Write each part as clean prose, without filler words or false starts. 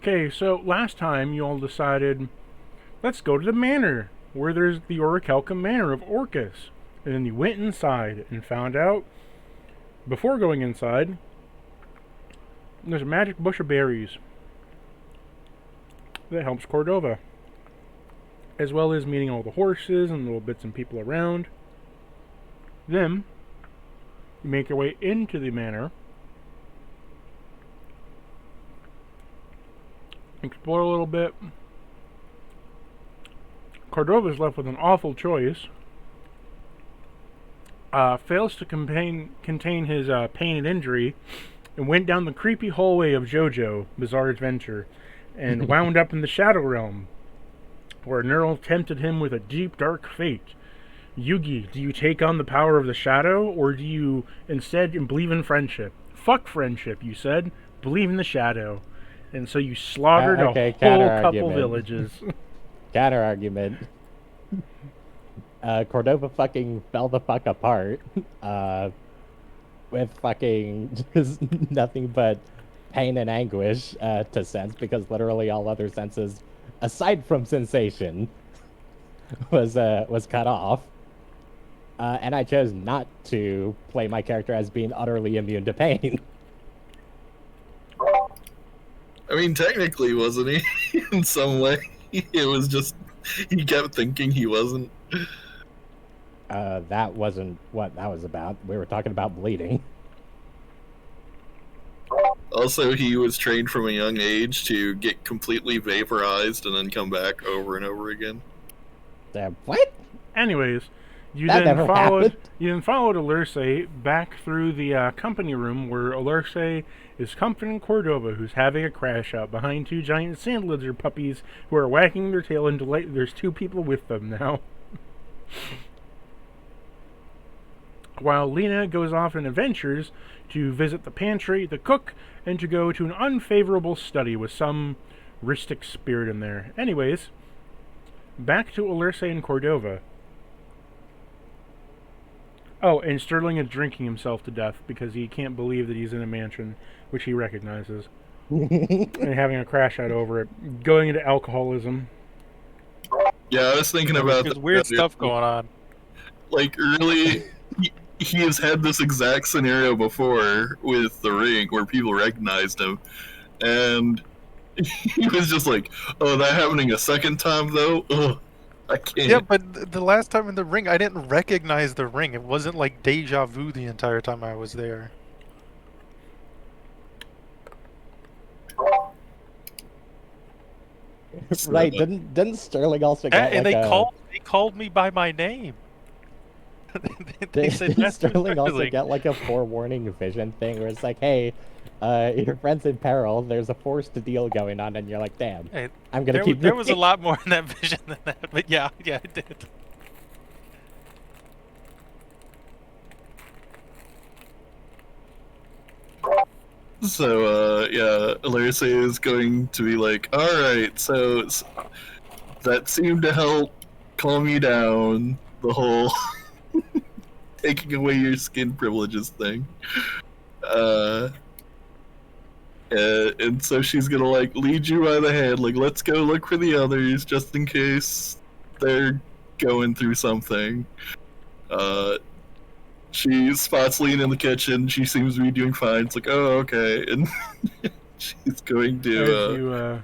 Okay, so last time you all decided, let's go to the manor, where there's the Orichalca Manor of Orcus. And then you went inside and found out, before going inside, there's a magic bush of berries that helps Cordova, as well as meeting all the horses and little bits and people around. Then, you make your way into the manor, explore a little bit. Cordova's left with an awful choice. Fails to contain his pain and injury, and went down the creepy hallway of JoJo Bizarre Adventure, and wound up in the Shadow Realm, where Neural tempted him with a deep, dark fate. Yugi, do you take on the power of the shadow, or do you instead believe in friendship? Fuck friendship, you said. Believe in the shadow. And so you slaughtered a whole couple villages. Counter argument. Cordova fucking fell the fuck apart. With fucking just nothing but pain and anguish to sense, because literally all other senses, aside from sensation, was cut off. And I chose not to play my character as being utterly immune to pain. I mean, technically, wasn't he? In some way. It was just, he kept thinking he wasn't. That wasn't what that was about. We were talking about bleeding. Also, he was trained from a young age to get completely vaporized and then come back over and over again. What? Anyways, you That then never followed happened. you then followed Alurse back through the company room, where Alurse is comforting Cordova, who's having a crash out behind two giant sand lizard puppies who are wagging their tail in delight. There's two people with them now. While Lena goes off on adventures to visit the pantry, the cook, and to go to an unfavorable study with some Ristic spirit in there. Anyways, back to Alurse and Cordova. Oh, and Sterling is drinking himself to death because he can't believe that he's in a mansion, which he recognizes, and having a crash out over it, going into alcoholism. Yeah, I was thinking about There's weird stuff going on. Like, really, he has had this exact scenario before with the ring where people recognized him, and he was just like, "Oh, that happening a second time though? Ugh, I can't." Yeah, but the last time in the ring, I didn't recognize the ring. It wasn't like deja vu the entire time I was there. Right? Didn't Sterling also get And like they called me by my name. They said Didn't Sterling also get like a forewarning vision thing where it's like, hey, your friend's in peril, there's a forced deal going on, and you're like, damn, Hey, I'm gonna keep there was a lot more in that vision than that, but yeah, I did. So, yeah, Alirce is going to be like, "Alright, so that seemed to help calm you down, the whole taking away your skin privileges thing." And so she's gonna, like, lead you by the hand, like, let's go look for the others, just in case they're going through something. She spots Lena in the kitchen. She seems to be doing fine. It's like, oh, okay. And she's going to...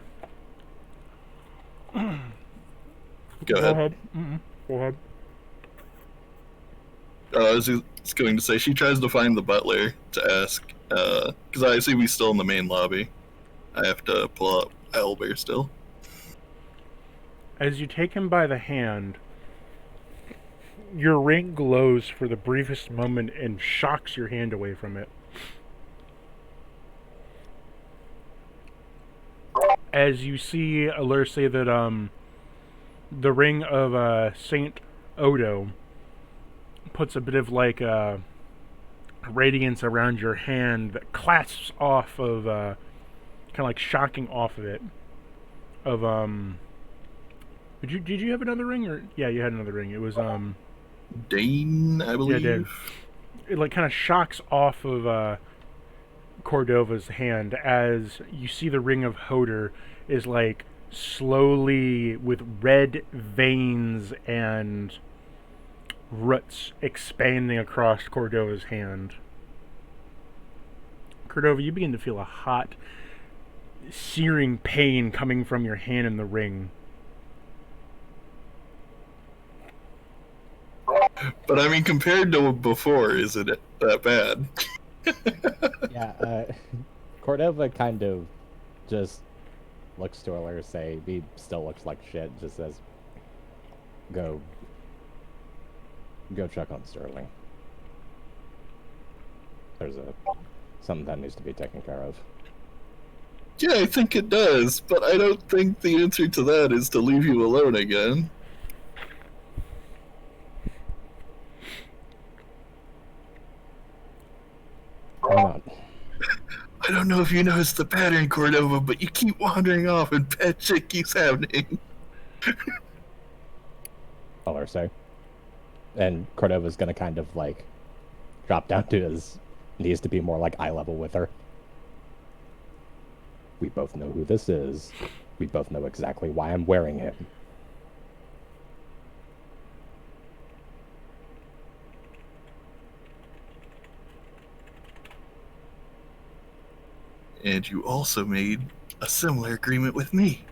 Go ahead. Go ahead. I was just going to say, she tries to find the butler to ask, because I assume he's still in the main lobby. I have to pull up Owlbear still. As you take him by the hand, your ring glows for the briefest moment and shocks your hand away from it. As you see Allure say that the ring of Saint Odo puts a bit of like radiance around your hand that clasps off of kind of like shocking off of it. Did you have another ring? Or yeah, you had another ring. It was Dane, I believe. Yeah, it did. It like kind of shocks off of Cordova's hand as you see the ring of Hodor is like slowly with red veins and roots expanding across Cordova's hand. Cordova, you begin to feel a hot, searing pain coming from your hand in the ring. But I mean, compared to before, is it that bad? Yeah, Cordova kind of just looks to Alerce. He still looks like shit, just says, go check on Sterling. There's something that needs to be taken care of. Yeah, I think it does, but I don't think the answer to that is to leave you alone again. Why not? I don't know if you noticed the pattern, Cordova, but you keep wandering off and bad shit keeps happening. Alerce. And Cordova's gonna kind of like drop down to his knees to be more like eye level with her. We both know who this is. We both know exactly why I'm wearing him. And you also made a similar agreement with me.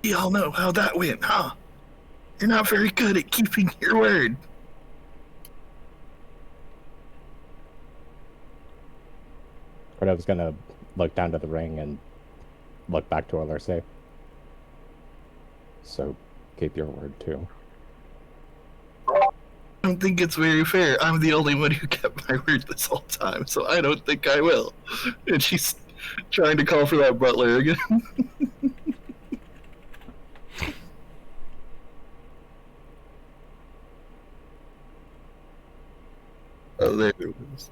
We all know how that went, huh? You're not very good at keeping your word. Cordova's gonna look down to the ring and look back to Alerce. So, keep your word too. I don't think it's very fair. I'm the only one who kept my word this whole time, so I don't think I will. And she's trying to call for that butler again. Oh, there it was.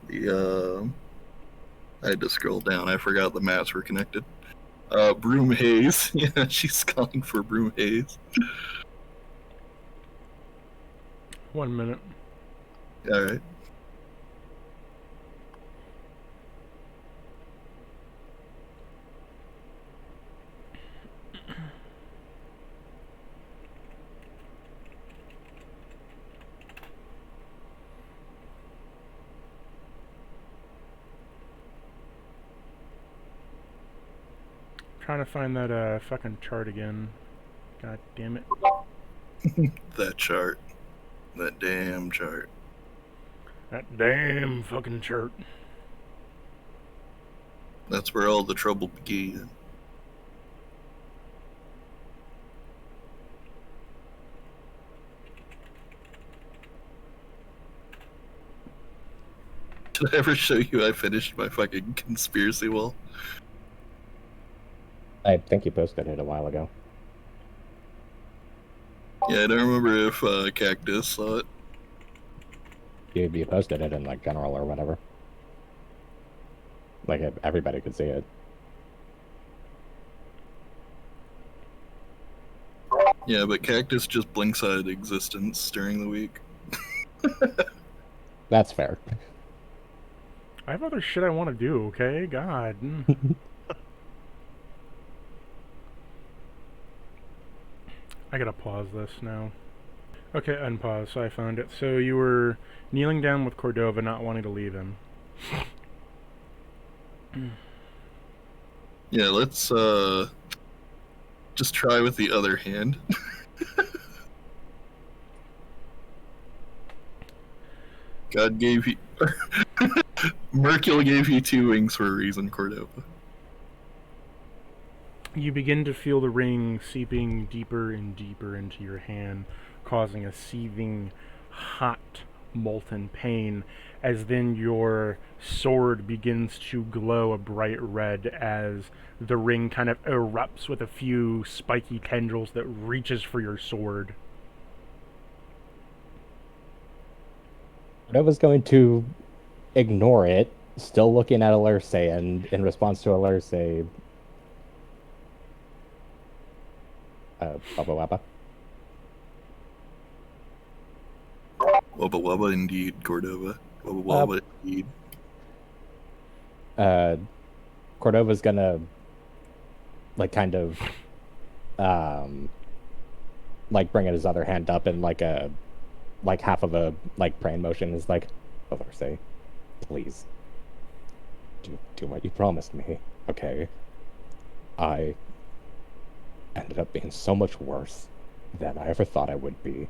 I had to scroll down. I forgot the maps were connected. Broom Haze. Yeah, she's calling for Broom Haze. 1 minute. Alright. Trying to find that fucking chart again. God damn it. That chart. That damn chart. That damn fucking chart. That's where all the trouble began. Did I ever show you I finished my fucking conspiracy wall? I think you posted it a while ago. Yeah, I don't remember if Cactus saw it. You posted it in like general or whatever. Like everybody could see it. Yeah, but Cactus just blinks out of existence during the week. That's fair. I have other shit I want to do, okay? God. I gotta pause this now. Okay, unpause, so I found it. So you were kneeling down with Cordova, not wanting to leave him. Yeah, let's just try with the other hand. God gave you Mercule gave you 2 wings for a reason, Cordova. You begin to feel the ring seeping deeper and deeper into your hand, causing a seething, hot, molten pain, as then your sword begins to glow a bright red as the ring kind of erupts with a few spiky tendrils that reaches for your sword. Cordova's going to ignore it, still looking at Alerce, and in response to Alerce, Bubba Wabba. Wubba wubba indeed, Cordova. What would it need? Cordova's gonna like kind of like bring his other hand up and like half of a like praying motion is like, Olerse, please do what you promised me. Okay. I ended up being so much worse than I ever thought I would be.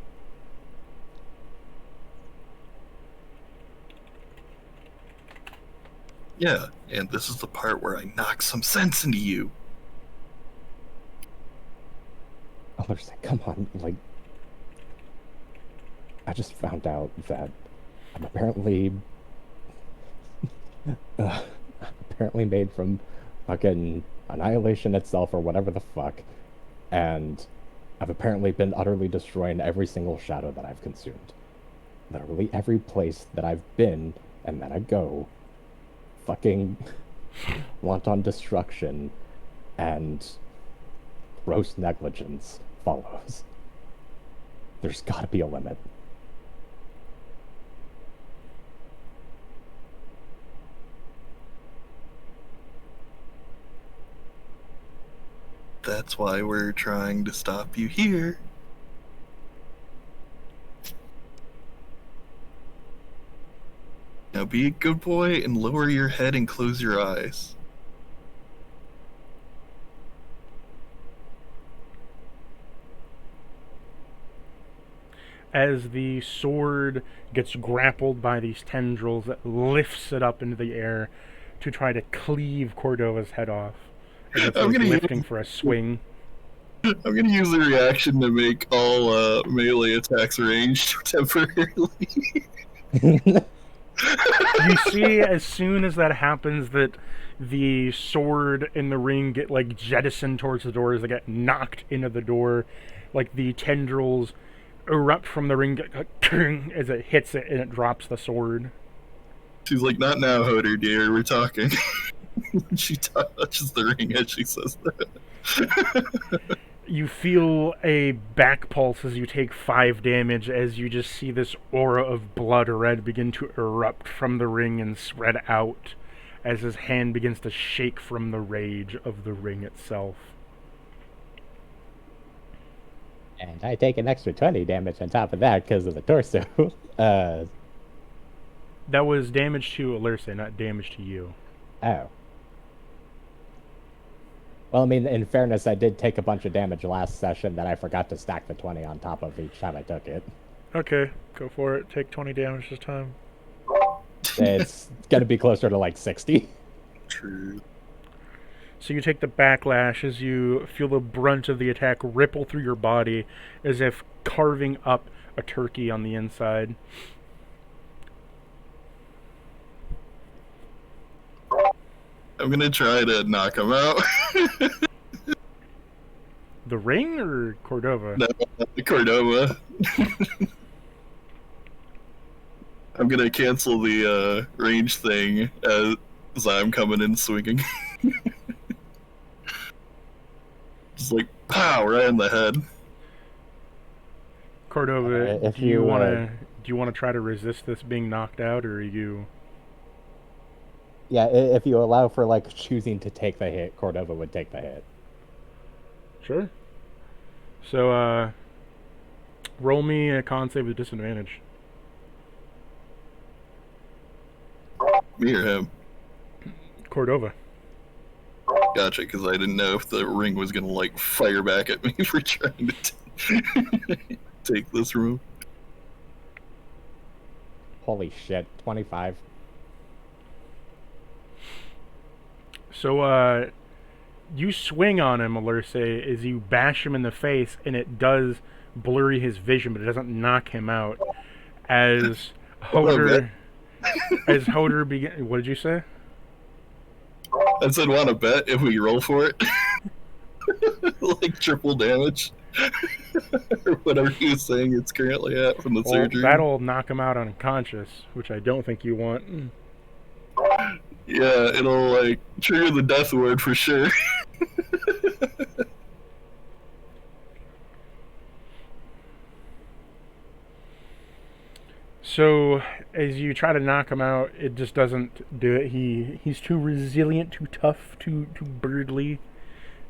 Yeah, and this is the part where I knock some sense into you. Olerse, come on, like, I just found out that I'm apparently apparently made from fucking annihilation itself or whatever the fuck, and I've apparently been utterly destroying every single shadow that I've consumed. Literally every place that I've been and that I go, fucking wanton destruction and gross negligence follows. There's gotta be a limit. That's why we're trying to stop you here. Now be a good boy and lower your head and close your eyes. As the sword gets grappled by these tendrils, it lifts it up into the air to try to cleave Cordova's head off. As it's like lifting for a swing. I'm gonna use the reaction to make all melee attacks ranged temporarily. You see, as soon as that happens, that the sword and the ring get like jettisoned towards the door as they get knocked into the door. Like the tendrils erupt from the ring as it hits it and it drops the sword. She's like, not now, Hoder, dear, we're talking. She touches the ring as she says that. You feel a back pulse as you take 5 damage as you just see this aura of blood red begin to erupt from the ring and spread out as his hand begins to shake from the rage of the ring itself. And I take an extra 20 damage on top of that because of the torso. That was damage to Olerse, not damage to you. Oh. Well, I mean, in fairness, I did take a bunch of damage last session that I forgot to stack the 20 on top of each time I took it. Okay, go for it. Take 20 damage this time. It's going to be closer to like 60. True. So you take the backlash as you feel the brunt of the attack ripple through your body as if carving up a turkey on the inside. I'm gonna try to knock him out. The ring or Cordova? No, Cordova. I'm gonna cancel the range thing as I'm coming in swinging. Just like, pow, right in the head. Cordova, do you want to try to resist this being knocked out, or are you? Yeah, if you allow for like choosing to take the hit, Cordova would take the hit. Sure. So, roll me a con save with disadvantage. Me or him? Cordova. Gotcha, because I didn't know if the ring was gonna like fire back at me for trying to take this room. Holy shit, 25. So, you swing on him, Olerse, as you bash him in the face, and it does blurry his vision, but it doesn't knock him out. As Hoder begin. What did you say? I said, want to bet if we roll for it? Like triple damage? Or whatever he was saying it's currently at from the surgery. That'll knock him out unconscious, which I don't think you want. Yeah, it'll like trigger the death word for sure. So as you try to knock him out, it just doesn't do it. He's too resilient, too tough, too birdly,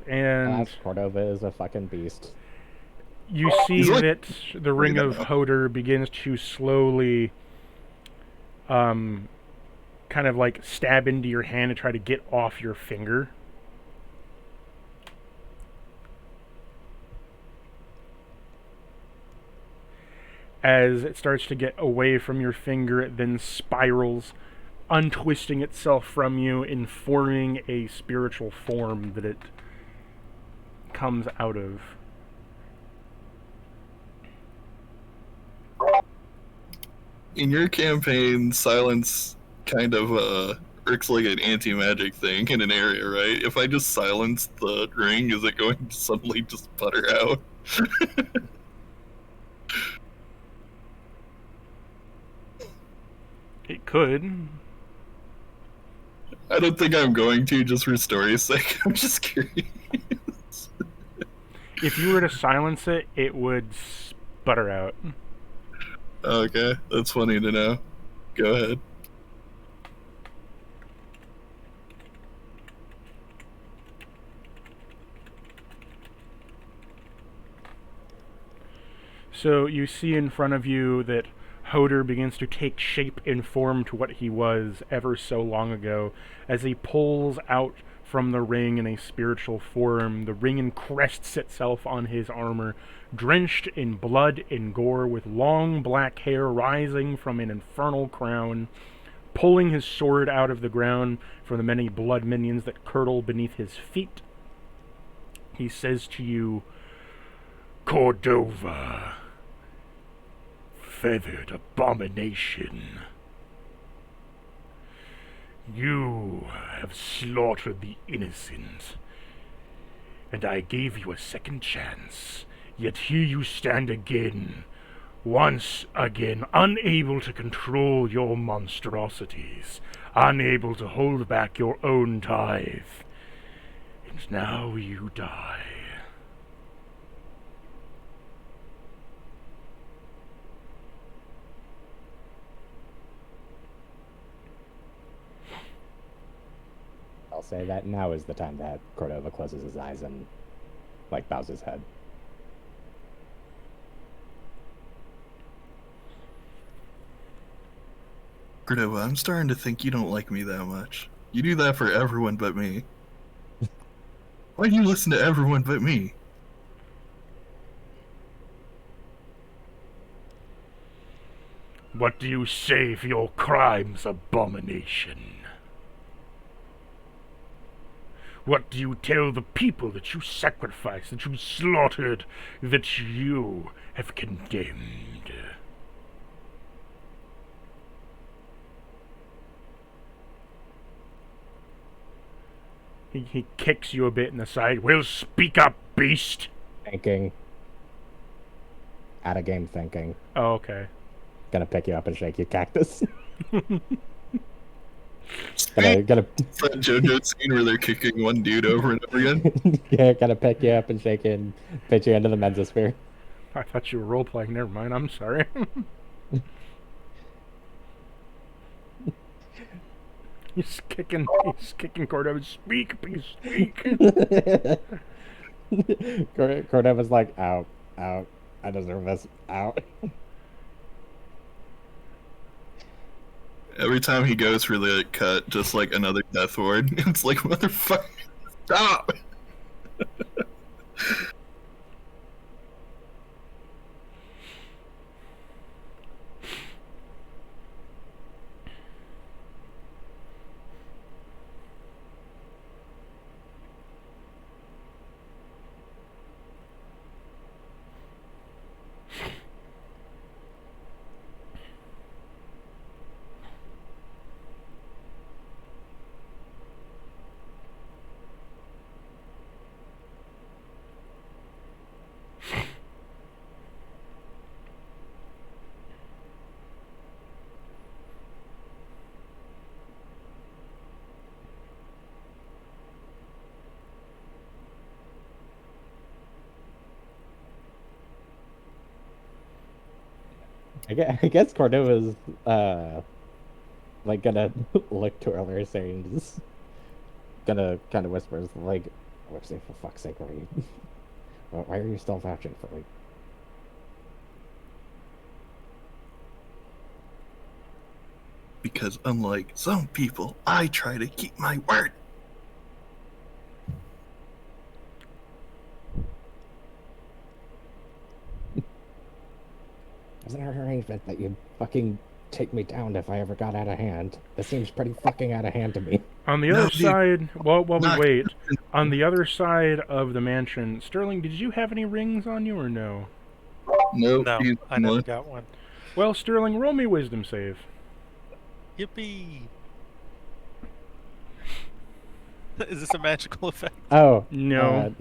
and Alas, Cordova is a fucking beast. you see He's like- that the ring of Hodor begins to slowly, kind of like stab into your hand and try to get off your finger. As it starts to get away from your finger, it then spirals, untwisting itself from you and forming a spiritual form that it comes out of. In your campaign, silence kind of works like an anti-magic thing in an area, right? If I just silence the ring, is it going to suddenly just putter out? It could. I don't think I'm going to, just for story's sake. I'm just curious. If you were to silence it, it would sputter out. Okay, that's funny to know. Go ahead. So you see in front of you that Hodor begins to take shape and form to what he was ever so long ago. As he pulls out from the ring in a spiritual form, the ring encrests itself on his armor, drenched in blood and gore, with long black hair rising from an infernal crown, pulling his sword out of the ground from the many blood minions that curdle beneath his feet. He says to you, "Cordova, feathered abomination. You have slaughtered the innocent, and I gave you a second chance, yet here you stand again, once again unable to control your monstrosities, unable to hold back your own tithe, and now you die." I'll say that now is the time that Cordova closes his eyes and, like, bows his head. Cordova, I'm starting to think you don't like me that much. You do that for everyone but me. Why do you listen to everyone but me? What do you say for your crimes, abomination? What do you tell the people that you sacrificed, that you slaughtered, that you have condemned? He kicks you a bit in the side. "Well, speak up, beast!" Thinking. Out of game thinking. Oh, okay. Gonna pick you up and shake you, cactus. Speak. gonna It's that JoJo scene where they're kicking one dude over and over again. yeah, gonna pick you up and shake you and pitch you into the mesosphere. I thought you were role-playing. Never mind. I'm sorry. He's kicking Cordova. "Speak, please speak." Cordova's like, out. I deserve this. Out. Every time he goes for the cut, just like another death ward. It's like, motherfucker, stop! I guess Cordova's like gonna look to her, saying, just gonna kind of whispers like, "Whoopsie, for fuck's sake, are you? Why are you still vouching for me?" Because unlike some people, I try to keep my word. Isn't our arrangement that you'd fucking take me down if I ever got out of hand? This seems pretty fucking out of hand to me. On the No, other dude. side, while we Not- wait, on the other side of the mansion, Sterling, did you have any rings on you or no? Nope. No, he's I never one. got one. Well, Sterling, roll me wisdom save. Yippee! Is this a magical effect? Oh No.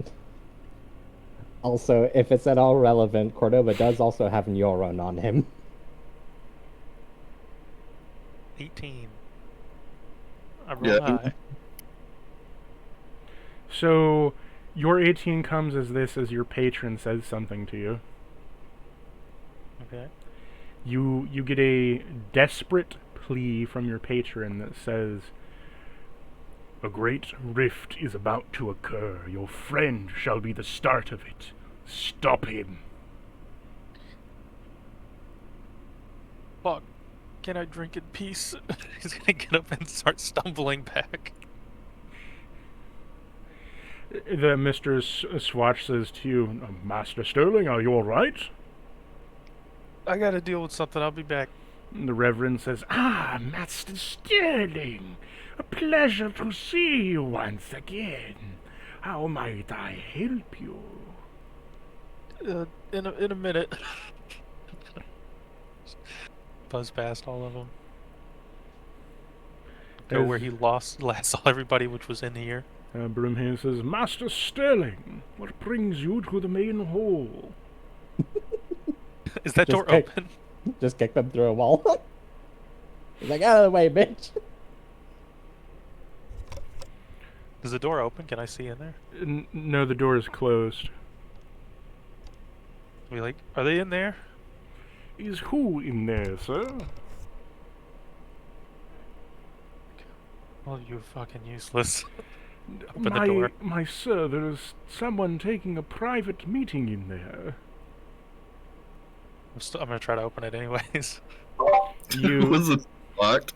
Also, if it's at all relevant, Cordova does also have Neuron on him. 18. I rolled Yeah. high. So, your 18 comes as your patron says something to you. Okay. You get a desperate plea from your patron that says, "A great rift is about to occur. Your friend shall be the start of it. Stop him." Fuck. Can I drink in peace? He's gonna get up and start stumbling back. The Mr. Swatch says to you, "Master Sterling, are you all right?" I gotta deal with something. I'll be back. The Reverend says, "Ah, Master Sterling, a pleasure to see you once again. How might I help you?" In a minute. Buzz past all of them. Go where he last saw everybody, which was in here. Broomhaven says, "Master Sterling, what brings you to the main hall?" Is that Just door kick- open? Just kick them through a wall. He's like, out of the way, bitch. Is the door open? Can I see in there? No, the door is closed. Are they in there? "Is who in there, sir?" Oh, you're fucking useless. Open the door. My sir, there is someone taking a private meeting in there. I'm gonna try to open it anyways. You Was it locked?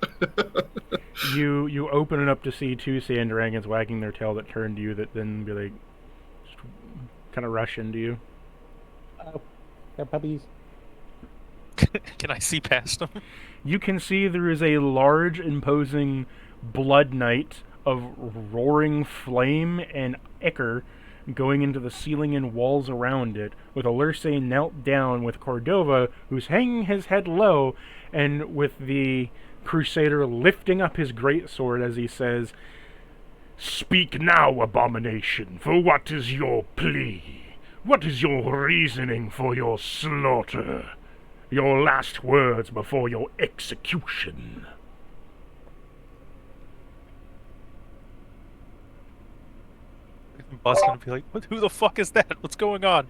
you open it up to see two sand dragons wagging their tail that turn to you, that then be like, just kind of rush into you. Oh, they're puppies. Can I see past them? You can see there is a large, imposing blood knight of roaring flame and ichor going into the ceiling and walls around it, with Alerce knelt down with Cordova, who's hanging his head low, and with the Crusader lifting up his greatsword as he says, "Speak now, abomination, for what is your plea? What is your reasoning for your slaughter? Your last words before your execution." Buzz gonna be like, who the fuck is that? What's going on?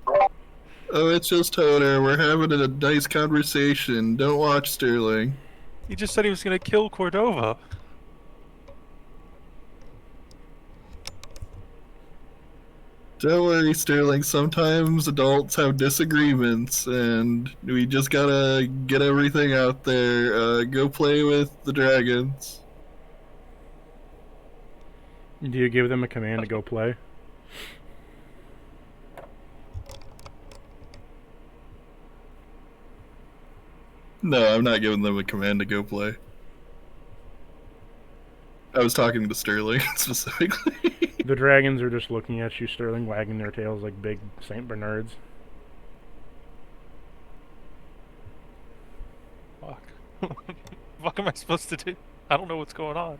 Oh, it's just Toner. We're having a nice conversation. Don't watch Sterling. He just said he was gonna kill Cordova. Don't worry, Sterling. Sometimes adults have disagreements, and we just gotta get everything out there. Go play with the dragons. Do you give them a command to go play? No, I'm not giving them a command to go play. I was talking to Sterling specifically. The dragons are just looking at you, Sterling, wagging their tails like big Saint Bernards. Fuck. What am I supposed to do? I don't know what's going on.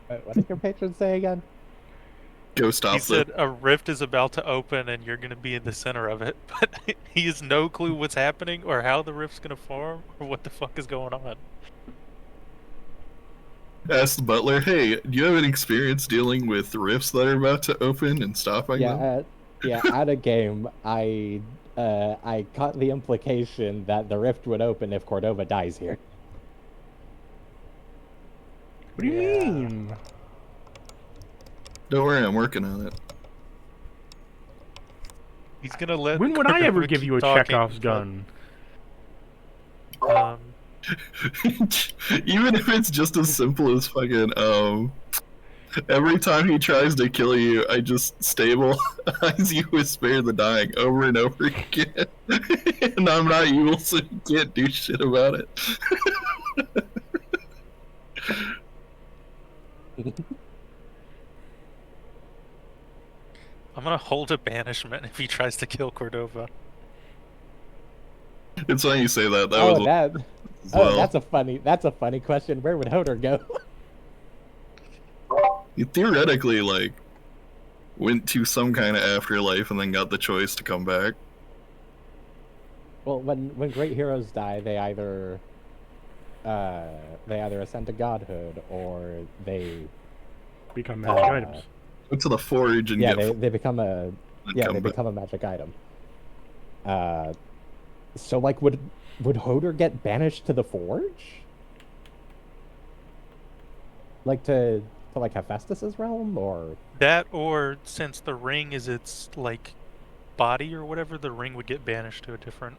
What did your patron say again? Go stop He them. said a rift is about to open and you're gonna be in the center of it, but he has no clue what's happening or how the rift's gonna form or what the fuck is going on. Ask the butler, hey, do you have any experience dealing with rifts that are about to open and stopping them? Yeah, Yeah, out of game, I caught the implication that the rift would open if Cordova dies here. What do you Yeah. mean? Don't worry, I'm working on it. He's gonna let. When would I ever Cordova give keep you a talking, Chekhov's but, gun? Even if it's just as simple as fucking every time he tries to kill you, I just stabilize you with Spare the Dying over and over again. And I'm not evil, so you can't do shit about it. I'm gonna hold a banishment if he tries to kill Cordova. It's funny you say that. That Oh, was that. as Oh, well. that's a funny question. Where would Hodor go? He theoretically like went to some kind of afterlife and then got the choice to come back. Well, when great heroes die, they either ascend to godhood or they Become magic items. Went to the forge and yeah get they become a come back. become a magic item. So like would Hodor get banished to the forge? Like to like Hephaestus's realm, or That, or since the ring is its like body or whatever, the ring would get banished to a different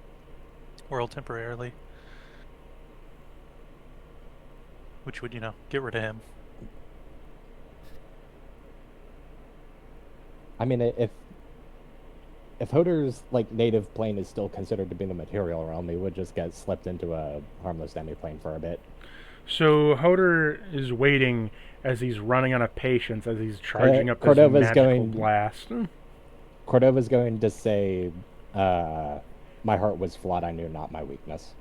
world temporarily, which would, you know, get rid of him. I mean, if Hodor's like native plane is still considered to be the material realm, he would just get slipped into a harmless demi-plane for a bit. So Hodor is waiting as he's running out of patience, as he's charging up this Cordova's magical going- blast. Cordova's going to say, "My heart was flawed. I knew not my weakness."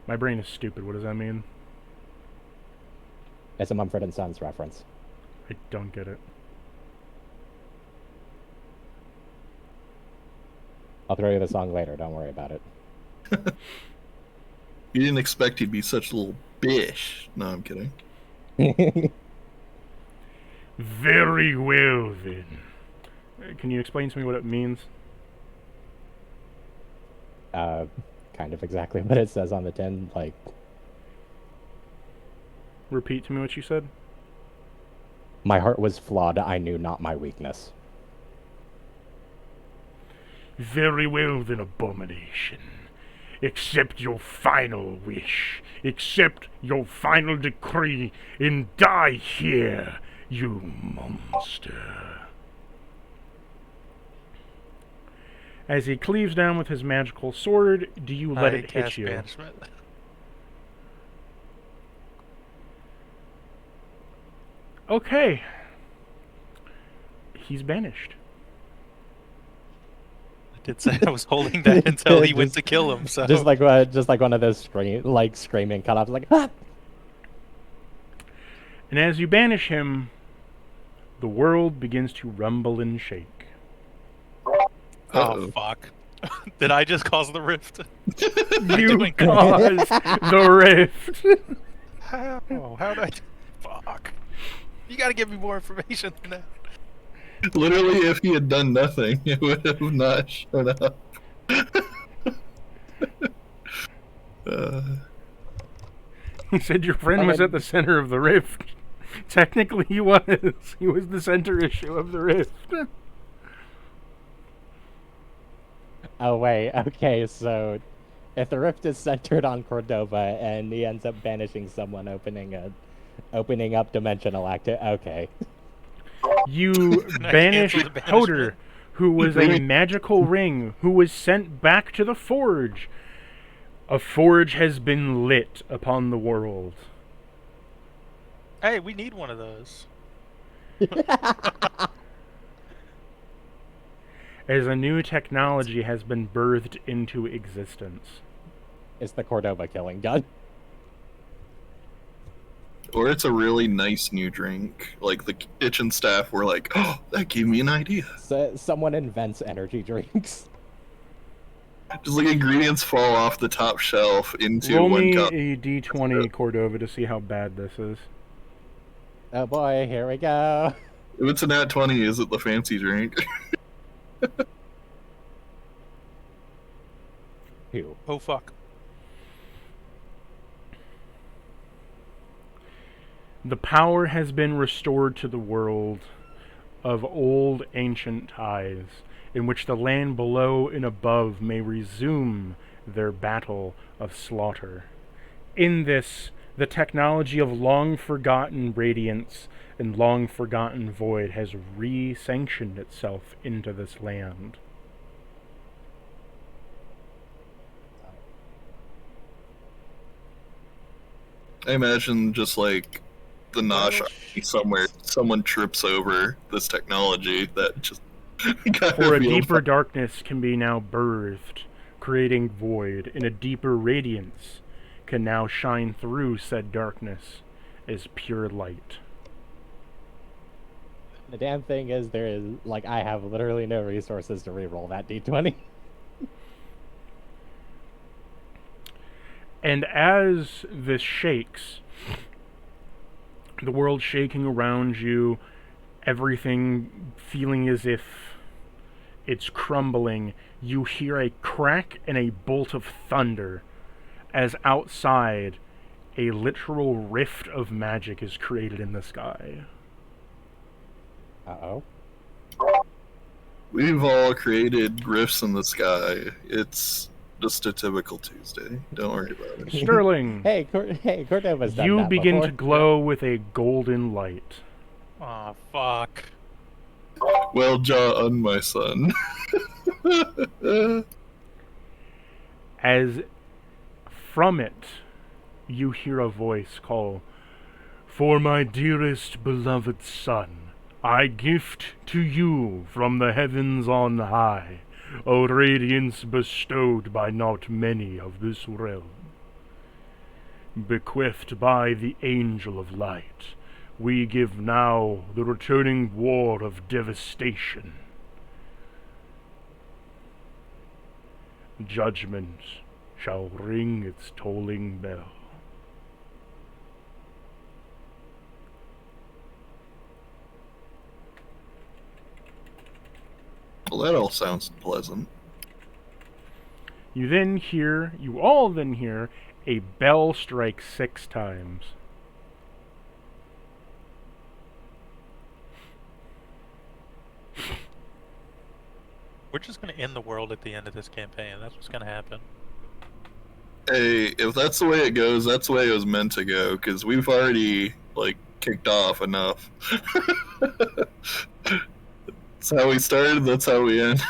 My brain is stupid. What does that mean? It's a Mumford and Sons reference. I don't get it. I'll throw you the song later. Don't worry about it. You didn't expect he'd be such a little bish. No, I'm kidding. Very well, then. Can you explain to me what it means? Kind of exactly what it says on the tin. Like, Repeat to me what you said. my heart was flawed. I knew not my weakness. Very well, then, abomination. Accept your final wish. Accept your final decree and die here, you monster. As he cleaves down with his magical sword, do you let I it hit cast you? banishment. Okay. He's banished. I did say I was holding that until he went to kill him. So Just like one of those screaming cut-offs, like, ah! And as you banish him, the world begins to rumble and shake. oh Uh-oh. fuck! Did I just cause the rift? You doing- caused the rift. How? How did I? Fuck! You gotta give me more information than that. Literally, if he had done nothing, it would have not shown up. He said your friend was at the center of the rift. Technically, he was. He was the center issue of the rift. Oh wait, okay, so if the rift is centered on Cordova and he ends up banishing someone, opening up dimensional okay. You I banished cancel the Hodor, banishment. who was a magical ring, who was sent back to the forge. A forge has been lit upon the world. Hey, we need one of those. As a new technology has been birthed into existence. It's the Cordova killing gun. Or it's a really nice new drink. Like the kitchen staff were like, "Oh, that gave me an idea." So someone invents energy drinks. Just like ingredients fall off the top shelf into Roll one me cup. a d20 Cordova to see how bad this is. Oh boy, here we go. If it's a nat 20, is it the fancy drink? Phew. Oh fuck. The power has been restored to the world of old ancient ties, in which the land below and above may resume their battle of slaughter. In this, the technology of long-forgotten radiance and long-forgotten void has re-sanctioned itself into this land. I imagine just like the Nosh Well, army somewhere, someone trips over this technology that just got For a revealed. deeper darkness can be now birthed, creating void, and a deeper radiance can now shine through said darkness as pure light. The damn thing is, there is, like, I have literally no resources to reroll that d20. And as this shakes, the world shaking around you, everything feeling as if it's crumbling, you hear a crack and a bolt of thunder as outside a literal rift of magic is created in the sky. Uh-oh. We've all created rifts in the sky. It's just a typical Tuesday. Don't worry about it. Sterling, Hey, Cordova's done you that begin before. to glow with a golden light. oh fuck. Well done, my son. As from it, you hear a voice call, "For my dearest beloved son, I gift to you from the heavens on high a radiance bestowed by not many of this realm. Bequeathed by the Angel of Light, we give now the returning war of devastation. Judgment shall ring its tolling bell." Well, that all sounds pleasant. You all then hear a bell strike 6 times. We're just gonna end the world at the end of this campaign. That's what's gonna happen. Hey, if that's the way it goes, that's the way it was meant to go, because we've already, like, kicked off enough. That's how we started, that's how we end.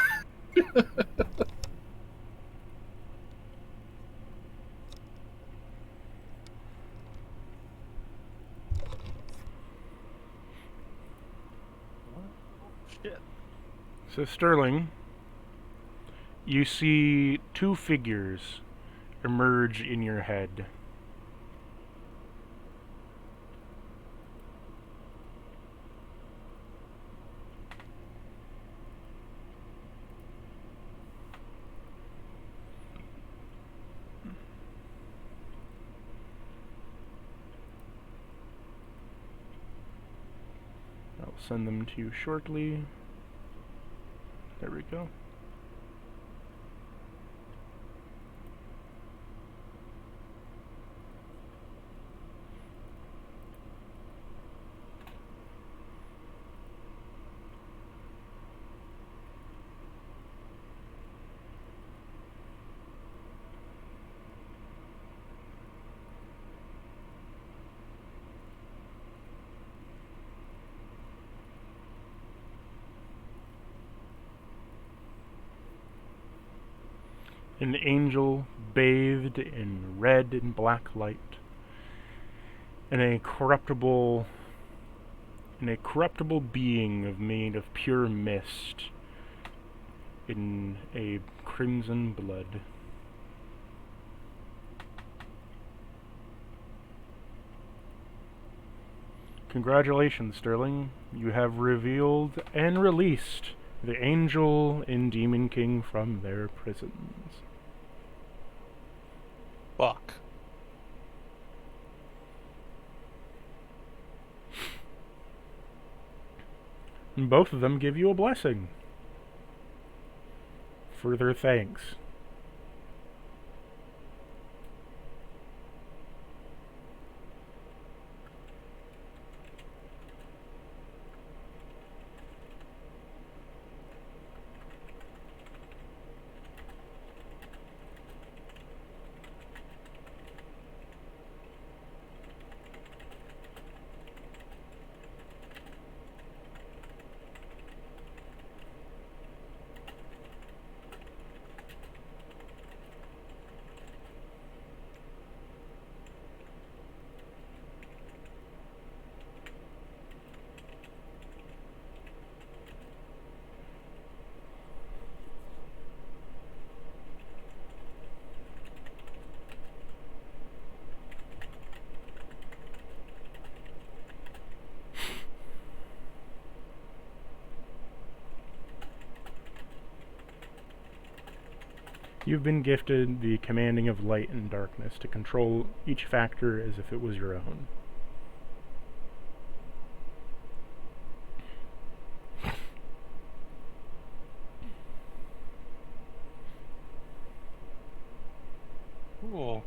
Shit. So, Sterling, you see 2 figures emerge in your head. I'll send them to you shortly. There we go. An angel bathed in red and black light, and a corruptible being made of pure mist in a crimson blood. Congratulations, Sterling. You have revealed and released the Angel and Demon King from their prisons. Fuck. And both of them give you a blessing. For their thanks. You've been gifted the commanding of light and darkness to control each factor as if it was your own. Cool.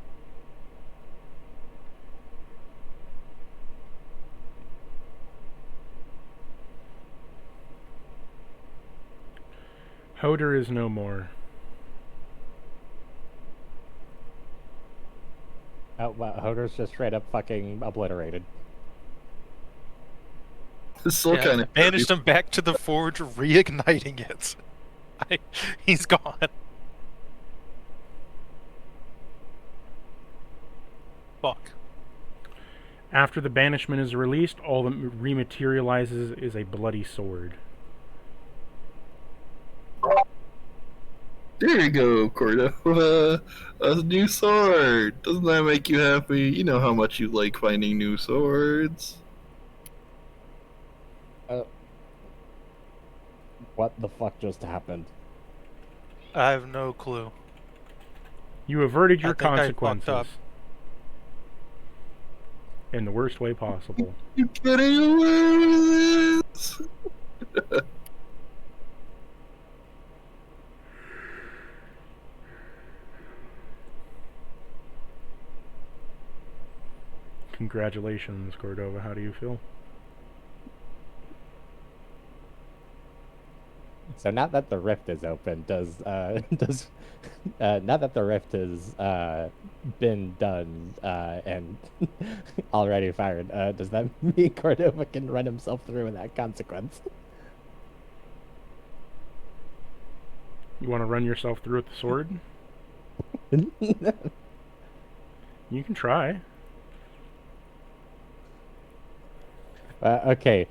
Hodor is no more. Oh, wow, Hodor's just straight up fucking obliterated. It's still kind of banished him back to the forge, reigniting it. He's gone. Fuck. After the banishment is released, all that rematerializes is a bloody sword. There you go, Cordova. A new sword. Doesn't that make you happy? You know how much you like finding new swords. What the fuck just happened? I have no clue. You averted your I think I fucked consequences. up. In the worst way possible. You're getting away with this. Congratulations, Cordova. How do you feel? So now that the rift is open, now that the rift has been done and already fired, does that mean Cordova can run himself through without consequence? You want to run yourself through with the sword? You can try. Okay,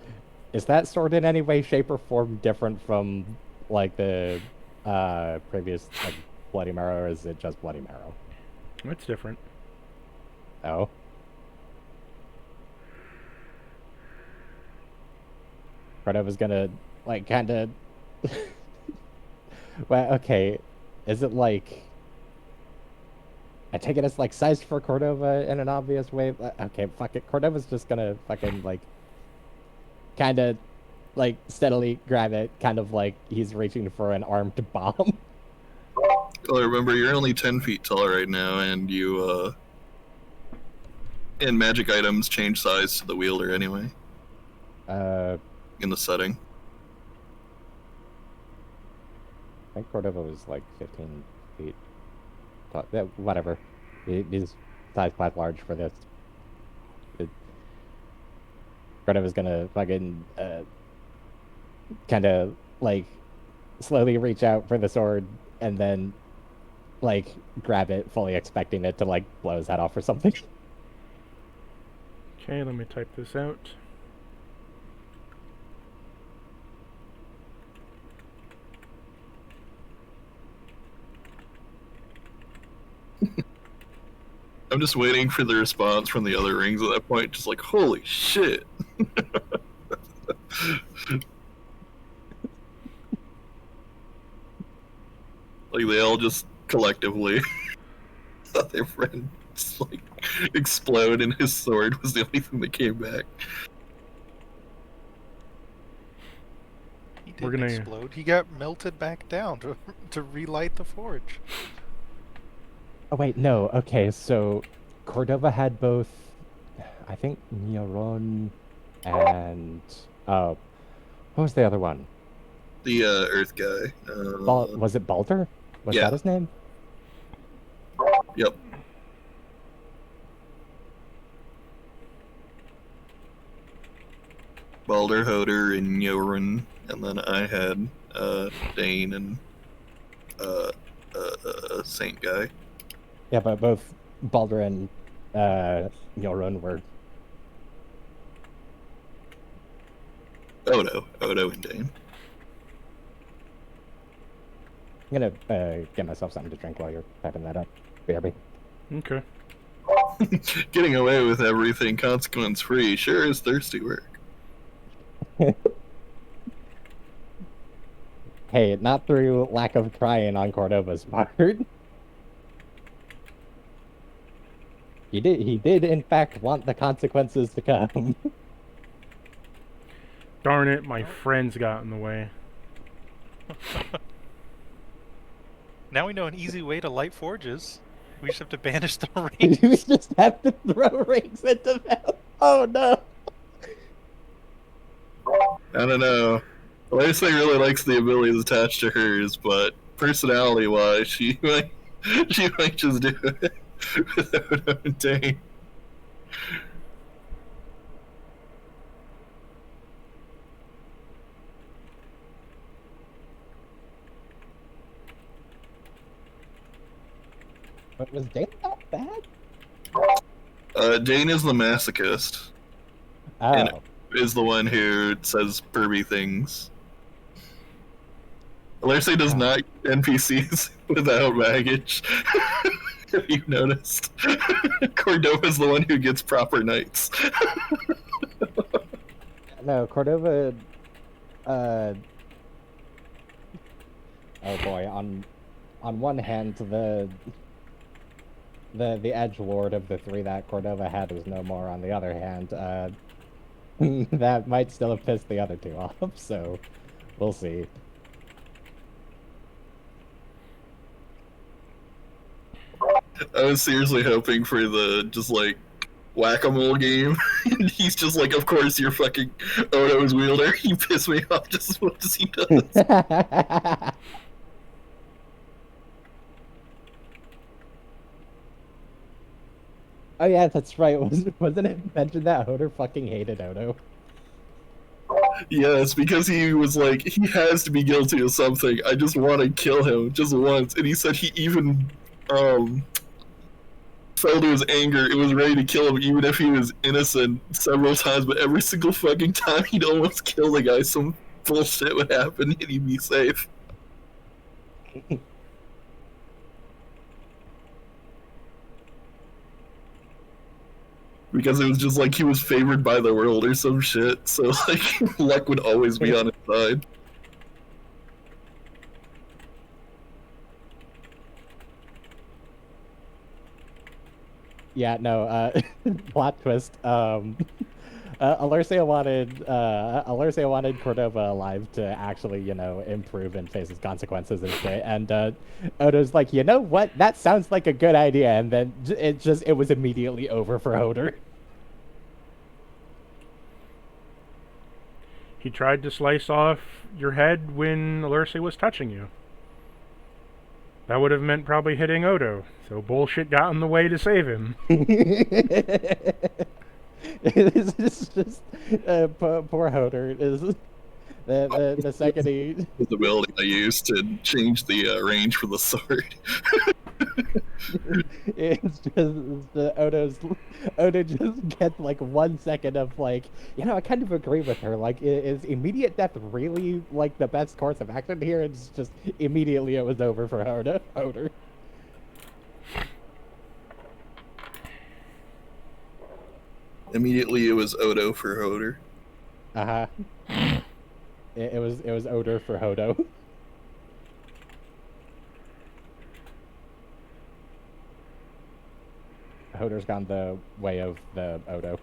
is that sword in any way, shape, or form different from like the previous like Bloody Marrow, or is it just Bloody Marrow? It's different. Oh. Cordova's gonna like kind of. Well, okay, is it like? I take it as like sized for Cordova in an obvious way. Okay, fuck it. Cordova's just gonna fucking like kind of like steadily grab it, kind of like he's reaching for an armed bomb. Well, remember, you're only 10 feet tall right now, and you, and magic items change size to the wielder anyway. In the setting. I think Cordova was like 15 feet tall. Yeah, whatever. He's size quite large for this. Cordova's gonna fucking kind of like slowly reach out for the sword and then like grab it, fully expecting it to like blow his head off or something. Okay, let me type this out. I'm just waiting for the response from the other rings at that point, just like, holy shit. Like, they all just collectively thought their friend just, like, explode and his sword was the only thing that came back. We're didn't gonna- explode. He got melted back down to relight the forge. Oh wait, no. Okay, so Cordova had both. I think Neuron and what was the other one? The Earth guy. Was it Balder? Was yeah. that his name? Yep. Balder, Hoder, and Yoren, and then I had Dane and Saint guy. Yeah, but both Balder and Neuron were. Odo and Dane. I'm gonna get myself something to drink while you're typing that up. BRB. Okay. Getting away with everything consequence free sure is thirsty work. Hey, not through lack of trying on Cordova's part. He did in fact want the consequences to come. Darn it, my friends got in the way. Now we know an easy way to light forges. We just have to banish the ring. You just have to throw rings into them. Oh no. I don't know. Lacey really likes the abilities attached to hers, but personality-wise, she might just do it without Odo and Dane. But was Dane that bad? Dane is the masochist. Oh. And is the one who says pervy things. Lacey does not NPCs without baggage. Have you noticed? Cordova's the one who gets proper knights. No, Cordova. Oh boy, on one hand, the edge ward of the three that Cordova had was no more. On the other hand, that might still have pissed the other two off. So, we'll see. I was seriously hoping for the just like whack-a-mole game. He's just like, of course you're fucking Odo's wielder. You piss me off just as much as he does. Oh yeah, that's right. Wasn't it mentioned that Hoder fucking hated Odo? Yes, because he was like, he has to be guilty of something. I just want to kill him just once. And he said he even fell to his anger. It was ready to kill him even if he was innocent several times. But every single fucking time he'd almost kill the guy, some bullshit would happen and he'd be safe. Because it was just like he was favored by the world or some shit, so like luck would always be on his side. Yeah, no, plot twist. Alercia wanted Cordova alive to actually, you know, improve and face his consequences and shit. And Odo's like, you know what? That sounds like a good idea. And then it was immediately over for Hoder. He tried to slice off your head when Alerce was touching you. That would have meant probably hitting Odo, so bullshit got in the way to save him. It's just poor Hoder is the second he His ability I used to change the range for the sword. it's just Odo just gets like 1 second of like, you know, I kind of agree with her. Like, is immediate death really like the best course of action here? It's just immediately it was over for Hoder. Immediately it was Odo for Hoder. Uh-huh. It was Oder for Hodo. Hoder's gone the way of the Odo.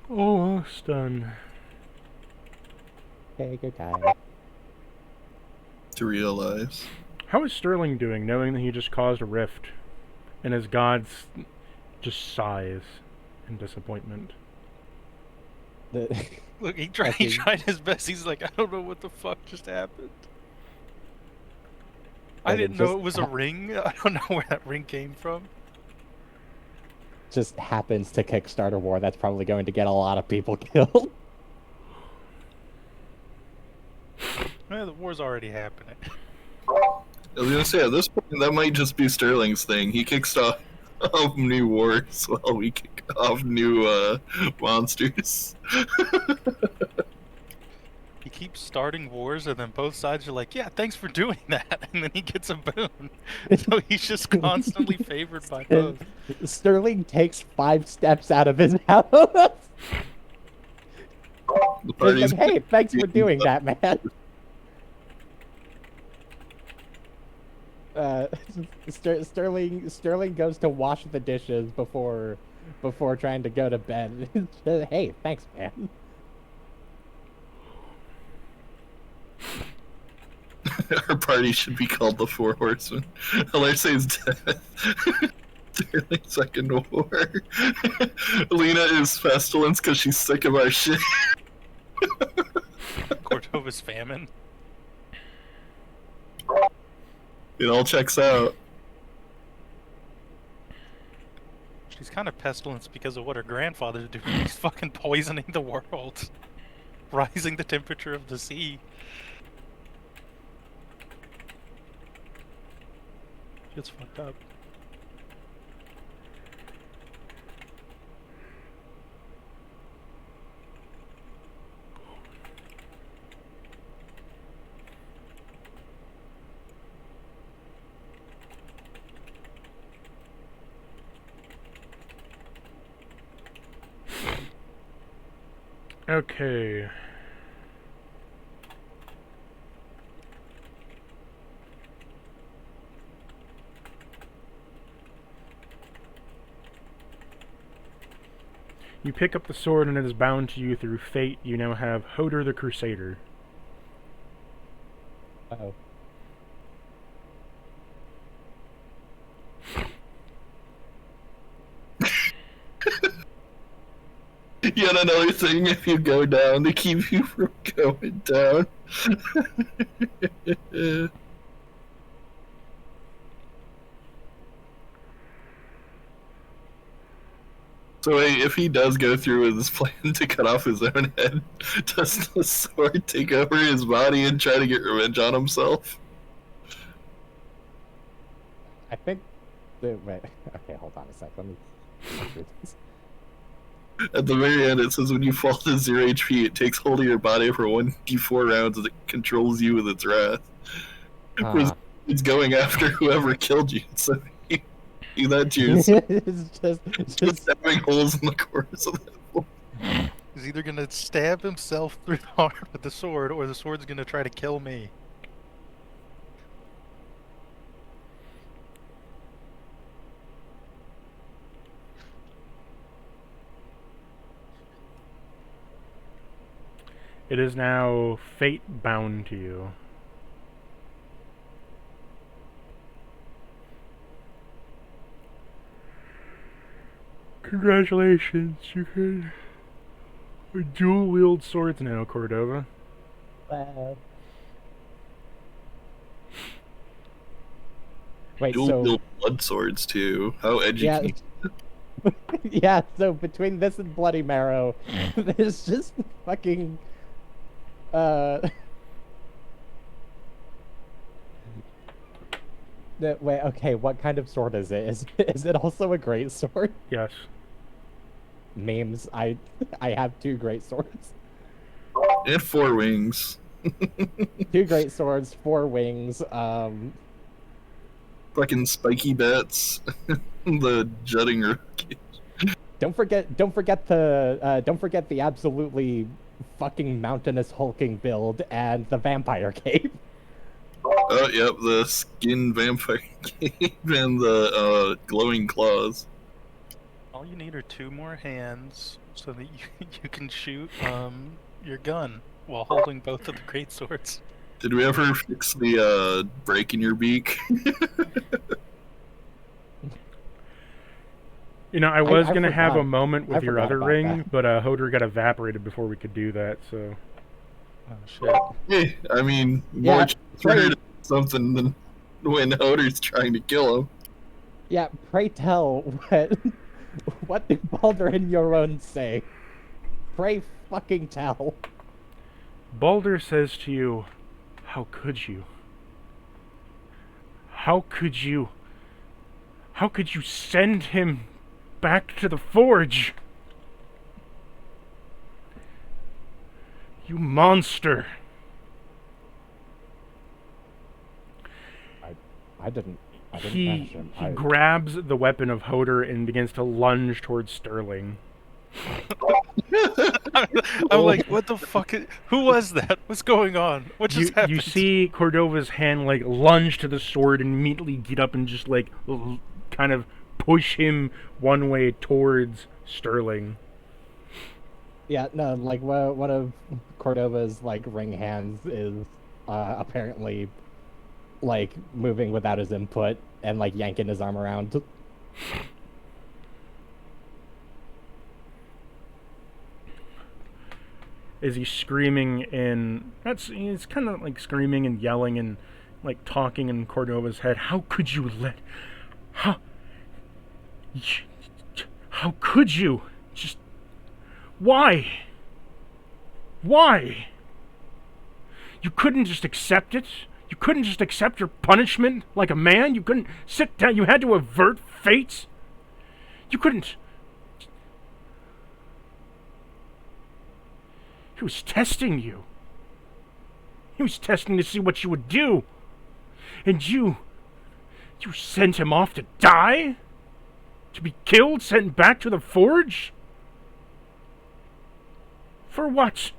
Almost done. Take your time. To realize. How is Sterling doing, knowing that he just caused a rift, and his gods just sighs in disappointment? Look, he tried his best. He's like, I don't know what the fuck just happened. I didn't know it was a ring. I don't know where that ring came from. Just happens to kickstart a war that's probably going to get a lot of people killed. Well, the war's already happening. I was gonna say, at this point, that might just be Sterling's thing. He kicks off new wars while we kick off new monsters. He keeps starting wars, and then both sides are like, yeah, thanks for doing that. And then he gets a boon. So he's just constantly favored by both. Sterling takes 5 steps out of his house. The party's Like, hey, thanks for doing that, man. Sterling goes to wash the dishes before trying to go to bed. Hey, thanks, man. Our party should be called the Four Horsemen. Alexei's death. Sterling's second war. Lena is pestilence because she's sick of our shit. Cordova's famine. It all checks out. She's kind of pestilence because of what her grandfather's doing. He's fucking poisoning the world. Rising the temperature of the sea. It's fucked up. Okay. You pick up the sword and it is bound to you through fate. You now have Hodor the Crusader. Uh-oh. Yet another thing if you go down to keep you from going down. So wait, if he does go through with his plan to cut off his own head, does the sword take over his body and try to get revenge on himself? I think. Wait. Okay, hold on a sec. Let me do this. At the very end, it says when you fall to 0 HP, it takes hold of your body for 1d4 rounds as it controls you with its wrath. It's going after whoever killed you, so that juice. it's just Stabbing holes in the corners of that hole. He's either gonna stab himself through the arm with the sword, or the sword's gonna try to kill me. It is now fate bound to you. Congratulations, you can dual wield swords now, Cordova. Wait, Dual so wield blood swords too. How edgy yeah, can you... yeah. So between this and Bloody Marrow, there's just fucking Wait, okay, what kind of sword is it? Is it also a great sword? Yes. Memes. I have 2 great swords. And 4 wings. 2 great swords, 4 wings. Fucking spiky bats. The jutting rocket. Don't forget the absolutely fucking mountainous hulking build and the vampire cape. Oh, yep, the skin vampire cape and the glowing claws. All you need are 2 more hands, so that you can shoot your gun while holding both of the great swords. Did we ever fix the break in your beak? You know, I was I going to have a forgot. moment with I your forgot other about ring, that. but Hodor got evaporated before we could do that, so... Oh shit! Hey, I mean, Yeah, more chance for her pray, to do something than when Hodor's trying to kill him. yeah, pray tell what did Baldur and Euron say? Pray fucking tell. Baldur says to you, how could you? How could you? How could you send him back to the forge? You monster! I didn't He punish him. grabs the weapon of Hodor and begins to lunge towards Sterling. I'm like, what the fuck? Who was that? What's going on? What just happened? You see Cordova's hand like lunge to the sword and immediately get up and just like kind of push him one way towards Sterling. Yeah, no, like one of Cordova's like ring hands is apparently like moving without his input and like yanking his arm around. Is he screaming in... He's kind of like screaming and yelling and like talking in Cordova's head. How could you let... How could you? Just... Why? Why? You couldn't just accept it? You couldn't just accept your punishment like a man? You couldn't sit down? You had to avert fate? You couldn't... He was testing you. He was testing to see what you would do. And you sent him off to die? To be killed, sent back to the forge? For what?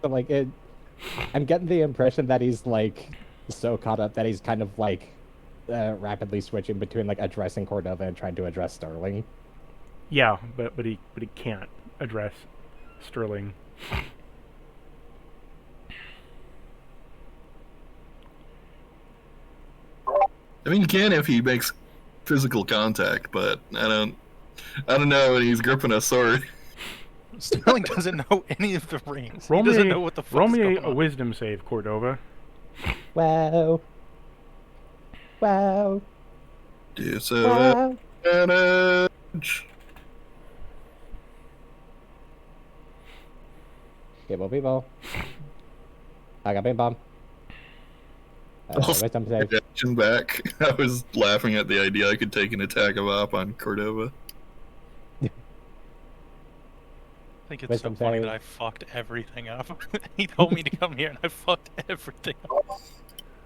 But like I'm getting the impression that he's like so caught up that he's kind of like rapidly switching between like addressing Cordova and trying to address Sterling. Yeah, but he can't address Sterling. I mean, you can if he makes physical contact, but I don't know when he's gripping a sword. Sterling doesn't know any of the rings. Roll He doesn't me, know what the fuck roll is me going a on. wisdom save, Cordova. Wow. Wow. Disadvantage. Wow. People. I got bing bomb. Wisdom save. Reaction back. I was laughing at the idea I could take an attack of op on Cordova. I think it's Wisdom so funny save. that I fucked everything up. He told me to come here and I fucked everything up.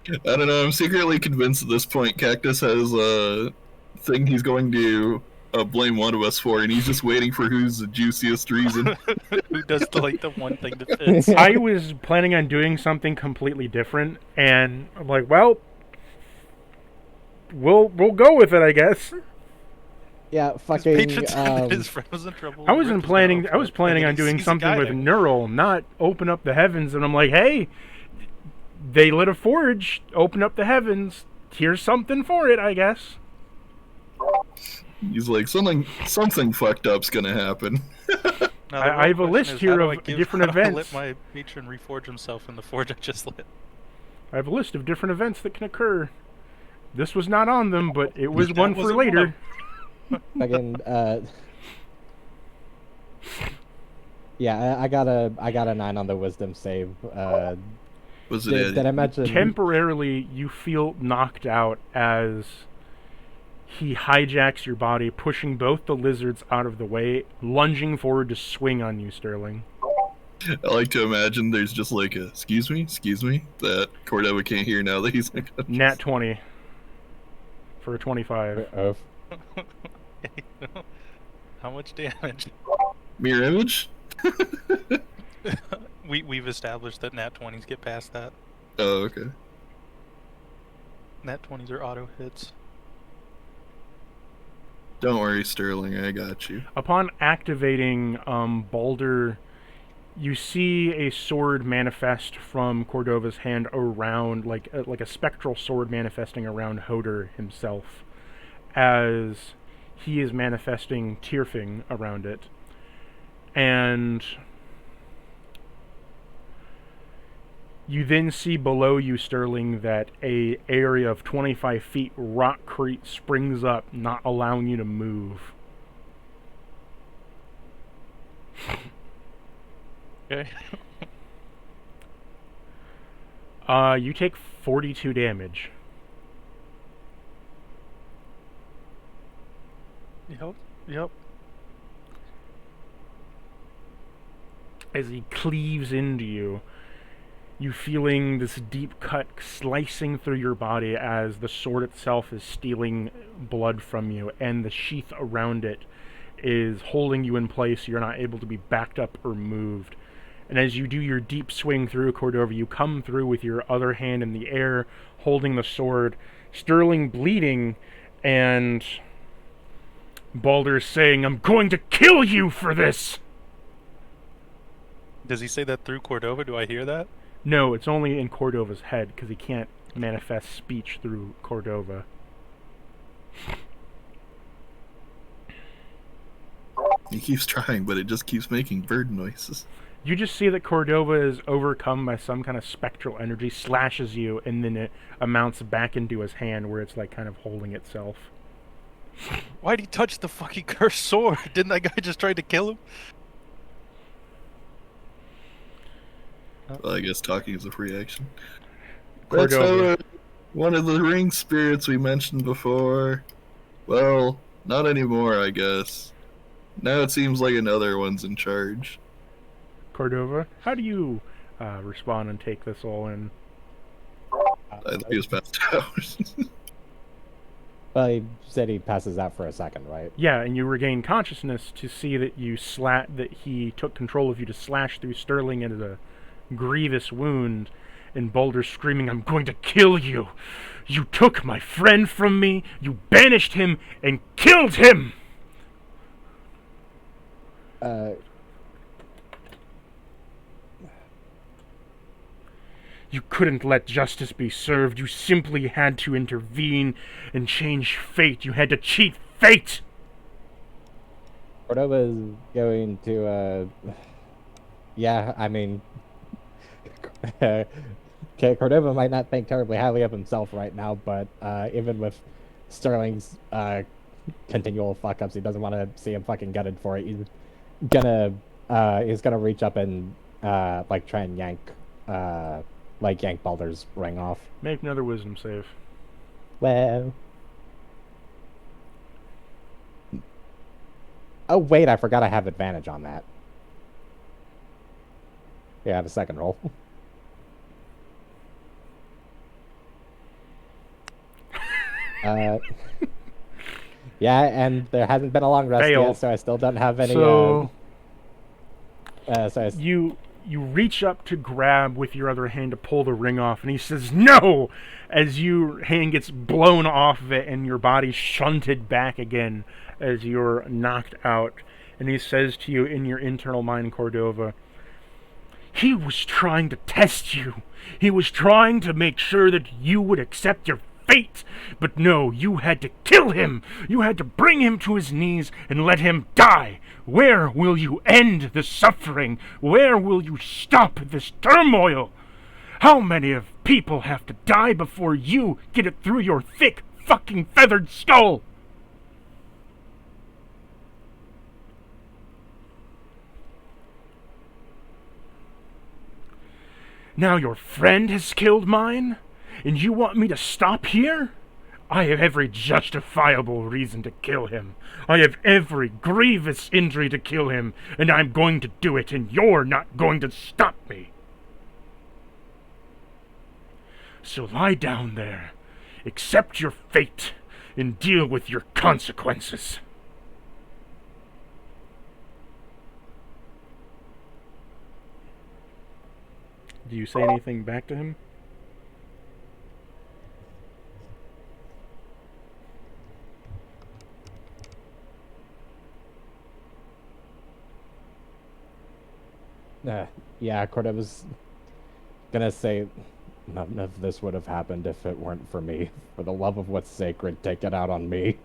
I don't know. I'm secretly convinced at this point Cactus has a thing he's going to blame one of us for, and he's just waiting for who's the juiciest reason. Who does the one thing that fits? I was planning on doing something completely different, and I'm like, well, we'll go with it, I guess. Yeah, His fucking. patron said that his friend was in trouble. I and wasn't ripped his planning. mouth I was out, planning and on then doing he sees a something guy with there. Neural, not open up the heavens. And I'm like, hey, they lit a forge. Open up the heavens. Here's something for it, I guess. He's like, something fucked up's gonna happen. Now, the I have a real question list is, here how do of I give- different how do I events. let my patron reforge himself in the forge I just lit. I have a list of different events that can occur. This was not on them, but it was That one for wasn't later. Fucking. Yeah, I got a 9 on the wisdom save. Was it? Did I mention? Temporarily, you feel knocked out as he hijacks your body, pushing both the lizards out of the way, lunging forward to swing on you, Sterling. I like to imagine there's just like a excuse me, that Cordova can't hear now that he's like Nat 20 for a 25. How much damage? mirror image. We've established that nat 20s get past that. Oh, okay. Nat 20s are auto hits. Don't worry, Sterling, I got you. Upon activating Balder, you see a sword manifest from Cordova's hand around, like a spectral sword manifesting around Hodor himself, as he is manifesting Tyrfing around it. And you then see below you, Sterling, that a area of 25 feet rockcrete springs up, not allowing you to move. Okay. You take 42 damage. Yep. As he cleaves into you, you feeling this deep cut slicing through your body as the sword itself is stealing blood from you, and the sheath around it is holding you in place so you're not able to be backed up or moved. And as you do your deep swing through Cordova, you come through with your other hand in the air, holding the sword, Sterling bleeding, and Balder's saying, "I'm going to kill you for this!" Does he say that through Cordova? Do I hear that? No, it's only in Cordova's head, because he can't manifest speech through Cordova. He keeps trying, but it just keeps making bird noises. You just see that Cordova is overcome by some kind of spectral energy, slashes you, and then it amounts back into his hand where it's like kind of holding itself. Why'd he touch the fucking cursed sword? Didn't that guy just try to kill him? Well, I guess talking is a free action. Cordova. That's one of the ring spirits we mentioned before. Well, not anymore, I guess. Now it seems like another one's in charge. Cordova, how do you respond and take this all in? I think he was passed out. Well, he said he passes out for a second, right? Yeah, and you regain consciousness to see that that he took control of you to slash through Sterling into a grievous wound, and Balder screaming, "I'm going to kill you! You took my friend from me, you banished him, and killed him!" You couldn't let justice be served. You simply had to intervene and change fate. You had to cheat fate! Cordova is going to, yeah, I mean, okay, Cordova might not think terribly highly of himself right now, but even with Sterling's continual fuck-ups, he doesn't want to see him fucking gutted for it. He's gonna reach up and, like, try and yank Balder's ring off. Make another wisdom save. Well. Oh, wait, I forgot I have advantage on that. Yeah, I have a second roll. Yeah, and there hasn't been a long rest Fail. yet, so I still don't have any. You reach up to grab with your other hand to pull the ring off, and he says, "No!" as your hand gets blown off of it and your body shunted back again as you're knocked out. And he says to you in your internal mind, Cordova, "He was trying to test you. He was trying to make sure that you would accept your fate. But no, you had to kill him. You had to bring him to his knees and let him die. Where will you end the suffering? Where will you stop this turmoil? How many of people have to die before you get it through your thick fucking feathered skull?" Now your friend has killed mine? And you want me to stop here? I have every justifiable reason to kill him. I have every grievous injury to kill him, and I'm going to do it, and you're not going to stop me. So lie down there, accept your fate, and deal with your consequences. Do you say anything back to him? Yeah, Corda was gonna say none of this would have happened if it weren't for me. For the love of what's sacred, take it out on me.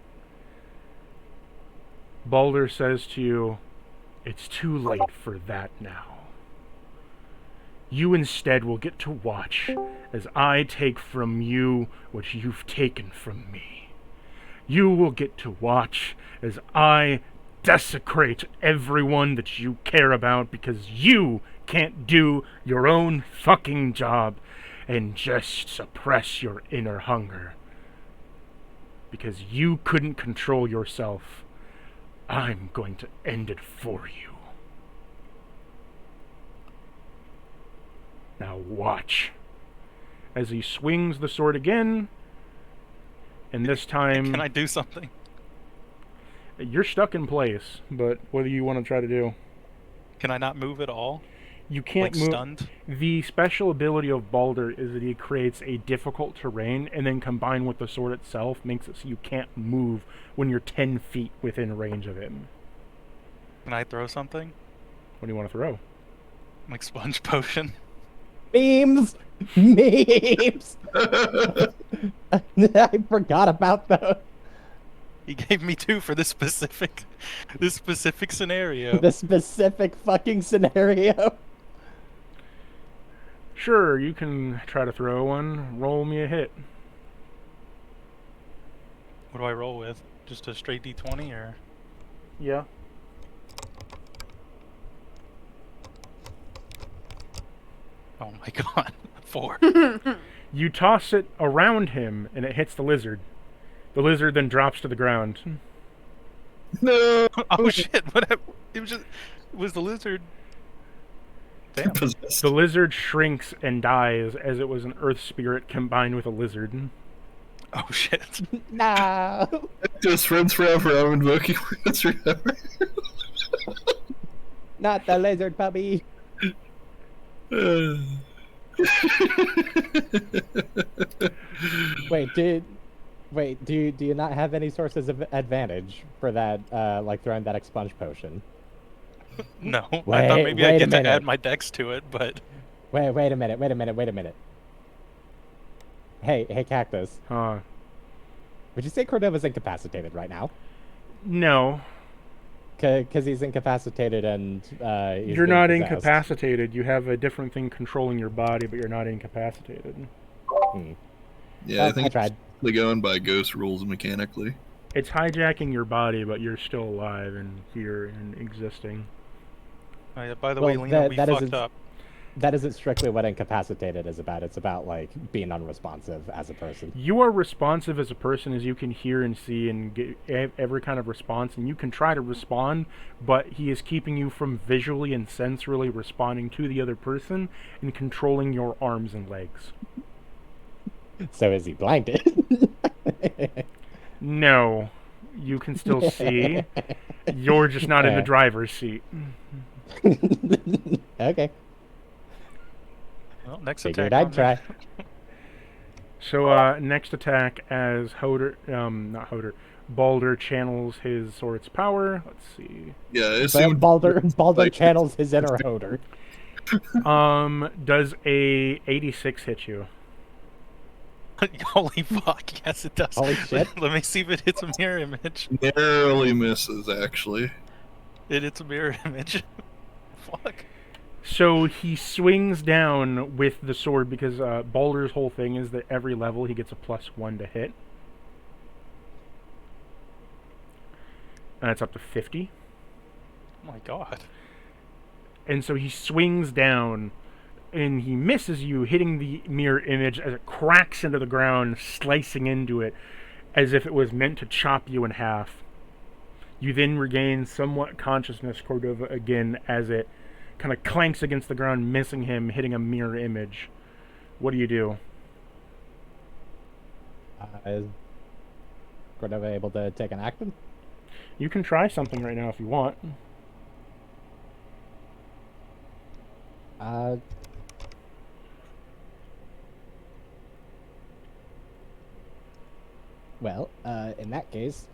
Balder says to you, "It's too late for that now. You instead will get to watch as I take from you what you've taken from me. You will get to watch as I desecrate everyone that you care about because you can't do your own fucking job and just suppress your inner hunger. Because you couldn't control yourself, I'm going to end it for you. Now watch." As he swings the sword again, and this time Can I do something? you're stuck in place, but what do you want to try to do? Can I not move at all? You can't Like move. stunned? The special ability of Balder is that he creates a difficult terrain, and then combined with the sword itself makes it so you can't move when you're 10 feet within range of him. Can I throw something? What do you want to throw? Like sponge potion? Memes! Memes! I forgot about those. He gave me 2 for this specific scenario. The specific fucking scenario. Sure, you can try to throw one. Roll me a hit. What do I roll with? Just a straight D20 or? Yeah. Oh my god. 4. You toss it around him, and it hits the lizard. The lizard then drops to the ground. No. Oh shit! It was the lizard. Damn. Possessed. The lizard shrinks and dies as it was an earth spirit combined with a lizard. Oh shit. No. Just friends forever. I'm invoking friends forever. Not the lizard puppy. Wait, do you not have any sources of advantage for that, like throwing that expunge potion? No, I thought Wait- maybe wait I'd a get to minute. add my dex to it, but Wait a minute. Hey, Cactus. Huh. Would you say Cordova's incapacitated right now? No. Because he's incapacitated and he's You're being not possessed. incapacitated. You have a different thing controlling your body, but you're not incapacitated. Yeah, I think I tried. they're going by ghost rules mechanically. It's hijacking your body, but you're still alive and here and existing. by the way, Well, Lena, we that fucked isn't- up. That isn't strictly what incapacitated is about. It's about like being unresponsive as a person. You are responsive as a person as you can hear and see and get every kind of response, and you can try to respond, but he is keeping you from visually and sensorily responding to the other person and controlling your arms and legs. So is he blinded? No, you can still see. You're just not in the Yeah. driver's seat. Okay. Well, next Figured attack. I'd try. So next attack as Balder channels his sword's power. Let's see. Yeah, I But assume Balder like- channels his inner Hoder. Does a 86 hit you? Holy fuck! Yes, it does. Holy shit. Let me see if it hits a mirror image. narrowly misses actually. It hits a mirror image. Fuck. So he swings down with the sword because Balder's whole thing is that every level he gets a +1 to hit. And it's up to 50. Oh my god. And so he swings down and he misses you, hitting the mirror image as it cracks into the ground, slicing into it as if it was meant to chop you in half. You then regain somewhat consciousness, Cordova, again, as it kind of clanks against the ground, missing him, hitting a mirror image. What do you do? Is Cordova able to take an action? You can try something right now if you want. Well, in that case,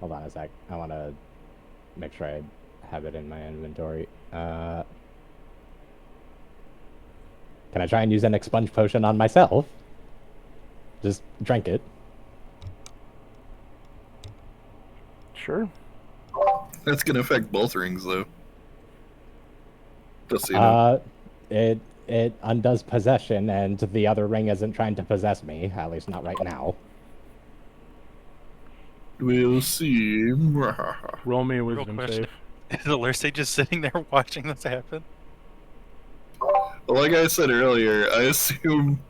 Hold on a sec. I want to make sure I have it in my inventory. Can I try and use an expunge potion on myself? Just drink it. Sure. That's gonna affect both rings, though. Just so you know. It undoes possession, and the other ring isn't trying to possess me. At least not right now. We'll see. Roll me a wisdom question. save. Is Alurse just sitting there watching this happen? Well, like I said earlier, I assume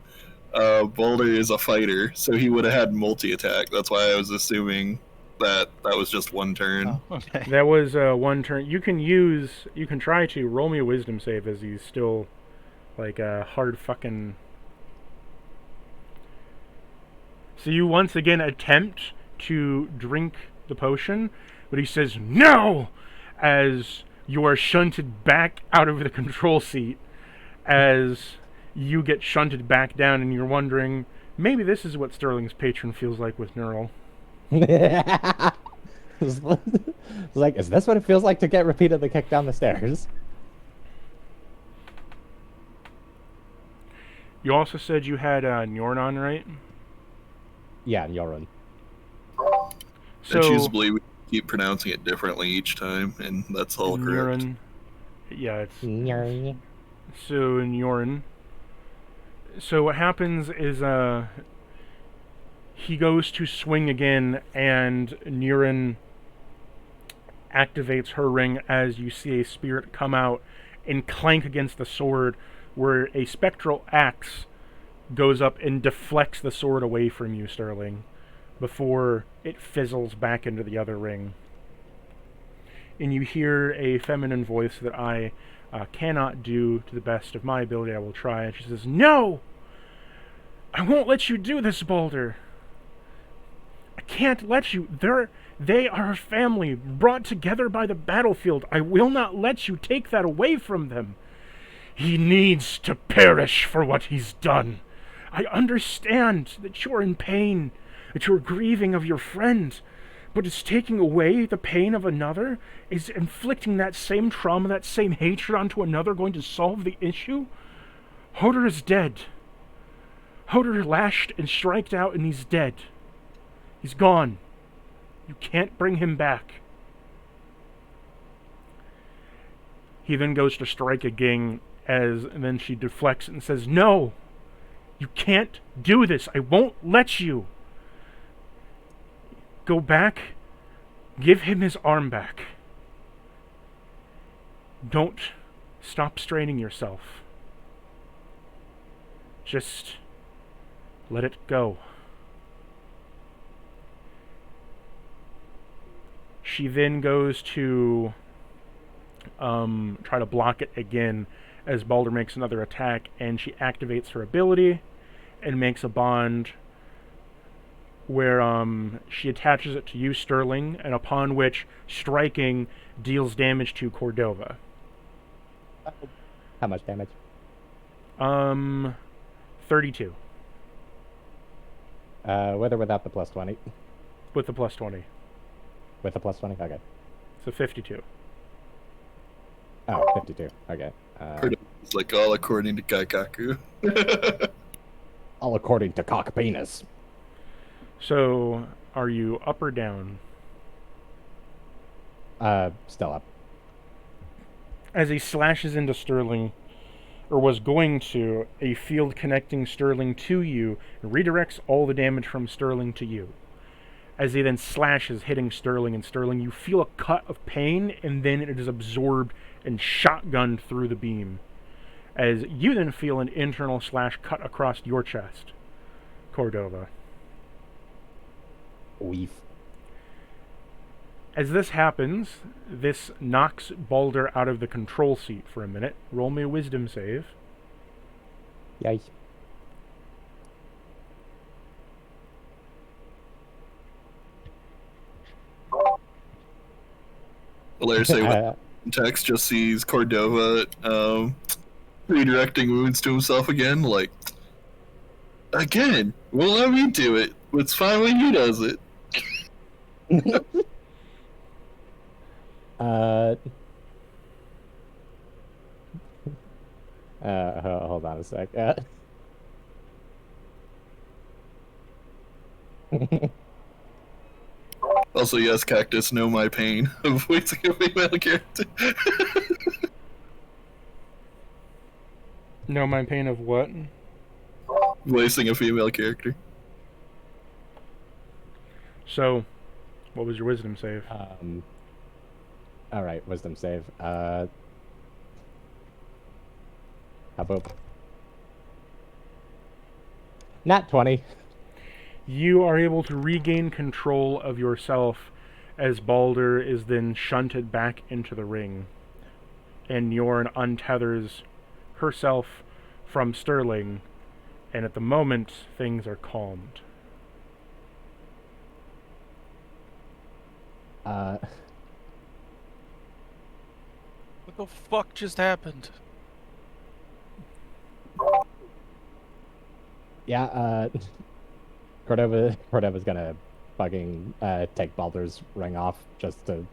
Boulder is a fighter, so he would have had multi-attack. That's why I was assuming that was just one turn. Oh, okay. That was one turn. You can try to roll me a wisdom save as he's still like a hard fucking. So you once again attempt to drink the potion, but he says no, as you are shunted back out of the control seat, as you get shunted back down, and you're wondering, maybe this is what Sterling's patron feels like with Neural. It's like, is this what it feels like to get repeatedly kicked down the stairs? You also said you had Nyorn, right? Yeah, Nyorn. So, I choose to believe we keep pronouncing it differently each time, and that's all correct. Nyorn. Yeah, it's Nyorn. so Nyorn. So what happens is he goes to swing again, and Nyorn activates her ring as you see a spirit come out and clank against the sword, where a spectral axe goes up and deflects the sword away from you, Sterling, before it fizzles back into the other ring. And you hear a feminine voice that I cannot do to the best of my ability. I will try. And she says, "No! I won't let you do this, Boulder. I can't let you. They are a family brought together by the battlefield. I will not let you take that away from them. He needs to perish for what he's done. I understand that you're in pain, that you're grieving of your friend, but is taking away the pain of another? Is inflicting that same trauma, that same hatred onto another going to solve the issue? Hodor is dead. Hodor lashed and striked out, and he's dead. He's gone. You can't bring him back." He then goes to strike again, and then she deflects and says, "No! You can't do this. I won't let you. Go back. Give him his arm back. Don't stop straining yourself. Just let it go." She then goes to try to block it again as Baldur makes another attack, and she activates her ability and makes a bond where she attaches it to you, Sterling, and upon which striking deals damage to Cordova. How much damage? 32. With or without the plus 20? With the plus 20. With the plus 20? Okay. So 52. Oh, 52. Okay. It's like all according to Kaikaku. All according to cock penis. So, are you up or down? Still up. As he slashes into Sterling, or was going to, a field connecting Sterling to you redirects all the damage from Sterling to you. As he then slashes, hitting Sterling, and Sterling, you feel a cut of pain, and then it is absorbed and shotgunned through the beam. As you then feel an internal slash cut across your chest, Cordova. Weef. As this happens, this knocks Baldur out of the control seat for a minute. Roll me a wisdom save. Yikes. Hilarious. Text just sees Cordova redirecting wounds to himself again. Like, again, well, let me do it. It's fine when he does it. Uh, hold on a sec. Also, yes, Cactus, know my pain of voicing a female character. No, my pain of what? Voicing a female character. So, what was your wisdom save? All right, wisdom save. How about nat 20? You are able to regain control of yourself as Balder is then shunted back into the ring. And Yorn untethers herself from Sterling, and at the moment, things are calmed. What the fuck just happened? Yeah, Cordova's gonna fucking take Baldur's ring off just to,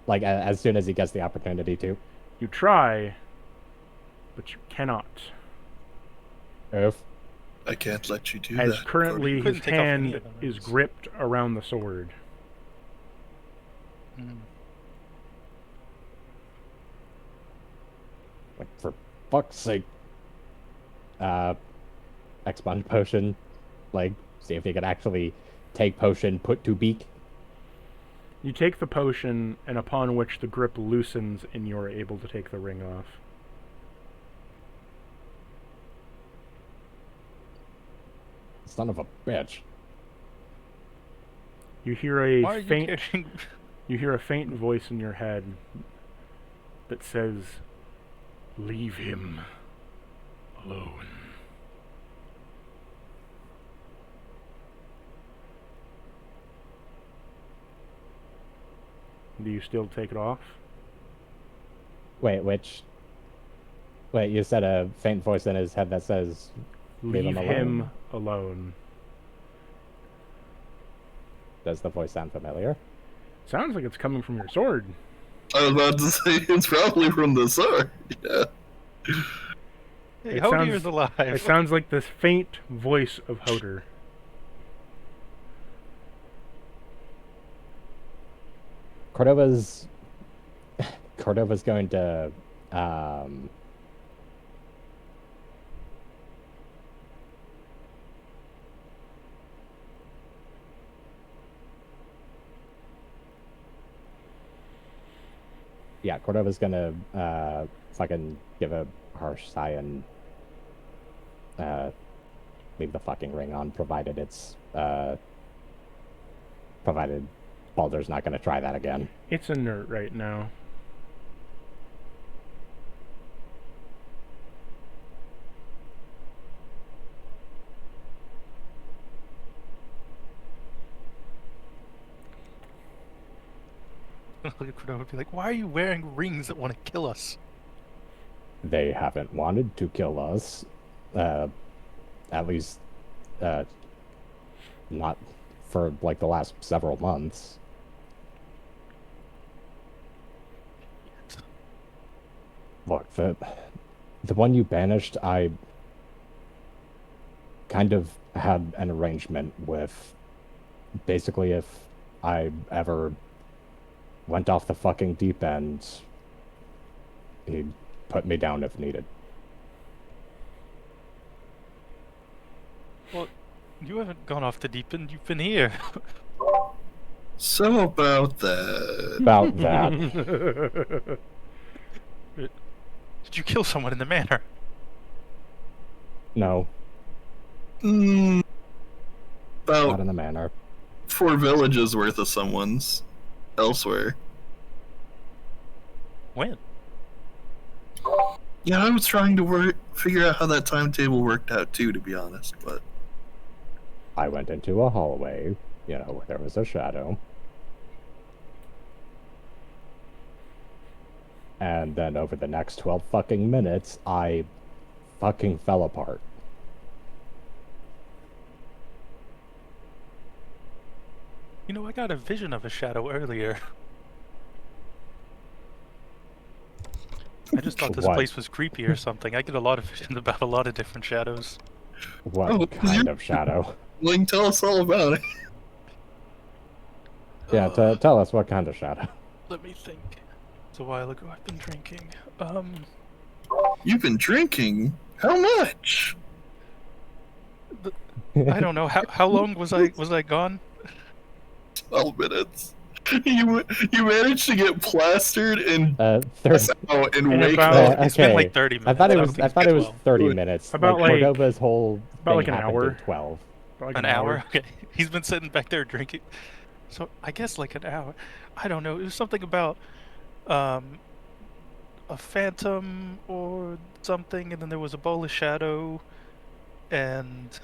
like, as soon as he gets the opportunity to. You try, but you cannot. Oof. I can't let you do As that. currently You his couldn't take off any hand of them, is it's- gripped around the sword. Like, for fuck's sake. Expunge potion. Like, see if he could actually take potion, put to beak. You take the potion, and upon which the grip loosens, and you are able to take the ring off. Son of a bitch. You hear Why are a you faint. carrying... You hear a faint voice in your head that says, "Leave him alone." Do you still take it off? Wait, which... Wait, you said a faint voice in his head that says, Leave him him alone. does the voice sound familiar? Sounds like it's coming from your sword. I was about to say it's probably from the sword. Yeah. Hey, It Hodier's sounds- alive. It sounds like the faint voice of Hoder. Cordova's going to yeah, Cordova's gonna fucking give a harsh sigh and leave the fucking ring on, provided provided Baldur's not gonna try that again. It's inert right now. Look at Cradle and be like, why are you wearing rings that want to kill us? They haven't wanted to kill us, at least not for like the last several months. Look, the one you banished, I kind of had an arrangement with. Basically, if I ever went off the fucking deep end, he'd put me down if needed. Well, you haven't gone off the deep end. You've been here. So about that. About that. Did you kill someone in the manor? No, Mm, not about in the manor. 4 villages worth of someone's elsewhere. When? Yeah, I was trying to figure out how that timetable worked out too, to be honest. But I went into a hallway, you know, where there was a shadow. And then over the next 12 fucking minutes, I fucking fell apart. You know, I got a vision of a shadow earlier. I just thought this What? place was creepy or something. I get a lot of visions about a lot of different shadows. What Oh, kind of shadow? Well, tell us all about it. Yeah, tell us what kind of shadow. Let me think. It's a while ago. I've been drinking. You've been drinking? How much? I don't know. How long was I gone? 12 minutes. You managed to get plastered and 30. pass out and In wake about- up. It's been Okay. like 30 minutes. I thought it don't was. think I it's thought been it was 12. 30 minutes. About, like like- Cordova's whole about, thing like, an happened hour. in 12. Like An hour? Okay. He's been sitting back there drinking. So I guess like an hour. I don't know. It was something about a phantom or something, and then there was a bowl of shadow, and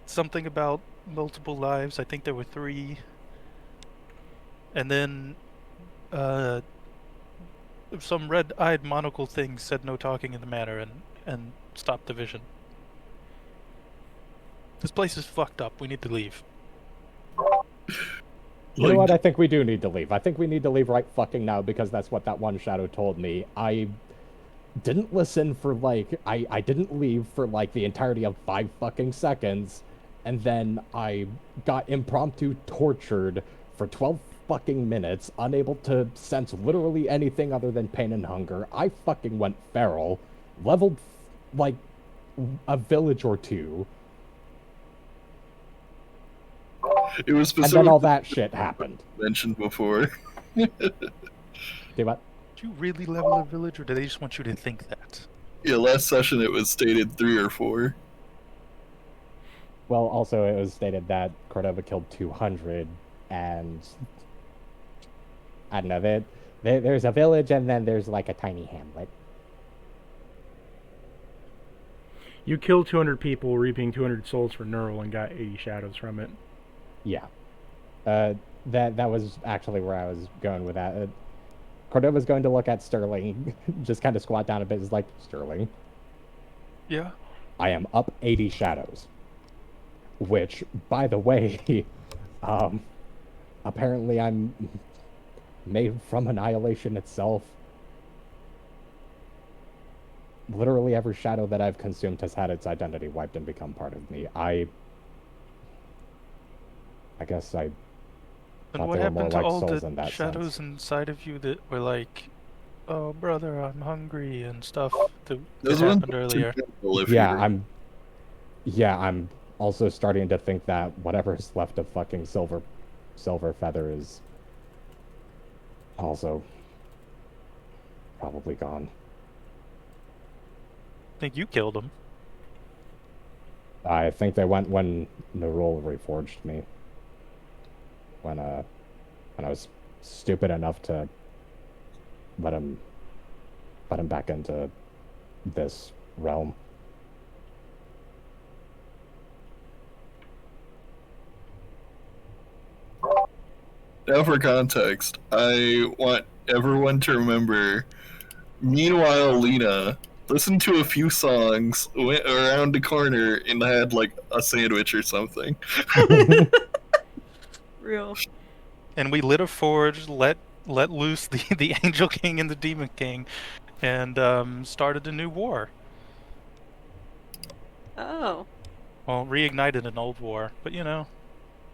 something about multiple lives. I think there were 3. And then some red-eyed monocle thing said no talking in the manor and stopped the vision. This place is fucked up. We need to leave. You know what? I think we do need to leave. I think we need to leave right fucking now because that's what that one shadow told me. I didn't listen for like I didn't leave for like the entirety of 5 fucking seconds, and then I got impromptu tortured for 12 fucking minutes, unable to sense literally anything other than pain and hunger. I fucking went feral, leveled like a village or 2. It was And then specifically all that shit happened. mentioned before. Do what? Did you really level a village, or do they just want you to think that? Yeah, last session it was stated 3 or 4. Well, also it was stated that Cordova killed 200, and I don't know. There's a village, and then there's like a tiny hamlet. You killed 200 people, reaping 200 souls for Neural, and got 80 shadows from it. Yeah. That was actually where I was going with that. Cordova's going to look at Sterling, just kind of squat down a bit. Is like, Sterling, Yeah. I am up 80 shadows. Which, by the way, apparently I'm made from annihilation itself. Literally every shadow that I've consumed has had its identity wiped and become part of me. I guess I And thought what they were more happened to like all souls the in that shadows sense. inside of you that were like, "Oh, brother, I'm hungry" and stuff that Those happened ones earlier? I'm also starting to think that whatever's left of fucking silver feather is also probably gone. I think you killed him. I think they went when Nerul reforged me. When I was stupid enough to let him back into this realm. Now, for context, I want everyone to remember. Meanwhile, Lena listened to a few songs, went around the corner, and had like a sandwich or something. Real. And we lit a forge, let loose the Angel King and the Demon King, and started a new war. Oh. Well, reignited an old war, but you know.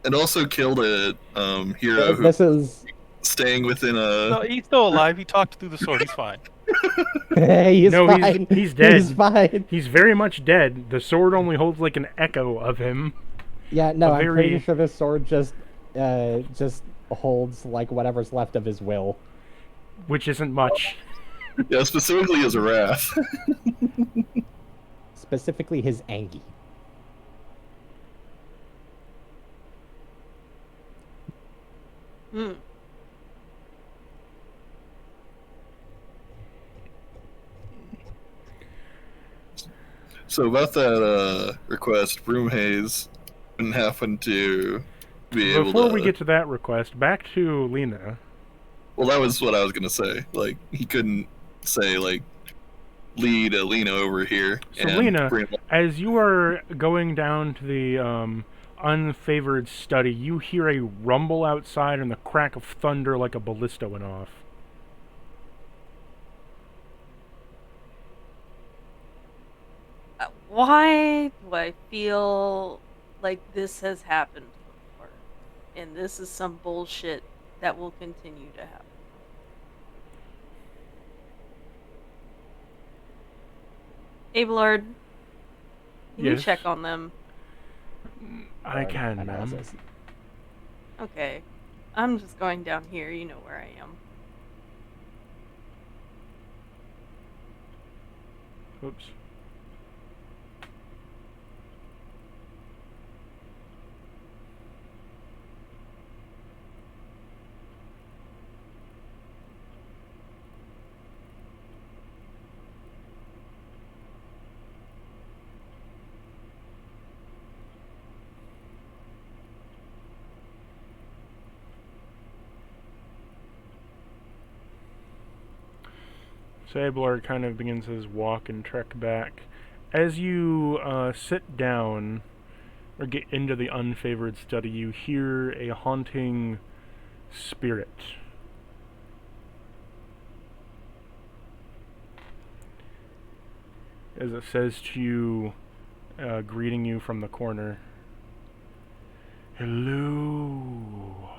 And also killed a hero who This is staying within a. No, he's still alive. He talked through the sword. He's fine. he's No, fine. he's dead. He's fine. He's very much dead. The sword only holds like an echo of him. Yeah, no, A I'm very- pretty sure this sword just holds like whatever's left of his will. Which isn't much. Yeah, specifically as a wrath. Specifically his Angie. Hmm. So about that request, Broomhaze wouldn't happen to be able to. Before we get to that request, back to Lena. Well, that was what I was gonna say. Like, he couldn't say like lead Lena over here. So and Lena, bring- as you are going down to the unfavored study, you hear a rumble outside and the crack of thunder like a ballista went off. Why do I feel like this has happened before? And this is some bullshit that will continue to happen. Abelard, can you Yes? check on them? I Or can, ma'am. analysis. Okay. I'm just going down here, you know where I am. Oops. So Abelard kind of begins his walk and trek back. As you sit down or get into the unfavored study, you hear a haunting spirit. As it says to you, greeting you from the corner, "Hello.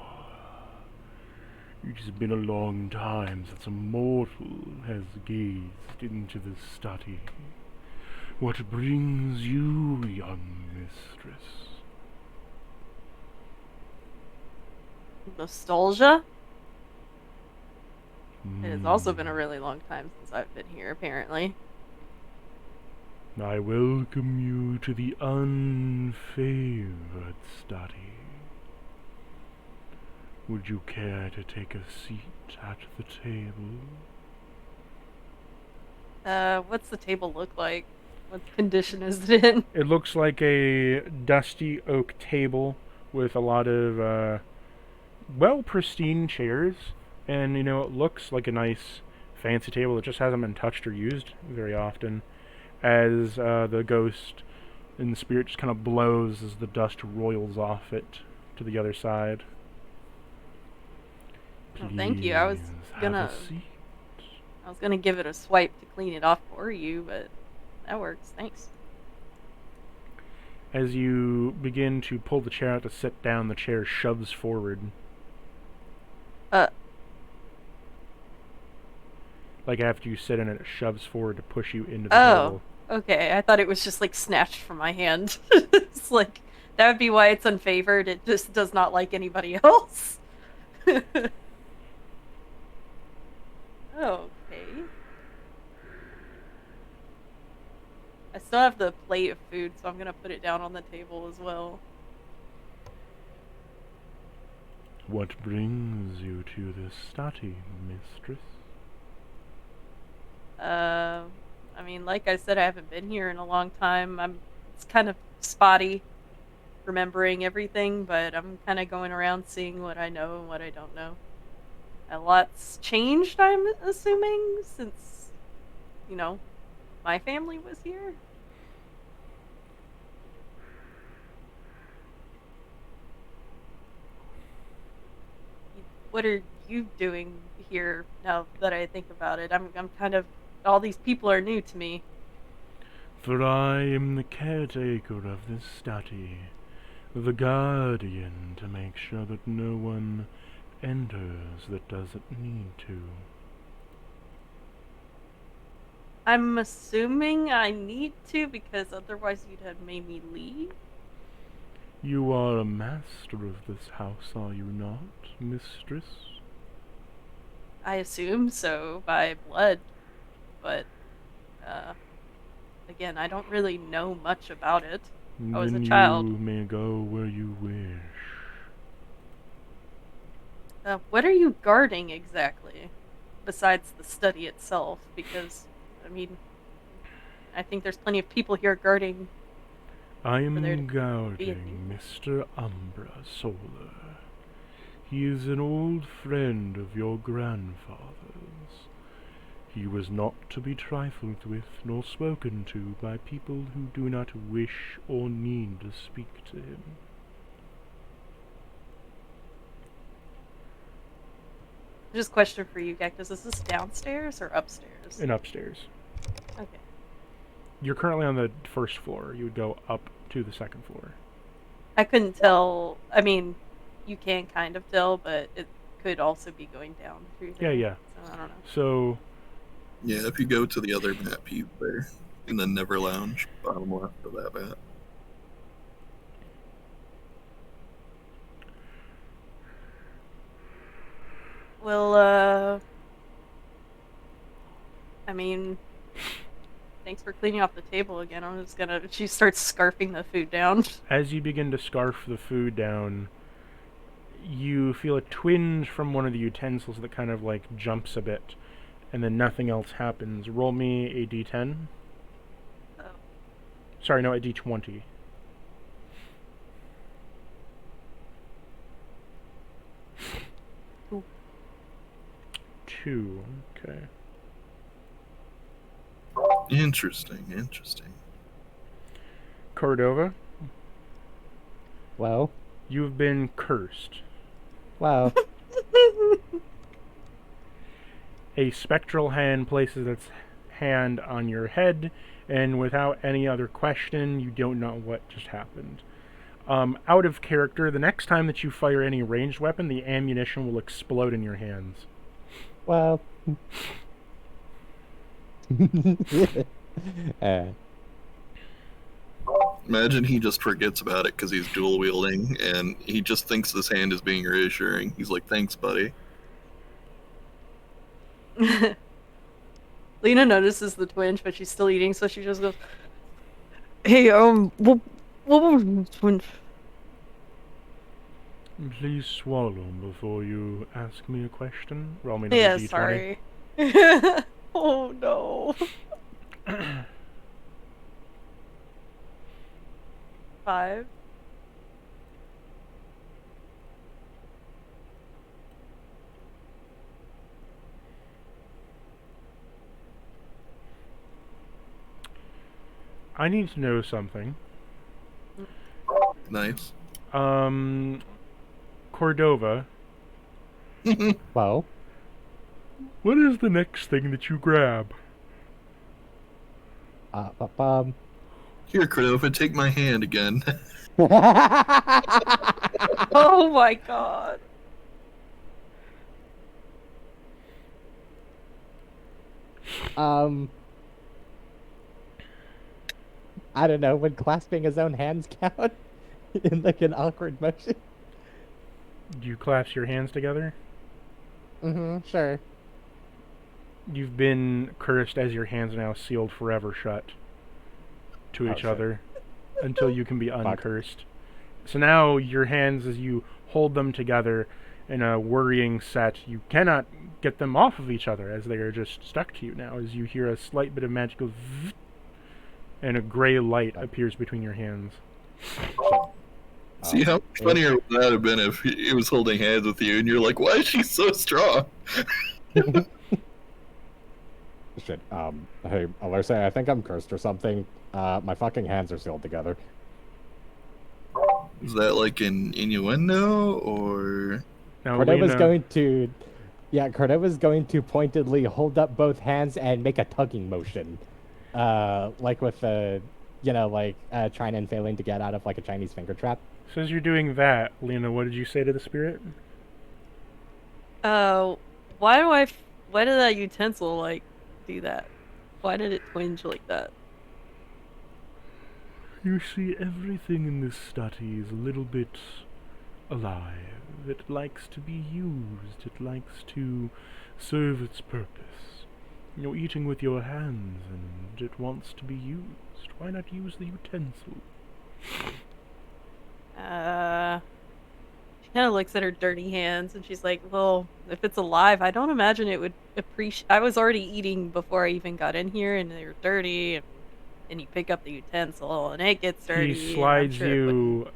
It has been a long time since a mortal has gazed into this study. What brings you, young mistress?" Nostalgia? It has also been a Hmm. really long time since I've been here, apparently. I welcome you to the unfavored study. Would you care to take a seat at the table? What's the table look like? What condition is it in? It looks like a dusty oak table with a lot of, pristine chairs. And, it looks like a nice, fancy table that just hasn't been touched or used very often. As the ghost and the spirit just kind of blows as the dust roils off it to the other side. Oh, thank you. I was Please gonna have a seat. give it a swipe to clean it off for you, but that works. Thanks. As you begin to pull the chair out to sit down, the chair shoves forward. Uh, Like after you sit in it, it shoves forward to push you into the oh, table. okay. I thought it was just like snatched from my hand. It's like that would be why it's unfavored. It just does not like anybody else. Okay. I still have the plate of food, so I'm gonna put it down on the table as well. What brings you to this study, mistress? I mean, like I said, I haven't been here in a long time. It's kind of spotty remembering everything, but I'm kind of going around seeing what I know and what I don't know. A lot's changed, I'm assuming, since, my family was here. What are you doing here now that I think about it? I'm kind of, all these people are new to me. For I am the caretaker of this study, the guardian to make sure that no one enters that doesn't need to. I'm assuming I need to because otherwise you'd have made me leave. You are a master of this house, are you not, mistress? I assume so by blood, but again, I don't really know much about it. I was a Then child. you may go where you wish. What are you guarding exactly, besides the study itself? Because, I mean, I think there's plenty of people here guarding. I there to am be guarding Mr. Umbra Solar. He is an old friend of your grandfather's. He was not to be trifled with nor spoken to by people who do not wish or need to speak to him. Just question for you, Cactus. Is this downstairs or upstairs? And upstairs. Okay. You're currently on the first floor. You would go up to the second floor. I couldn't tell. I mean, you can kind of tell, but it could also be going down through Yeah, there. yeah. So I don't know. So Yeah, if you go to the other map, he's there. In the Never Lounge, bottom left of that map. Well, I mean, thanks for cleaning off the table again. I'm just gonna. She starts scarfing the food down. as you begin to scarf the food down, you feel a twinge from one of the utensils that kind of like jumps a bit, and then nothing else happens. Roll me a d10. Oh. Sorry, no, a d20. Ooh. 2. Okay. Interesting. Cordova, Well, you've been cursed. well, A spectral hand places its hand on your head, and without any other question, you don't know what just happened. Out of character, the next time that you fire any ranged weapon, the ammunition will explode in your hands. well. Imagine he just forgets about it because he's dual wielding, and he just thinks this hand is being reassuring. He's like, "Thanks, buddy." Lena notices the twinge, but she's still eating, so she just goes, "Hey, what was the twinge?" Please swallow before you ask me a question. Roll me another Yeah, d20. sorry. Oh no. 5. I need to know something. Nice. Cordova, Well, what is the next thing that you grab? Here, Cradle, take my hand again. Oh my god. I don't know, would clasping his own hands count in like an awkward motion? Do you clasp your hands together? Sure. You've been cursed as your hands are now sealed forever shut to each shit. other until you can be uncursed. So now your hands, as you hold them together in a worrying set, you cannot get them off of each other as they are just stuck to you now, as you hear a slight bit of magical zzz, and a gray light appears between your hands. See how much funnier would that have been if he was holding hands with you and you're like, "Why is she so strong?" Shit, hey, Alerce, I think I'm cursed or something. My fucking hands are sealed together. Is that like an innuendo or? Now, Cordova's Lena, going to... Yeah, Cordova's going to pointedly hold up both hands and make a tugging motion. Like with, trying and failing to get out of, like, a Chinese finger trap. so as you're doing that, Lena, what did you say to the spirit? Why did that utensil, like, do that? Why did it twinge like that? You see, everything in this study is a little bit alive. It likes to be used. It likes to serve its purpose. You're eating with your hands, and it wants to be used. Why not use the utensil? She kind of looks at her dirty hands, and she's like, well, if it's alive, I don't imagine it would appreciate... I was already eating before I even got in here, and they're dirty, and you pick up the utensil, and it gets dirty. He and I'm slides sure it you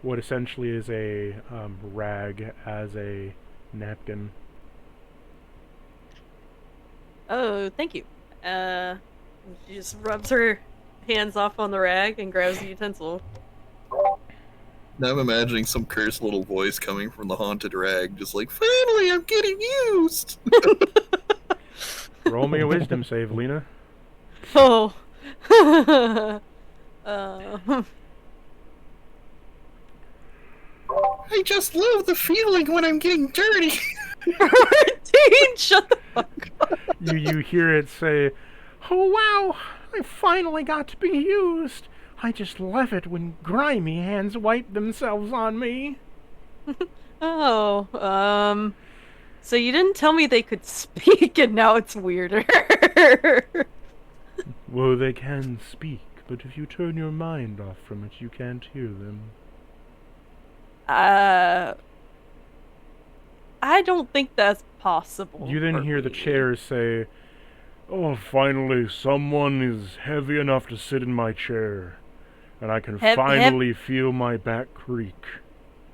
what essentially is a rag as a napkin. Oh, thank you. She just rubs her hands off on the rag and grabs the utensil. Now I'm imagining some cursed little voice coming from the haunted rag, just like, "Finally, I'm getting used." Roll me a wisdom save, Lena. Oh. Um, I just love the feeling when I'm getting dirty. Dean, shut the fuck up. You hear it say, "Oh wow, I finally got to be used. I just love it when grimy hands wipe themselves on me." Oh, so you didn't tell me they could speak, and now it's weirder. Well, they can speak, but if you turn your mind off from it, you can't hear them. I don't think that's possible. You then for hear the me. chair say, "Oh, finally, someone is heavy enough to sit in my chair, and I can finally feel my back creak."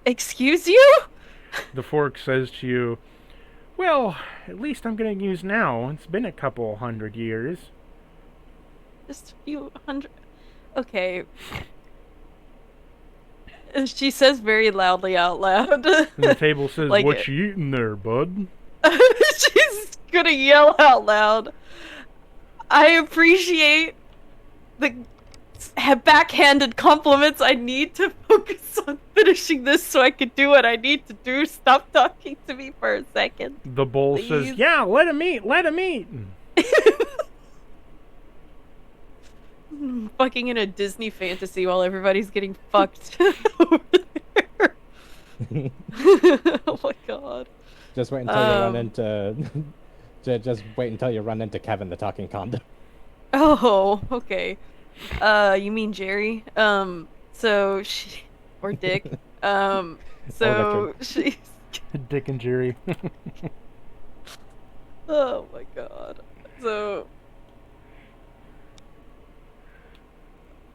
Excuse you? The fork says to you, "Well, at least I'm getting used now. It's been a couple 100 years." Just a few hundred. Okay. She says very loudly out loud. And the table says, Like "What it. you eating there, bud?" She's gonna yell out loud. I appreciate the backhanded compliments. I need to focus on finishing this so I can do what I need to do. Stop talking to me for a second. The bowl says, Please. "Yeah, let him eat, let him eat." Fucking in a Disney fantasy while everybody's getting fucked over there. Oh my god. Just wait until you run into. Just wait until you run into Kevin, the talking condom. Oh, okay. You mean Jerry? So she or Dick. So she's. Dick and Jerry. Oh my god. So.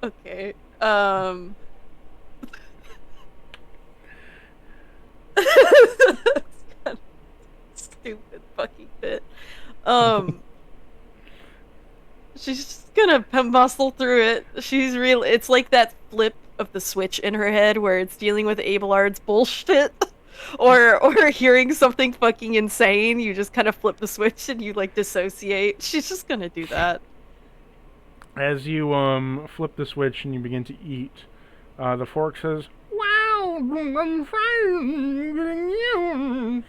Okay. That's kind of stupid fucking bit. She's just gonna muscle through it. She's real. It's like that flip of the switch in her head where it's dealing with Abelard's bullshit, or hearing something fucking insane. You just kind of flip the switch and you like dissociate. She's just gonna do that. As you flip the switch and you begin to eat, the fork says, "Wow, I'm finally getting used."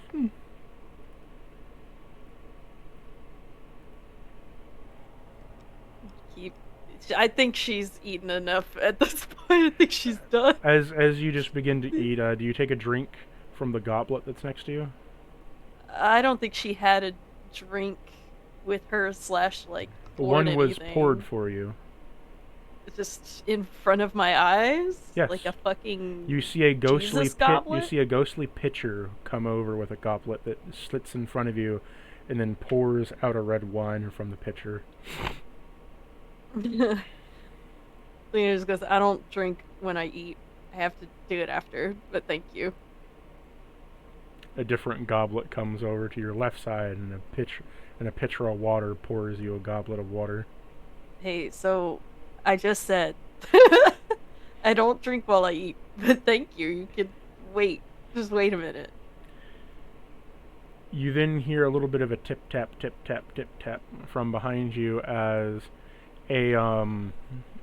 I think she's eaten enough at this point. I think she's done. As you just begin to eat, do you take a drink from the goblet that's next to you? I don't think she had a drink with her / like poured One was anything. poured for you. Just in front of my eyes. Yes. Like a fucking. You see a ghostly Jesus goblet? You see a ghostly pitcher come over with a goblet that slits in front of you, and then pours out a red wine from the pitcher. Lena just goes, "I don't drink when I eat. I have to do it after, but thank you." A different goblet comes over to your left side, and a pitcher of water pours you a goblet of water. Hey, so I just said I don't drink while I eat, but thank you. You can wait. Just wait a minute. You then hear a little bit of a tip tap from behind you as a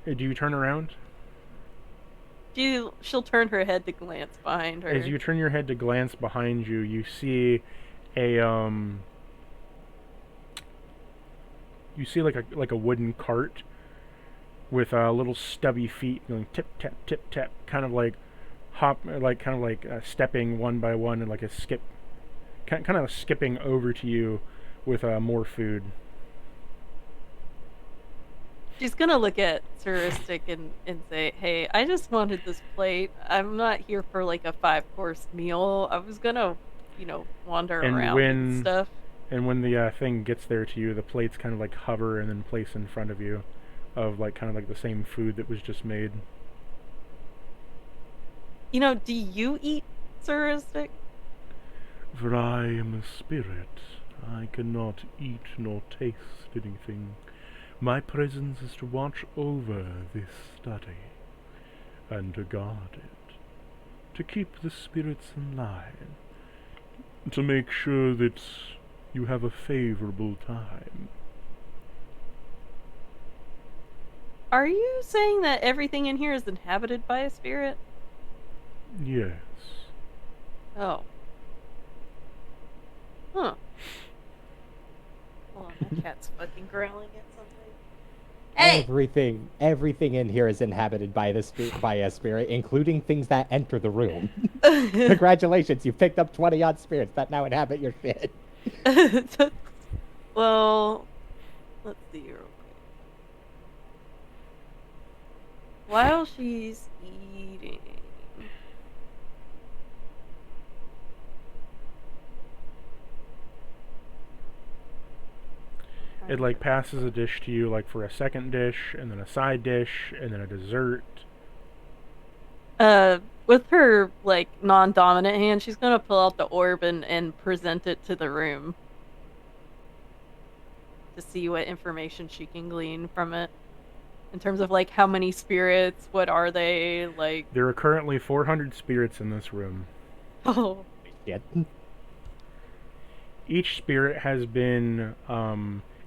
do you turn around? She'll turn her head to glance behind her. As you turn your head to glance behind you, you see a like a wooden cart with little stubby feet going tip tap, kind of like stepping one by one and like a skip, kind of skipping over to you with more food. She's gonna look at Touristic and say, "Hey, I just wanted this plate. I'm not here for like a 5-course meal. I was gonna, wander around and stuff." And when the thing gets there to you, the plates kind of like hover and then place in front of you, of like kind of like the same food that was just made. Do you eat, Touristic? For I am a spirit. I cannot eat nor taste anything. My presence is to watch over this study, and to guard it, to keep the spirits in line, to make sure that you have a favorable time. Are you saying that everything in here is inhabited by a spirit? Yes. Oh. Huh. Hold on, that cat's fucking growling at something. Hey! Everything in here is inhabited by a spirit, including things that enter the room. Congratulations, you picked up 20-odd spirits that now inhabit your shit. Well, let's see real quick. While she's eating... It like passes a dish to you like for a second dish, and then a side dish, and then a dessert. With her like non-dominant hand, she's gonna pull out the orb and present it to the room to see what information she can glean from it. In terms of like how many spirits, what are they, like... There are currently 400 spirits in this room. Oh. Shit. Each spirit has been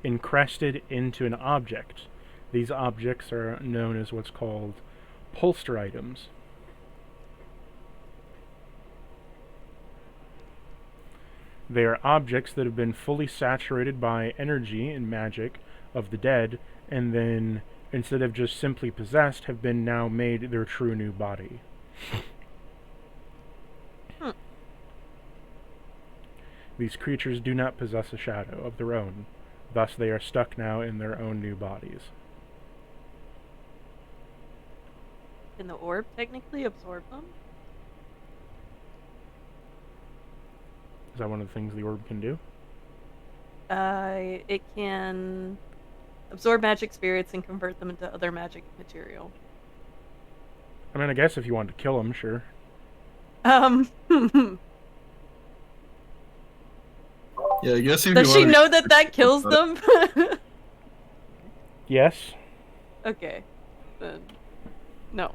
encrusted into an object. These objects are known as what's called polster items. They are objects that have been fully saturated by energy and magic of the dead, and then, instead of just simply possessed, have been now made their true new body. These creatures do not possess a shadow of their own, thus they are stuck now in their own new bodies. Can the orb technically absorb them? Is that one of the things the orb can do? It can absorb magic spirits and convert them into other magic material. I mean, I guess if you want to kill them, sure. Yeah, I guess if Does you she wanna know that kills them? Yes. Okay. Then, no.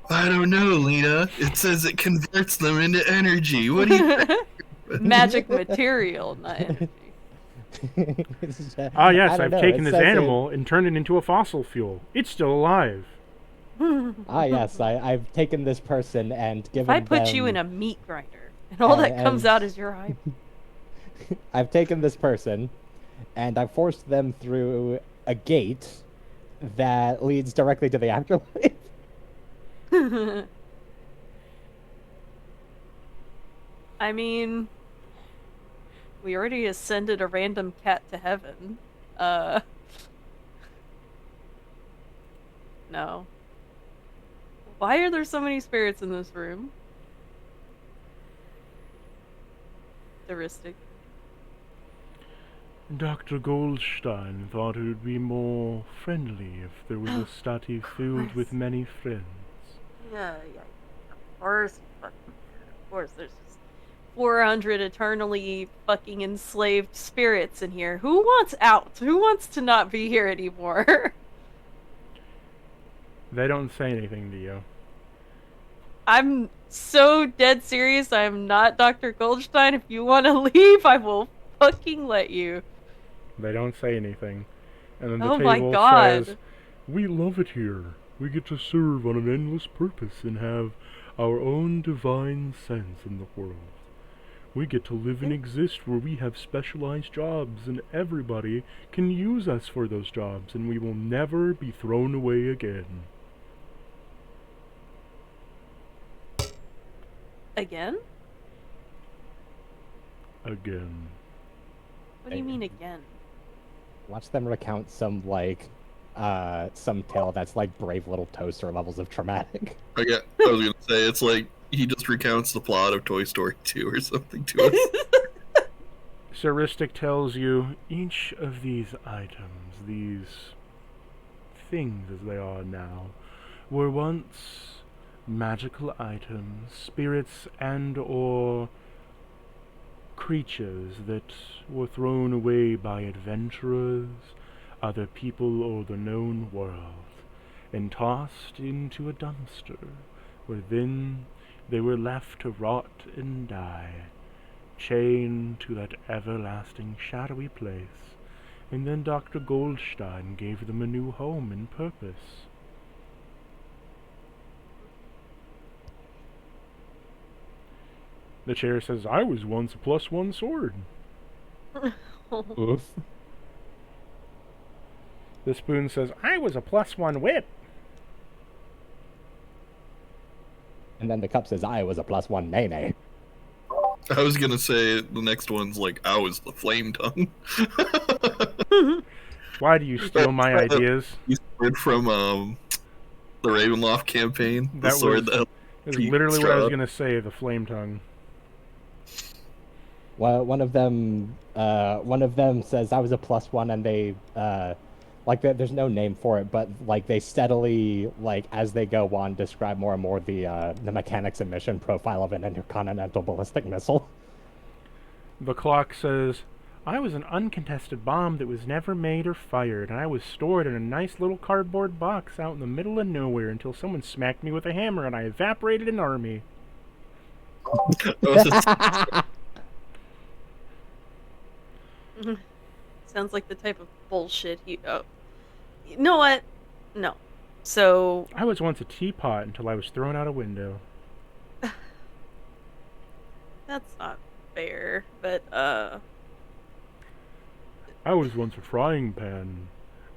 I don't know, Lena. It says it converts them into energy. What do you think? Magic material, not energy. Ah, yes, I don't I've know, taken it this says animal and turned it into a fossil fuel. It's still alive. Yes, I've taken this person and given If I put them... you in a meat grinder and all that comes and- out is your eye. I've taken this person and I've forced them through a gate that leads directly to the afterlife. I mean, we already ascended a random cat to heaven. No. Why are there so many spirits in this room? Heuristic. Dr. Goldstein thought it would be more friendly if there was a study filled with many friends. Yeah. Of course, there's just 400 eternally fucking enslaved spirits in here. Who wants out? Who wants to not be here anymore? They don't say anything to you. I'm so dead serious. I'm not Dr. Goldstein. If you want to leave, I will fucking let you. They don't say anything. And then the Oh my table God. says, "We love it here. We get to serve on an endless purpose and have our own divine sense in the world. We get to live and exist where we have specialized jobs and everybody can use us for those jobs and we will never be thrown away again." Again? Again. What do you mean again? Watch them recount some tale that's like Brave Little Toaster levels of traumatic. I was gonna say it's like he just recounts the plot of Toy Story 2 or something to us. Heuristic tells you each of these items, these things as they are now, were once magical items, spirits and or creatures that were thrown away by adventurers, other people or the known world, and tossed into a dumpster, where then they were left to rot and die, chained to that everlasting shadowy place, And then Dr. Goldstein gave them a new home and purpose. The chair says, I was once a +1 sword. Oof. The spoon says, I was a +1 whip. And then the cup says, I was a +1 nay-nay. I was gonna say the next one's like, I was the flame tongue. Why do you steal my ideas? You sword from the Ravenloft campaign. The That sword that is Pete literally what I was Stroud. going to say, the flame tongue. Well, one of them says I was a +1, and they like there's no name for it, but like they steadily, like as they go on, describe more and more the mechanics and mission profile of an intercontinental ballistic missile. The clock says, I was an uncontested bomb that was never made or fired, and I was stored in a nice little cardboard box out in the middle of nowhere until someone smacked me with a hammer and I evaporated an army. Sounds like the type of bullshit he. Oh. You know what? No. So. I was once a teapot until I was thrown out a window. That's not fair, but, I was once a frying pan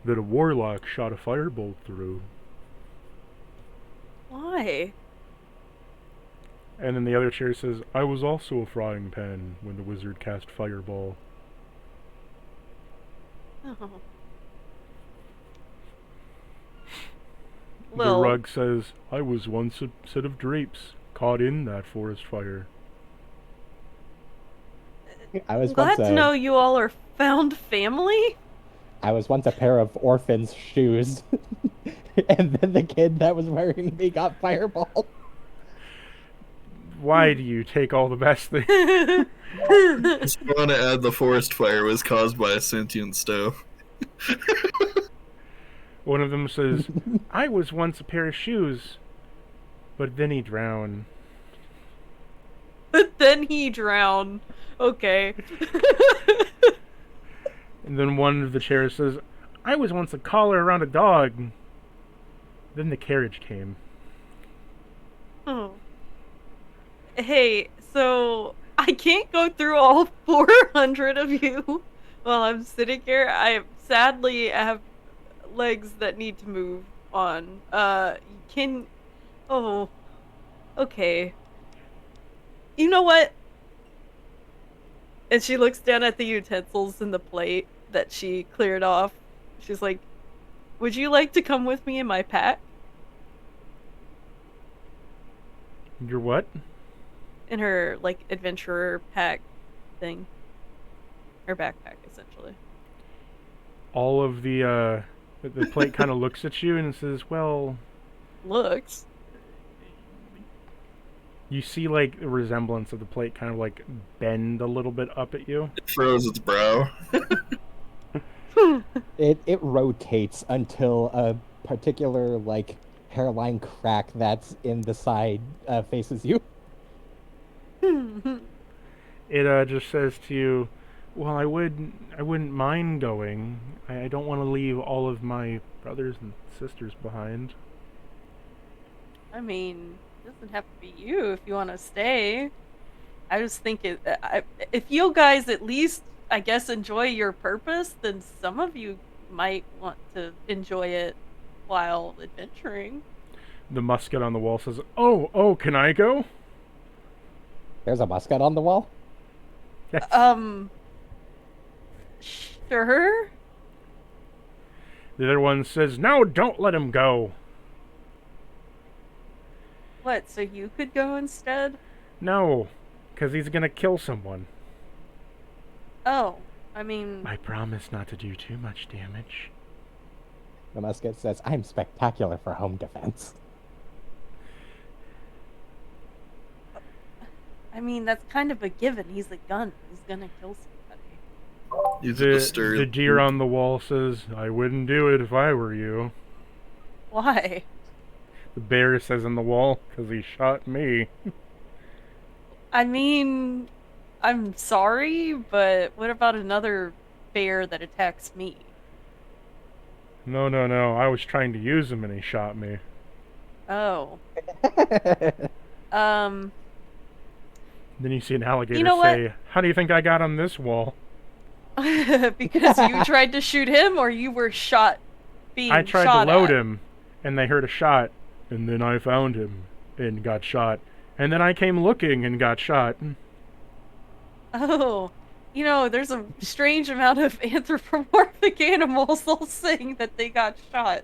that a warlock shot a firebolt through. Why? And then the other chair says, I was also a frying pan when the wizard cast fireball. Oh. The Well, rug says, I was once a set of drapes caught in that forest fire. I was glad once to know you all are found family. I was once a pair of orphan's shoes, and then the kid that was wearing me got fireballed. Why do you take all the best things? I just want to add the forest fire was caused by a sentient stove. One of them says, I was once a pair of shoes, but then he drowned. But then he drowned. Okay. And then one of the chairs says, I was once a collar around a dog. Then the carriage came. Oh. Hey, so I can't go through all 400 of you while I'm sitting here. I sadly have legs that need to move on. Can... Oh. Okay. You know what? And she looks down at the utensils and the plate that she cleared off. She's like, would you like to come with me in my pack? Your what? In her, like, adventurer pack thing. Her backpack, essentially. All of the plate kind of looks at you and says, well, Looks. you see, like, the resemblance of the plate kind of, like, bend a little bit up at you. It froze its brow. It rotates until a particular, like, hairline crack that's in the side faces you. It just says to you, well, I wouldn't mind going. I don't want to leave all of my brothers and sisters behind. I mean, it doesn't have to be you if you want to stay. I just think if you guys at least, I guess, enjoy your purpose, then some of you might want to enjoy it while adventuring. The musket on the wall says, oh, can I go? There's a musket on the wall? Yes. Sure. The other one says, no, don't let him go. What, so you could go instead? No, because he's going to kill someone. Oh, I mean... I promise not to do too much damage. The musket says, I'm spectacular for home defense. I mean, that's kind of a given. He's a gun. He's gonna kill somebody. He's a The deer on the wall says, I wouldn't do it if I were you. Why? The bear says on the wall, because he shot me. I mean, I'm sorry, but what about another bear that attacks me. No, I was trying to use him and he shot me. Oh. Um, Then you see an alligator know what? say, "How do you think I got on this wall?" because you tried to shoot him, or you were being I tried shot to load at? him, and they heard a shot, and then I found him and got shot, and then I came looking and got shot. Oh, there's a strange amount of anthropomorphic animals all saying that they got shot.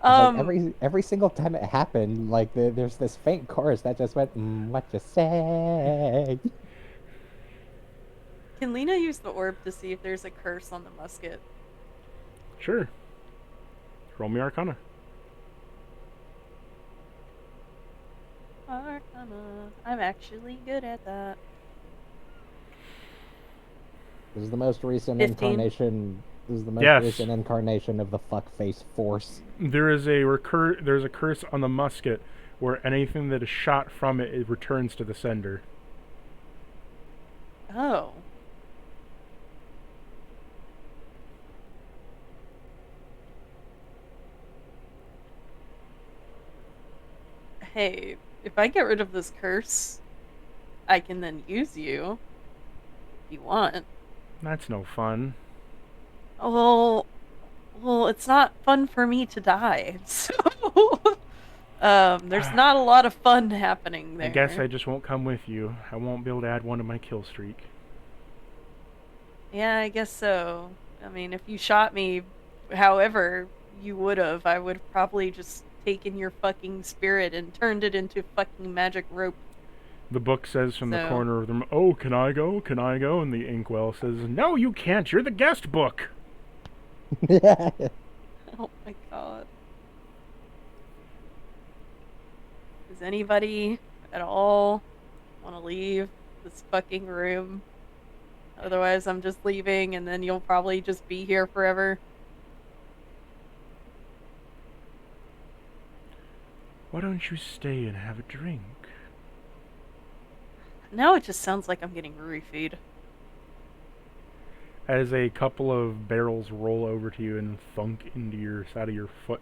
Like every single time it happened, like there's this faint chorus that just went, "What you say?" Can Lena use the orb to see if there's a curse on the musket? Sure. Roll me Arcana. Arcana. I'm actually good at that. This is the most recent 15. incarnation. This is the most Yes. recent incarnation of the fuckface force. There's a curse on the musket where anything that is shot from it returns to the sender. Oh. Hey, if I get rid of this curse, I can then use you. If you want. That's no fun. Well, it's not fun for me to die, so there's not a lot of fun happening there. I guess I just won't come with you. I won't be able to add one to my kill streak. Yeah, I guess so. I mean, if you shot me however you would have, I would have probably just taken your fucking spirit and turned it into fucking magic rope. The book says from the So- corner of them, "Oh, can I go? Can I go?" And the inkwell says, "No, you can't. You're the guest book." Oh my god. Does anybody at all want to leave this fucking room? Otherwise, I'm just leaving, and then you'll probably just be here forever. Why don't you stay and have a drink? Now it just sounds like I'm getting roofied. As a couple of barrels roll over to you and thunk into your side of your foot.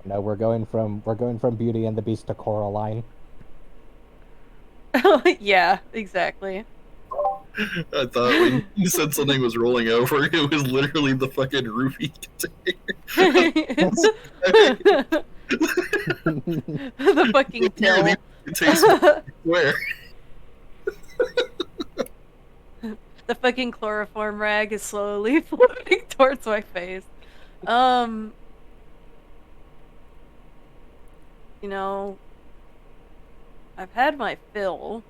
No, we're going from Beauty and the Beast to Coraline. Yeah, exactly. I thought when you said something was rolling over, it was literally the fucking roofie container. The fucking till. It tastes where? The fucking chloroform rag is slowly floating towards my face. I've had my fill,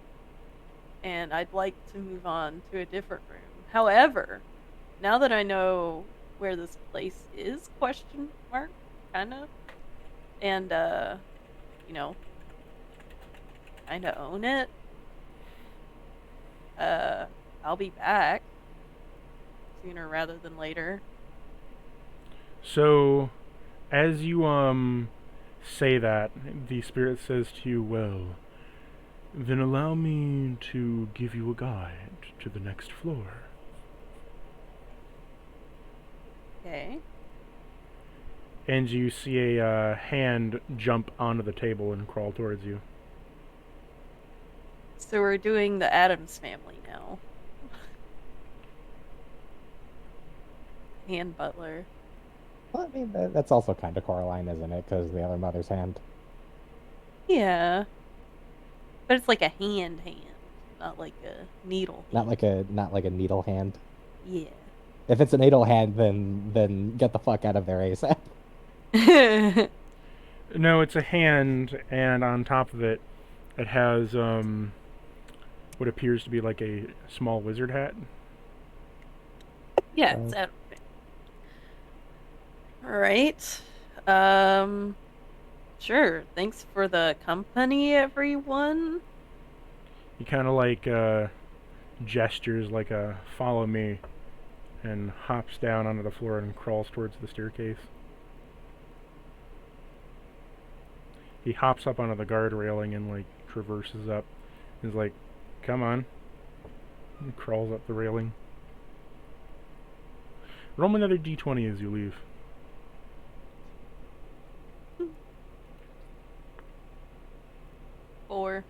and I'd like to move on to a different room. However, now that I know where this place is, kinda, and, kinda own it, I'll be back sooner rather than later. So, as you, say that, the spirit says to you, "Well, then allow me to give you a guide to the next floor." Okay. And you see a hand jump onto the table and crawl towards you. So we're doing the Addams Family now. Hand butler. Well, I mean, that's also kind of Coraline, isn't it? Because the other mother's hand. Yeah. But it's like a hand, not like a needle. Not like a needle hand. Yeah. If it's a needle hand, then get the fuck out of there ASAP. No, it's a hand, and on top of it, it has what appears to be like a small wizard hat. Yeah, it's Addams Family. Alright. Sure. Thanks for the company, everyone. He kind of like gestures like a "follow me," and hops down onto the floor and crawls towards the staircase. He hops up onto the guard railing and like traverses up. He's like, "Come on." And crawls up the railing. Roll another d20 as you leave. Four.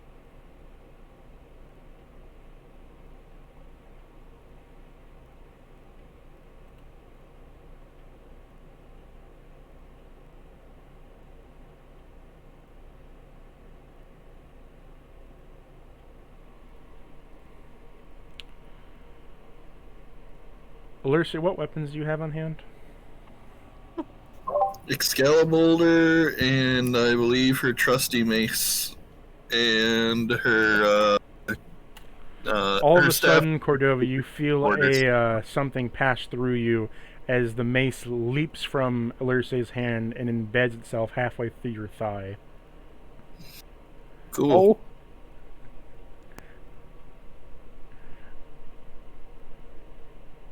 Alercia, what weapons do you have on hand? Excalibur, and I believe her trusty mace, and her All of her a staff. sudden, Cordova, you feel Orders. something pass through you as the mace leaps from Alercia's hand and embeds itself halfway through your thigh. Cool. Oh.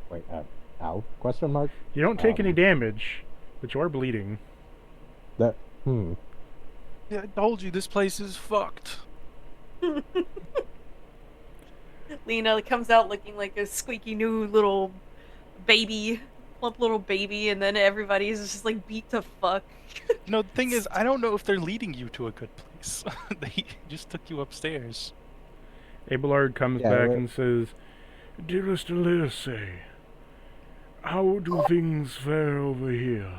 Wait, ow? Question mark? You don't take any damage, but you are bleeding. That, Yeah, I told you this place is fucked. Lena comes out looking like a squeaky new little baby, plump little baby, and then everybody's just like beat to fuck. You know, the thing is, I don't know if they're leading you to a good place. They just took you upstairs. Abelard comes Yeah, back we're- and says, "Dearest Alerce, how do things fare over here?"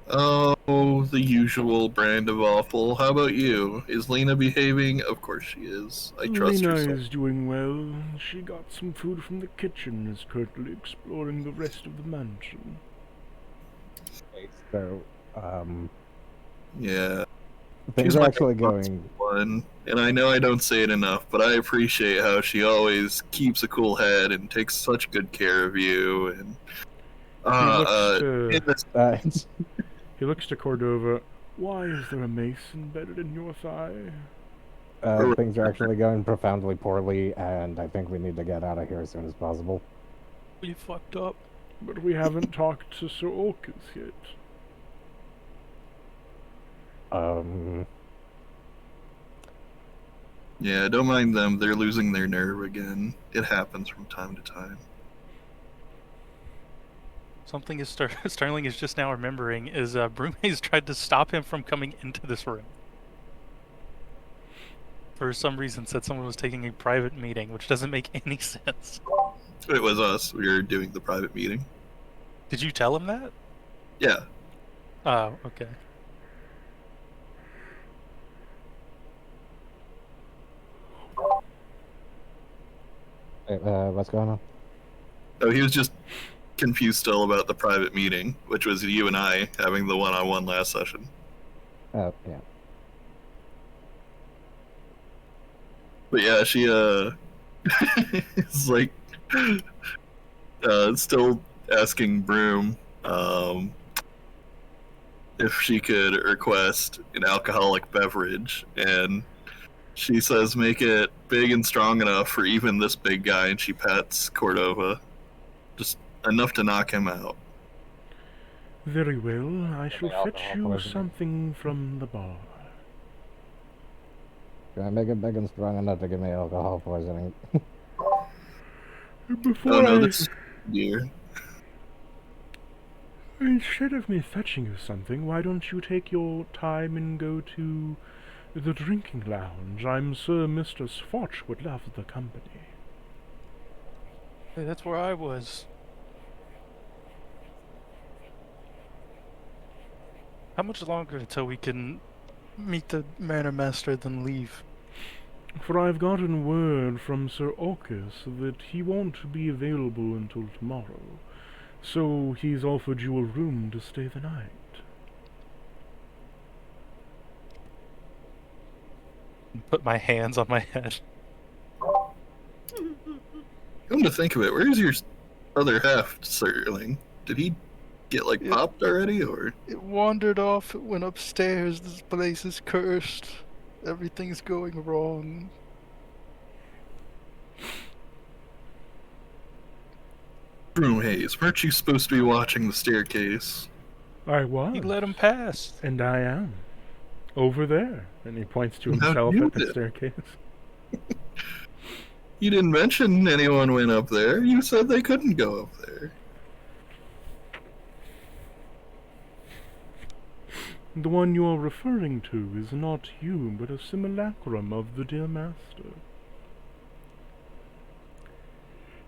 Oh, the usual brand of awful. How about you? Is Lena behaving? Of course she is. I trust Lena her. So. is doing well. She got some food from the kitchen and is currently exploring the rest of the mansion. so, Yeah. things She's are my actually most going. fun, and I know I don't say it enough, but I appreciate how she always keeps a cool head and takes such good care of you. And He looks to Cordova. Why is there a mace embedded in your thigh? Things are actually going profoundly poorly, and I think we need to get out of here as soon as possible. You fucked up. But we haven't talked to Sir Orcus yet. Yeah, don't mind them. They're losing their nerve again. It happens from time to time. Something is Sterling is just now remembering is Brume's tried to stop him from coming into this room. For some reason said someone was taking a private meeting, which doesn't make any sense. It was us. We were doing the private meeting. Did you tell him that? Yeah. Oh, okay. What's going on? Oh, he was just confused still about the private meeting, which was you and I having the one-on-one last session. Oh, yeah. But yeah, she is like still asking Broom if she could request an alcoholic beverage, and she says make it big and strong enough for even this big guy, and she pats Cordova. Just enough to knock him out. Very well, I shall alcohol fetch you poisoning. something from the bar. Can I make it big and strong enough to give me alcohol poisoning? Before Oh no, I... this is dear. Instead of me fetching you something, why don't you take your time and go to the drinking lounge? I'm sure Mr. Swatch would love the company. Hey, that's where I was. How much longer until we can meet the Manor Master, then leave? For I've gotten word from Sir Orcus that he won't be available until tomorrow, so he's offered you a room to stay the night. Put my hands on my head. Come to think of it, where's your other half, Sterling? Did he get like Yeah. popped already, or? It wandered off, it went upstairs, this place is cursed. Everything's going wrong. Broomhaze, weren't you supposed to be watching the staircase? I was. He let him pass. And I am. Over there. And he points to How'd himself you at the do? staircase. You didn't mention anyone went up there. You said they couldn't go up there. The one you are referring to is not you, but a simulacrum of the dear master.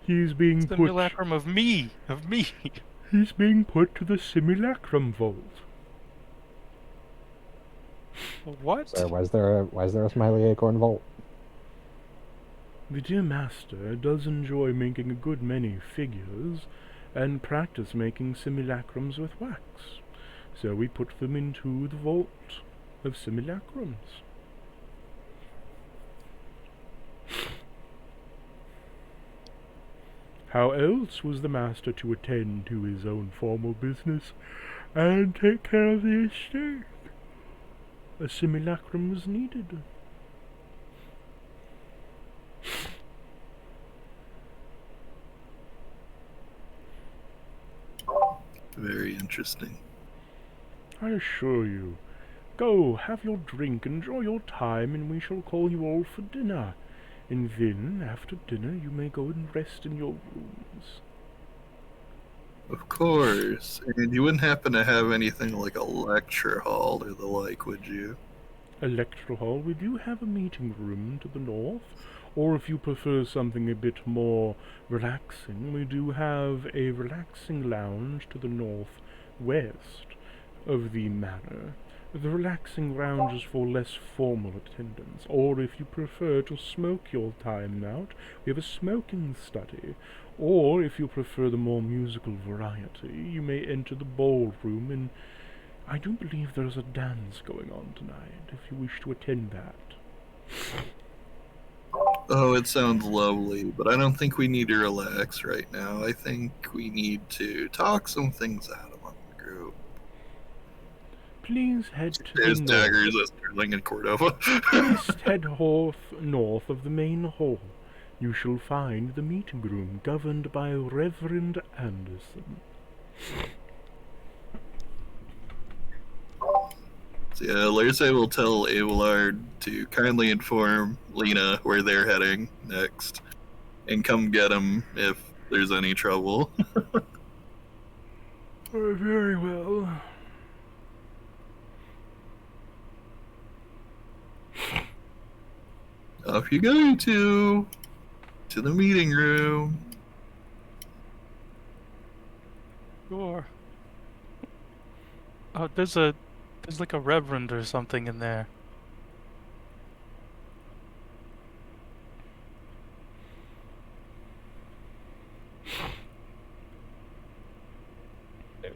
He's being Simulacrum of me! Of me! He's being put to the simulacrum vault. What? So why is there a smiley acorn vault? The dear master does enjoy making a good many figures, and practice making simulacrums with wax. So we put them into the vault of simulacrums. How else was the master to attend to his own formal business and take care of the estate? A simulacrum was needed. Very interesting. I assure you. Go, have your drink, enjoy your time, and we shall call you all for dinner. And then, after dinner, you may go and rest in your rooms. Of course. And you wouldn't happen to have anything like a lecture hall or the like, would you? A lecture hall, we do have a meeting room to the north, or if you prefer something a bit more relaxing, we do have a relaxing lounge to the northwest of the manor. The relaxing lounge is for less formal attendance, or if you prefer to smoke your time out, we have a smoking study, or if you prefer the more musical variety, you may enter the ballroom, and I do believe there's a dance going on tonight, if you wish to attend that. Oh, it sounds lovely, but I don't think we need to relax right now. I think we need to talk some things out among the group. Please head to There's the north. daggers at Sterling and Cordova. Please head north of the main hall. You shall find the meeting room governed by Reverend Anderson. So yeah, Lairce will tell Abelard to kindly inform Lena where they're heading next, and come get him if there's any trouble. Very well. Off you go to the meeting room. Sure. Oh, there's like a reverend or something in there.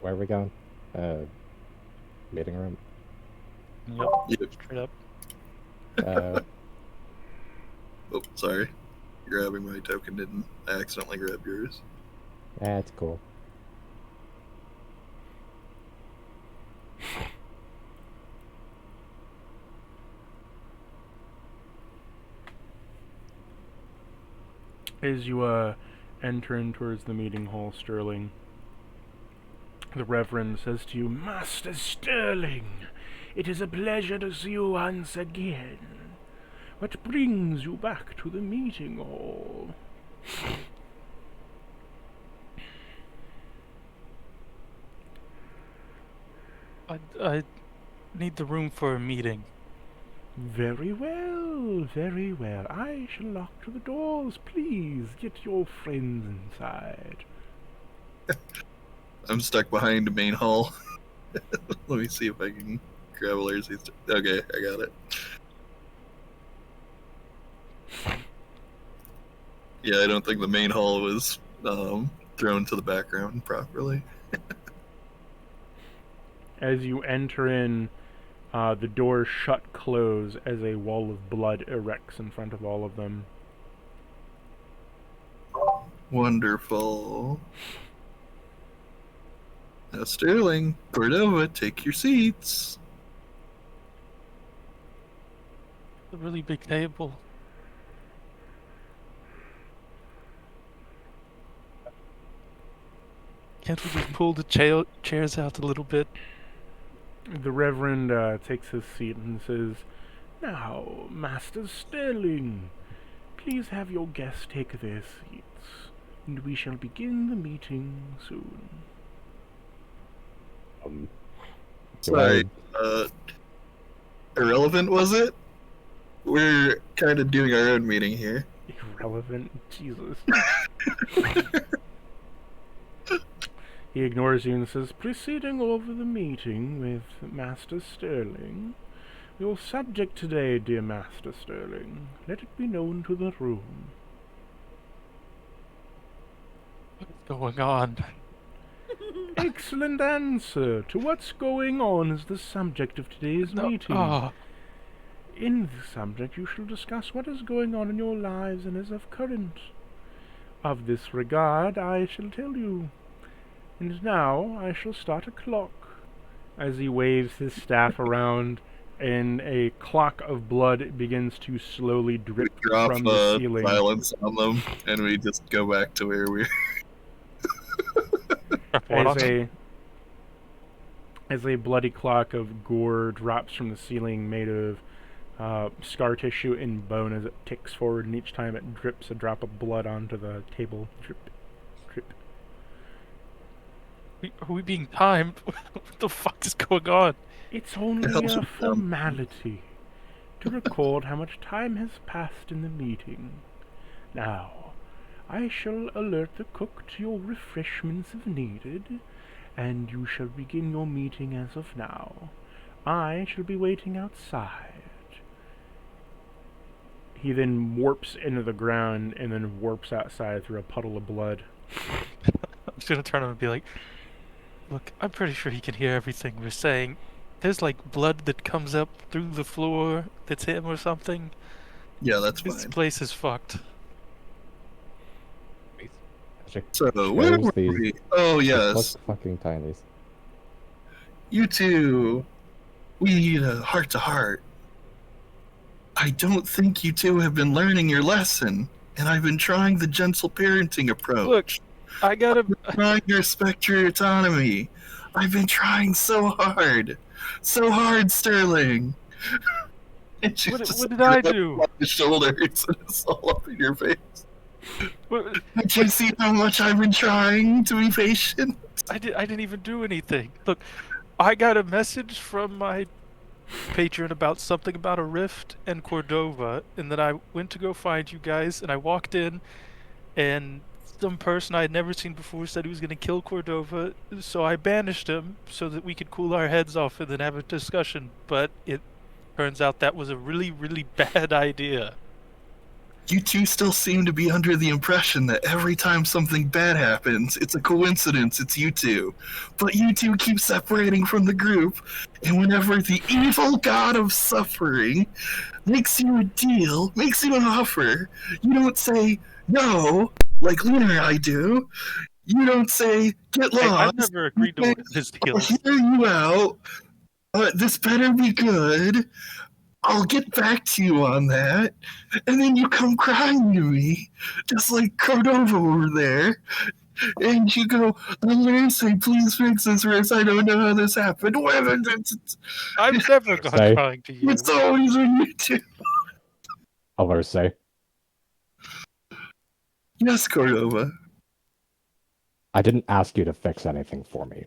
Where are we going? Meeting room. Yep. Yep. Straight up. Oh, sorry. Grabbing my token didn't accidentally grab yours. That's cool. As you enter in towards the meeting hall, Sterling, the Reverend says to you, Master Sterling, it is a pleasure to see you once again. What brings you back to the meeting hall? I need the room for a meeting. Very well, very well. I shall lock to the doors. Please get your friends inside. I'm stuck behind the main hall. Let me see if I can grab Lairce's. Okay, I got it. Yeah, I don't think the main hall was thrown to the background properly. As you enter in, the doors close as a wall of blood erects in front of all of them. Wonderful. Now, Sterling, Cordova, take your seats. A really big table. Can't we just pull the chairs out a little bit? The Reverend takes his seat and says, Now, Master Sterling, Please have your guests take their seats, and we shall begin the meeting soon. Do Sorry, I- irrelevant was it? We're kind of doing our own meeting here. Irrelevant, Jesus. He ignores you and says, "Proceeding over the meeting with Master Sterling. Your subject today, dear Master Sterling, let it be known to the room." What's going on? Excellent answer to what's going on is the subject of today's meeting. Oh, In this subject you shall discuss what is going on in your lives and is of current. Of this regard I shall tell you. And now I shall start a clock. As he waves his staff around, and a clock of blood begins to slowly We drip drop from the ceiling. silence on them, and we just go back to where we. As a bloody clock of gore drops from the ceiling, made of scar tissue and bone, as it ticks forward, and each time it drips a drop of blood onto the table. Drip, drip. are we being timed? What the fuck is going on? It's only Helps a with them. formality to record how much time has passed in the meeting. Now, I shall alert the cook to your refreshments if needed, and you shall begin your meeting as of now. I shall be waiting outside. He then warps into the ground and then warps outside through a puddle of blood. I'm just gonna turn on and be like, look, I'm pretty sure he can hear everything we're saying. There's like blood that comes up through the floor that's him or something. Yeah, that's This fine. place is fucked. So where Shows were these- we? Oh Look yes, fucking tiny. you two. We need a heart to heart. I don't think you two have been learning your lesson, and I've been trying the gentle parenting approach. Look, I gotta. Trying to respect your autonomy. I've been trying so hard, Sterling. And she's What just did I up do? on the shoulders and it's all up in your face. What, Can't you see how much I've been trying to be patient? I didn't even do anything. Look, I got a message from my patron about something about a rift and Cordova, and then I went to go find you guys, and I walked in, and some person I had never seen before said he was going to kill Cordova, so I banished him so that we could cool our heads off and then have a discussion, but it turns out that was a really, really bad idea. You two still seem to be under the impression that every time something bad happens, it's a coincidence, it's you two. But you two keep separating from the group, and whenever the evil god of suffering makes you a deal, makes you an offer, you don't say no, like Luna and I do. You don't say, get lost. I've never agreed to one of his I'll deals. hear you out. This better be good. I'll get back to you on that. And then you come crying to me, just like Cordova over there. And you go, I'm going to say, please fix this, or else I don't know how this happened. I've never gone Say. crying to you. It's always when you do. I'll say. Yes, Cordova. I didn't ask you to fix anything for me.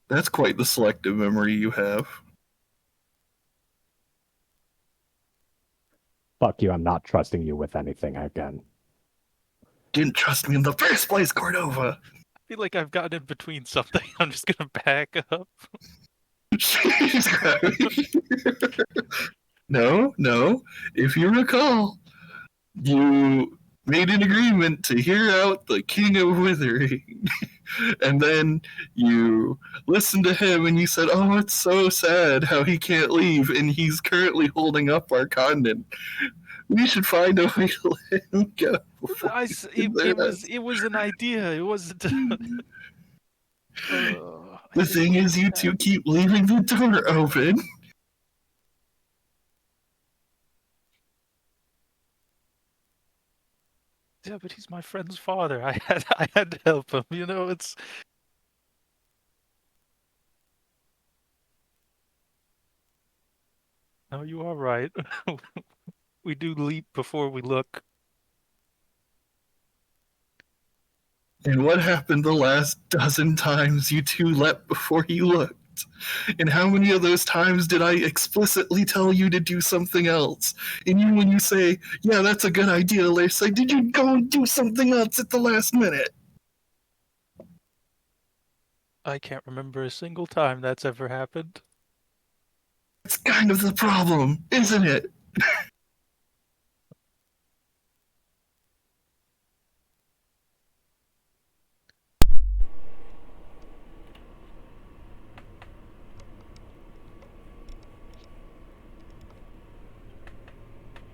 That's quite the selective memory you have. Fuck you, I'm not trusting you with anything again. Didn't trust me in the first place, Cordova. I feel like I've gotten in between something. I'm just gonna back up. No. If you recall, you made an agreement to hear out the King of Withering. And then you listened to him and you said, oh, it's so sad how he can't leave and he's currently holding up our continent. We should find a way to let him go. It was an idea. It wasn't. The thing is, you two keep leaving the door open. Yeah, but he's my friend's father. I had to help him. You know, it's. No, you are right. We do leap before we look. And what happened the last dozen times you two leapt before you looked? And how many of those times did I explicitly tell you to do something else? And you, when you say, yeah, that's a good idea, Lacey, did you go and do something else at the last minute? I can't remember a single time that's ever happened. It's kind of the problem, isn't it?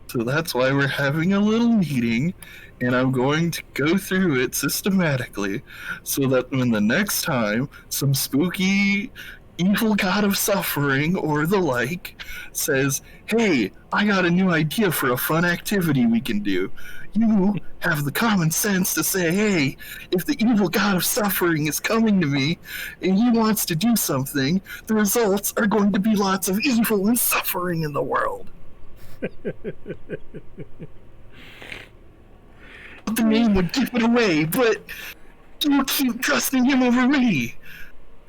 So that's why we're having a little meeting, and I'm going to go through it systematically so that when the next time some spooky evil god of suffering or the like says, hey, I got a new idea for a fun activity we can do, you have the common sense to say, hey, if the evil god of suffering is coming to me and he wants to do something, the results are going to be lots of evil and suffering in the world. The name would give it away, but you keep trusting him over me,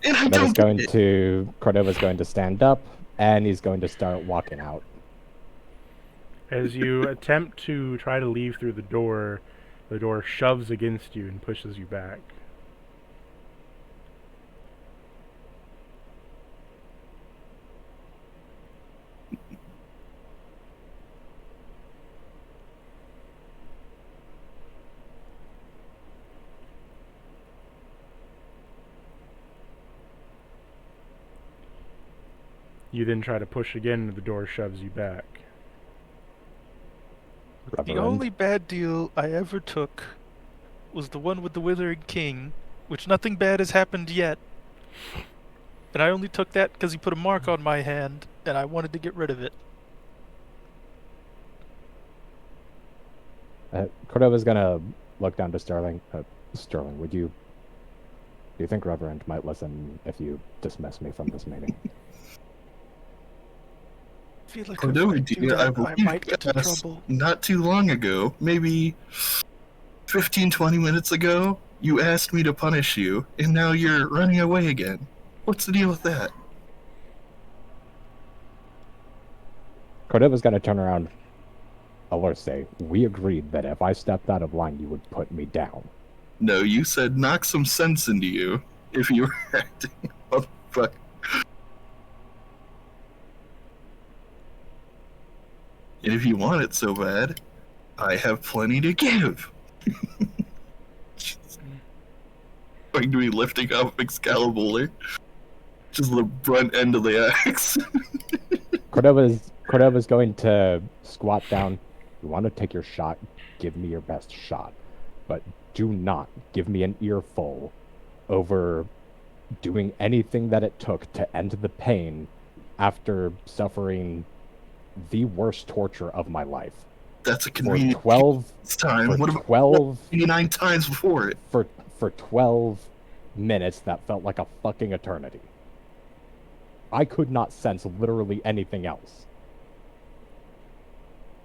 and I don't get it. Cordova's going to stand up, and he's going to start walking out. As you attempt to try to leave through the door shoves against you and pushes you back. You then try to push again, and the door shoves you back. The only bad deal I ever took was the one with the Withering King, which nothing bad has happened yet. And I only took that because he put a mark on my hand, and I wanted to get rid of it. Cordova's gonna look down to Sterling. Sterling, do you think Reverend might listen if you dismiss me from this meeting? I feel like Cordova, I might get in trouble. Not too long ago, maybe 15, 20 minutes ago, you asked me to punish you, and now you're running away again. What's the deal with that? Cordova's gonna turn around. Alorse, we agreed that if I stepped out of line, you would put me down. No, you said knock some sense into you if you were acting motherfucker. And if you want it so bad, I have plenty to give. Going to be lifting up Excalibur. Just the brunt end of the axe. Cordova's going to squat down. You want to take your shot, give me your best shot. But do not give me an earful over doing anything that it took to end the pain after suffering the worst torture of my life. That's a convenient for 12 time. For what about 12 89 times before it? For 12 minutes that felt like a fucking eternity. I could not sense literally anything else.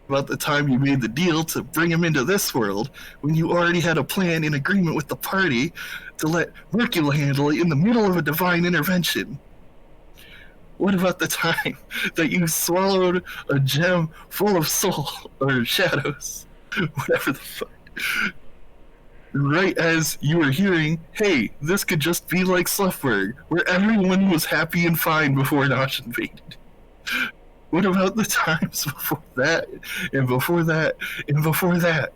About the time you made the deal to bring him into this world, when you already had a plan in agreement with the party to let Mercule handle it in the middle of a divine intervention. What about the time that you swallowed a gem full of soul, or shadows, whatever the fuck, right as you were hearing, hey, this could just be like Sluffberg, where everyone was happy and fine before Nosh invaded? What about the times before that, and before that, and before that,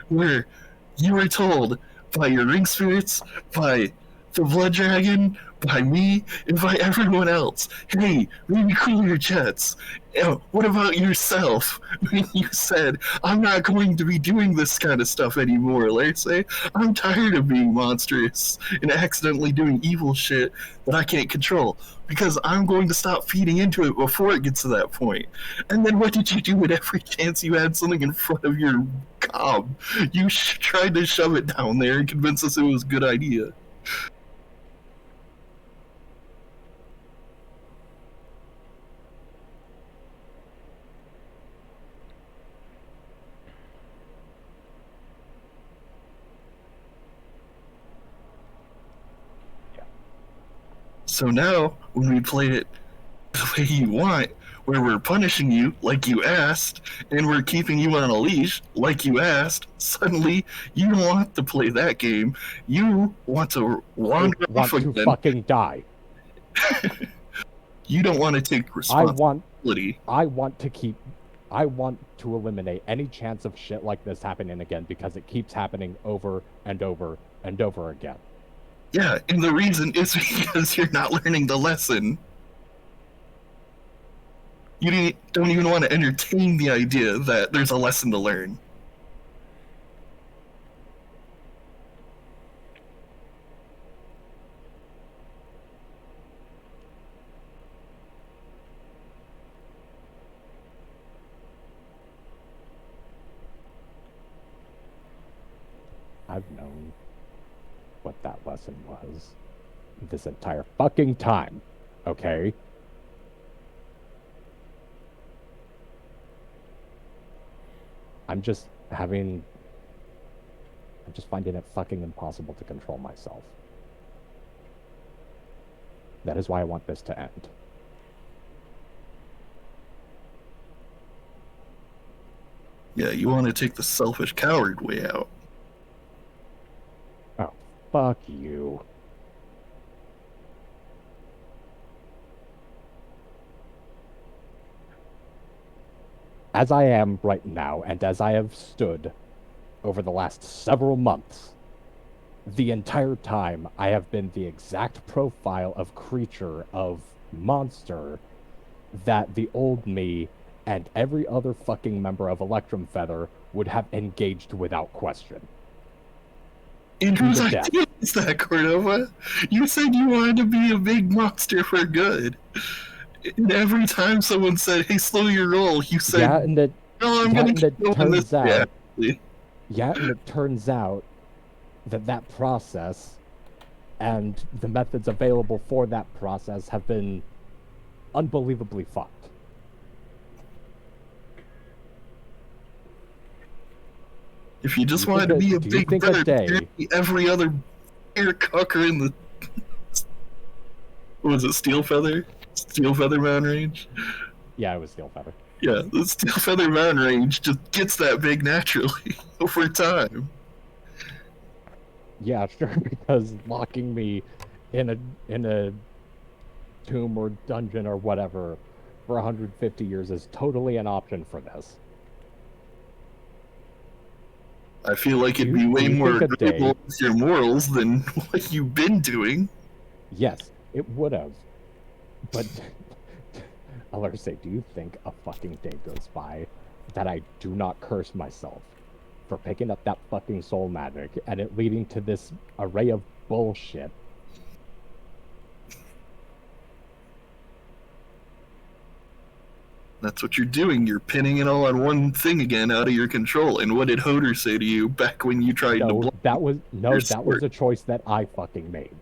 where you were told by your ring spirits, by the blood dragon, by me, and by everyone else, hey, maybe cool your jets. What about yourself? When you said, I'm not going to be doing this kind of stuff anymore, let's say, I'm tired of being monstrous and accidentally doing evil shit that I can't control, because I'm going to stop feeding into it before it gets to that point. And then what did you do at every chance you had something in front of your cob? You tried to shove it down there and convince us it was a good idea. So now, when we play it the way you want, where we're punishing you like you asked, and we're keeping you on a leash like you asked, suddenly you don't want to play that game. You want to wander Want off to again. fucking die. You don't want to take responsibility. I want to eliminate any chance of shit like this happening again because it keeps happening over and over and over again. Yeah, and the reason is because you're not learning the lesson. You don't even want to entertain the idea that there's a lesson to learn. I've known what that lesson was this entire fucking time, okay? I'm just finding it fucking impossible to control myself. That is why I want this to end. Yeah, you want to take the selfish coward way out. Oh, fuck you. As I am right now, and as I have stood over the last several months, the entire time I have been the exact profile of creature, of monster, that the old me and every other fucking member of Electrum Feather would have engaged without question. And whose To death. idea is that, Cordova? You said you wanted to be a big monster for good. And every time someone said, hey, slow your roll, you said, Yeah, and it no, I'm going to keep doing this. Yeah, and it turns out that process and the methods available for that process have been unbelievably fucked. If you just Do you wanted to think be a do you big think a bird, day- every other air cucker in the... What was it, Steel Feather? Steel Feather Mountain Range? Yeah, it was Steel Feather. Yeah, the Steel Feather Mountain Range just gets that big naturally over time. Yeah, sure, because locking me in a tomb or dungeon or whatever for 150 years is totally an option for this. I feel like it'd Do be you way think more a day- agreeable with your morals than what you've been doing. Yes, it would have. But I'll let her say, do you think a fucking day goes by that I do not curse myself for picking up that fucking soul magic and it leading to this array of bullshit? That's what you're doing. You're pinning it all on one thing again out of your control. And what did Hodor say to you back when you tried to No, block? that was your that was sword? a choice that I fucking made.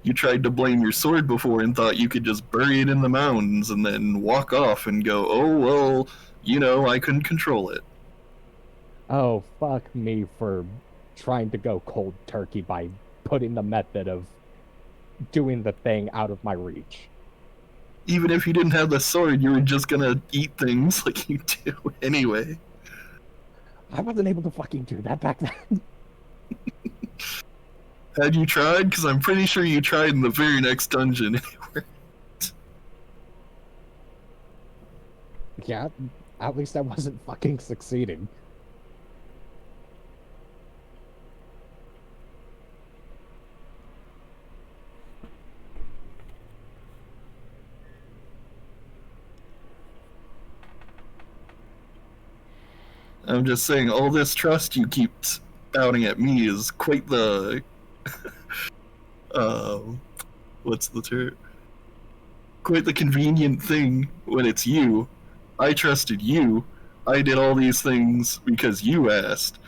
You tried to blame your sword before and thought you could just bury it in the mountains and then walk off and go, oh, well, you know, I couldn't control it. Oh, fuck me for trying to go cold turkey by putting the method of doing the thing out of my reach. Even if you didn't have the sword, you were just gonna eat things like you do anyway. I wasn't able to fucking do that back then. Had you tried? Because I'm pretty sure you tried in the very next dungeon. Yeah, at least I wasn't fucking succeeding. I'm just saying, all this trust you keep spouting at me is quite the... what's the term? Quite the convenient thing when it's you. I trusted you. I did all these things because you asked.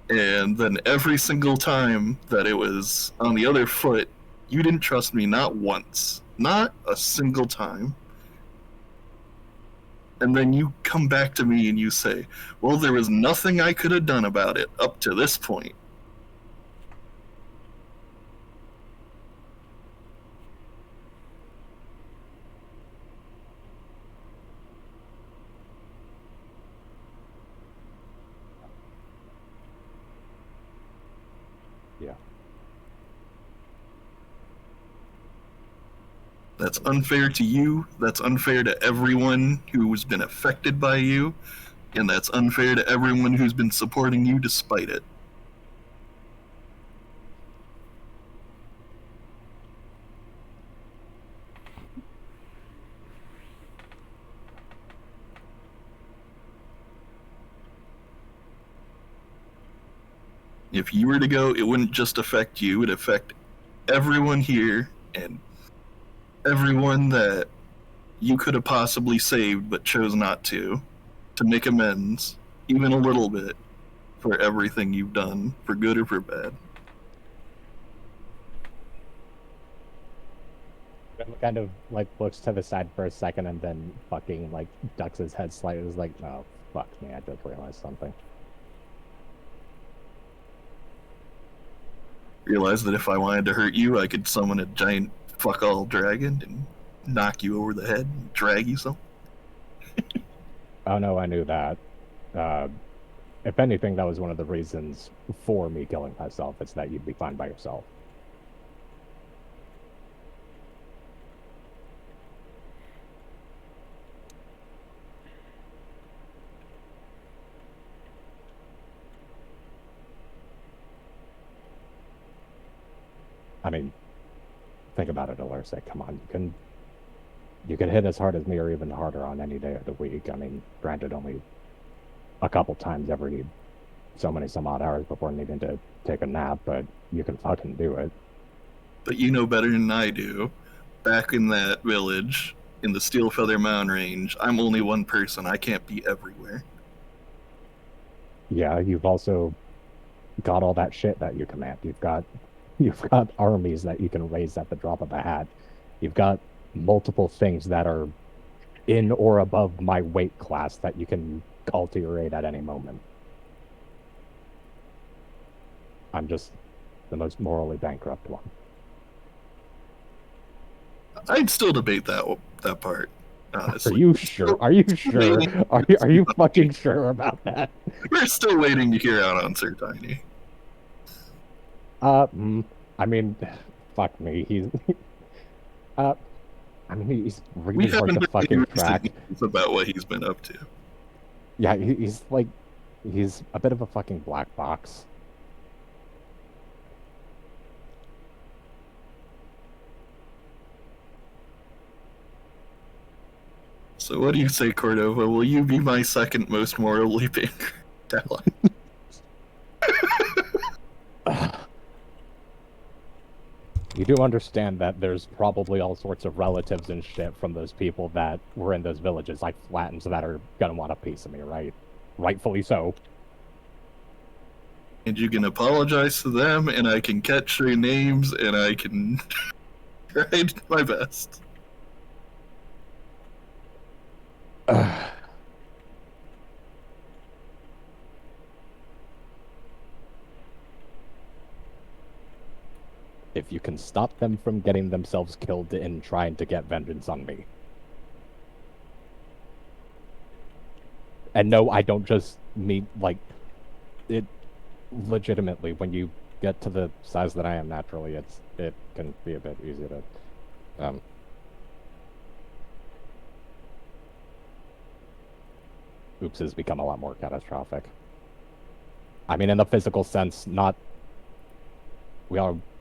And then every single time that it was on the other foot, you didn't trust me not once. Not a single time. And then you come back to me and you say, well, there was nothing I could have done about it up to this point. That's unfair to you, that's unfair to everyone who's been affected by you, and that's unfair to everyone who's been supporting you despite it. If you were to go, it wouldn't just affect you, it would affect everyone here and everyone that you could have possibly saved but chose not to make amends, even a little bit, for everything you've done, for good or for bad. Kind of like looks to the side for a second and then fucking like ducks his head slightly. Is like, oh fuck me, I just realized something. Realize that if I wanted to hurt you, I could summon a giant fuck all dragon and knock you over the head and drag you some. Oh no, I knew that. If anything, that was one of the reasons for me killing myself. It's that you'd be fine by yourself. I mean, think about it, Alerse. Come on, you can hit as hard as me or even harder on any day of the week. I mean, granted, only a couple times every so many some odd hours before needing to take a nap, but you can fucking do it. But you know better than I do. Back in that village, in the Steel Feather Mountain range, I'm only one person. I can't be everywhere. Yeah, you've also got all that shit that you command. You've got armies that you can raise at the drop of a hat. You've got multiple things that are in or above my weight class that you can call to your aid at any moment. I'm just the most morally bankrupt one. I'd still debate that part, honestly. Are you sure? Are you sure? Are you fucking sure about that? We're still waiting to hear out on Sir Tiny. I mean, fuck me. He's really hard to fucking track about what he's been up to. Yeah, he's a bit of a fucking black box. So what do you say, Cordova? Will you be my second most morally bankrupt ally? You do understand that there's probably all sorts of relatives and shit from those people that were in those villages, like Flattens, that are gonna want a piece of me, right? Rightfully so. And you can apologize to them, and I can catch their names, and I can try my best. If you can stop them from getting themselves killed in trying to get vengeance on me. And no, I don't just mean, like, it legitimately, when you get to the size that I am naturally, it can be a bit easier to, oops has become a lot more catastrophic. I mean, in the physical sense, not,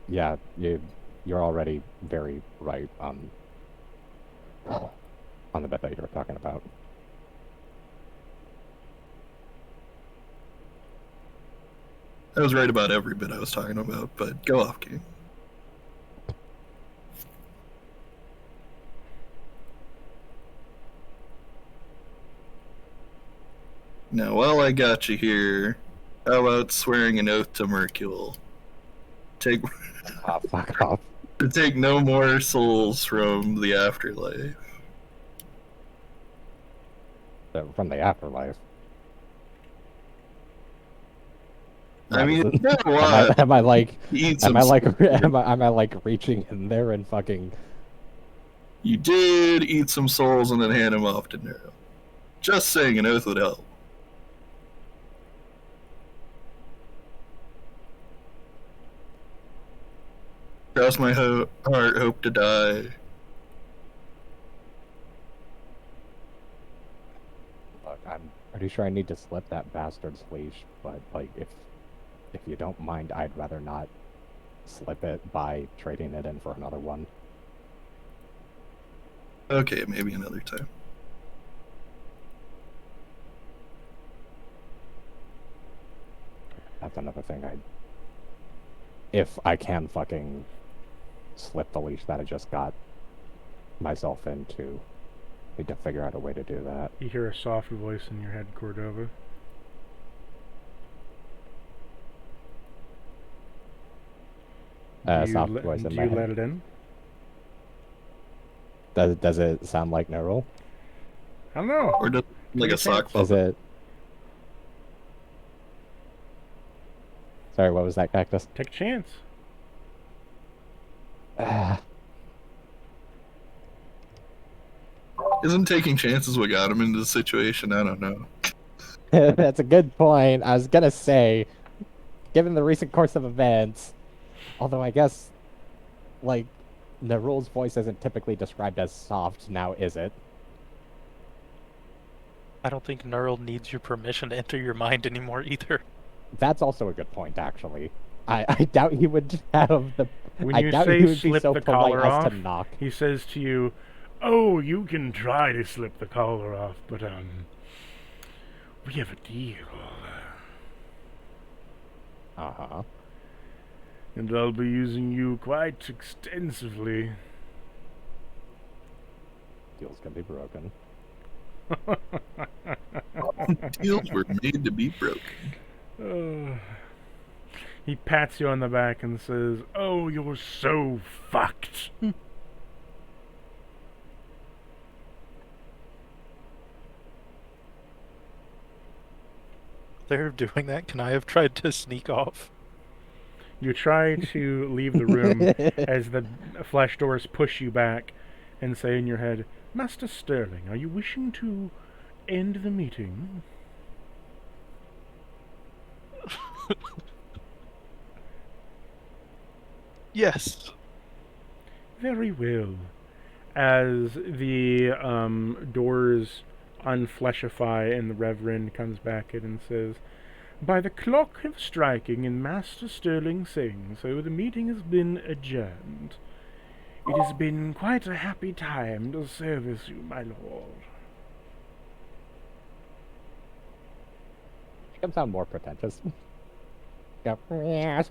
yeah, you're already very right on the bit that you were talking about. I was right about every bit I was talking about, but go off, King. Now, while I got you here, how about swearing an oath to Mercule? Oh, fuck off. To take no more souls from the afterlife. From the afterlife. I mean, it's not a lot. Am I like reaching in there and fucking? You did eat some souls and then hand them off to Nero. Just saying, an oath would help. Cross my heart, hope to die. Pretty sure I need to slip that bastard's leash, but like if you don't mind, I'd rather not slip it by trading it in for another one. Okay, maybe another time. That's another thing if I can fucking slip the leash that I just got myself into, need to figure out a way to do that. You hear a soft voice in your head, Cordova. Soft voice in Do my you head. let it in? Does it sound like neural? I don't know. Or does like a sock Does puppet? it? Sorry, what was that, Cactus? Take a chance. Isn't taking chances what got him into the situation? I don't know. That's a good point. I was gonna say, given the recent course of events, although I guess, like, Nerul's voice isn't typically described as soft, now is it? I don't think Neural needs your permission to enter your mind anymore either. That's also a good point, actually. I doubt he would have the. When I you doubt say he would be slip so the polite collar as off, to knock. he says to you, "Oh, you can try to slip the collar off, but we have a deal, Uh-huh. and I'll be using you quite extensively." Deal's gonna be broken. Deals were made to be broken. He pats you on the back and says, "Oh, you're so fucked." They're doing that. Can I have tried to sneak off? You try to leave the room as the flash doors push you back and say in your head, "Master Sterling, are you wishing to end the meeting?" Yes. Very well. As the doors unfleshify and the Reverend comes back in and says, "By the clock of striking in Master Sterling saying so, the meeting has been adjourned. It has been quite a happy time to service you, my lord." Make him sound more pretentious. Go, yes.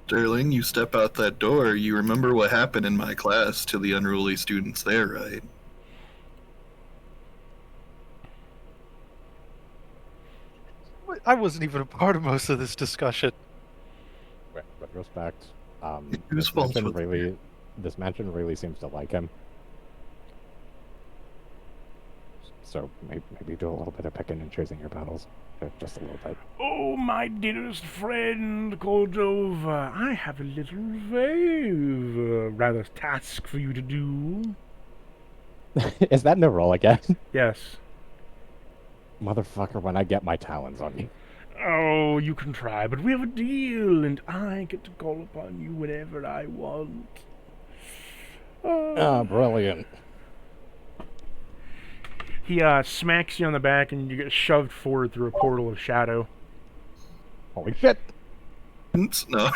Sterling, you step out that door, you remember what happened in my class to the unruly students there, right? I wasn't even a part of most of this discussion. With respect, Whose fault was it? this mansion really seems to like him. So maybe do a little bit of picking and choosing your battles, just a little bit. "Oh, my dearest friend, Cordova, I have a little rather task for you to do." Is that no roll again? Yes. Motherfucker, when I get my talons on you. "Oh, you can try, but we have a deal, and I get to call upon you whenever I want." Ah, brilliant. He smacks you on the back, and you get shoved forward through a portal of shadow. Holy shit! No.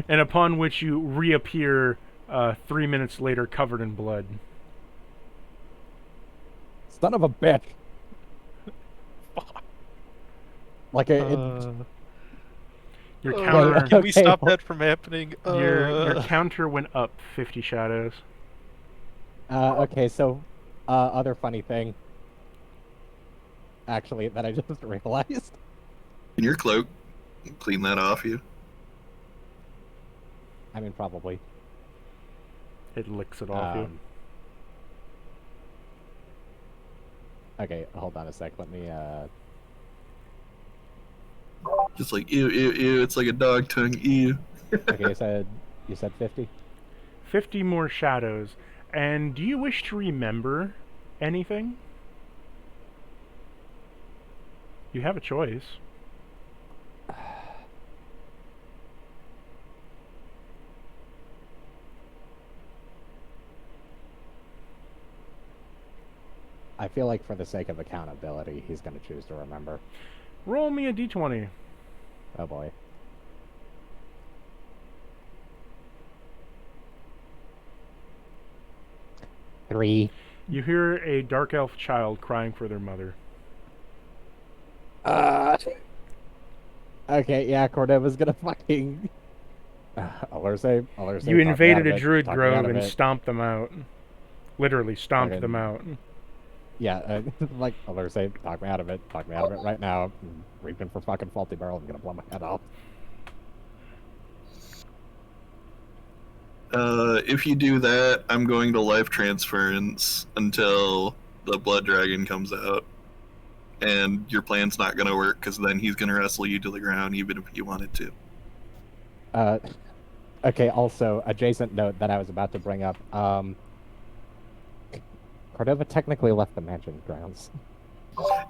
And upon which you reappear 3 minutes later covered in blood. Son of a bitch! Like Your Wait, counter, Can we Okay, stop well- that from happening? your counter went up 50 shadows. okay, so, other funny thing. Actually, that I just realized. In your cloak, clean that off you. I mean, probably. It licks it off you. Okay, hold on a sec. Let me, Just like, ew, ew, ew, it's like a dog tongue, ew. okay, you said 50? 50 more shadows. And do you wish to remember anything? You have a choice. I feel like for the sake of accountability, he's going to choose to remember. Roll me a d20. Oh boy. Three. You hear a dark elf child crying for their mother. Okay, yeah, Cordova's gonna fucking... Alerse, You invaded a talk druid me out grove of and it. stomped them out. Literally stomped Fucking- them out. Yeah, like, Alerse, talk me out of it right now. I'm reaping for fucking faulty barrel, I'm gonna blow my head off. If you do that, I'm going to life transference until the blood dragon comes out. And your plan's not going to work, because then he's going to wrestle you to the ground, even if you wanted to. Okay, also, adjacent note that I was about to bring up, Cordova technically left the mansion grounds.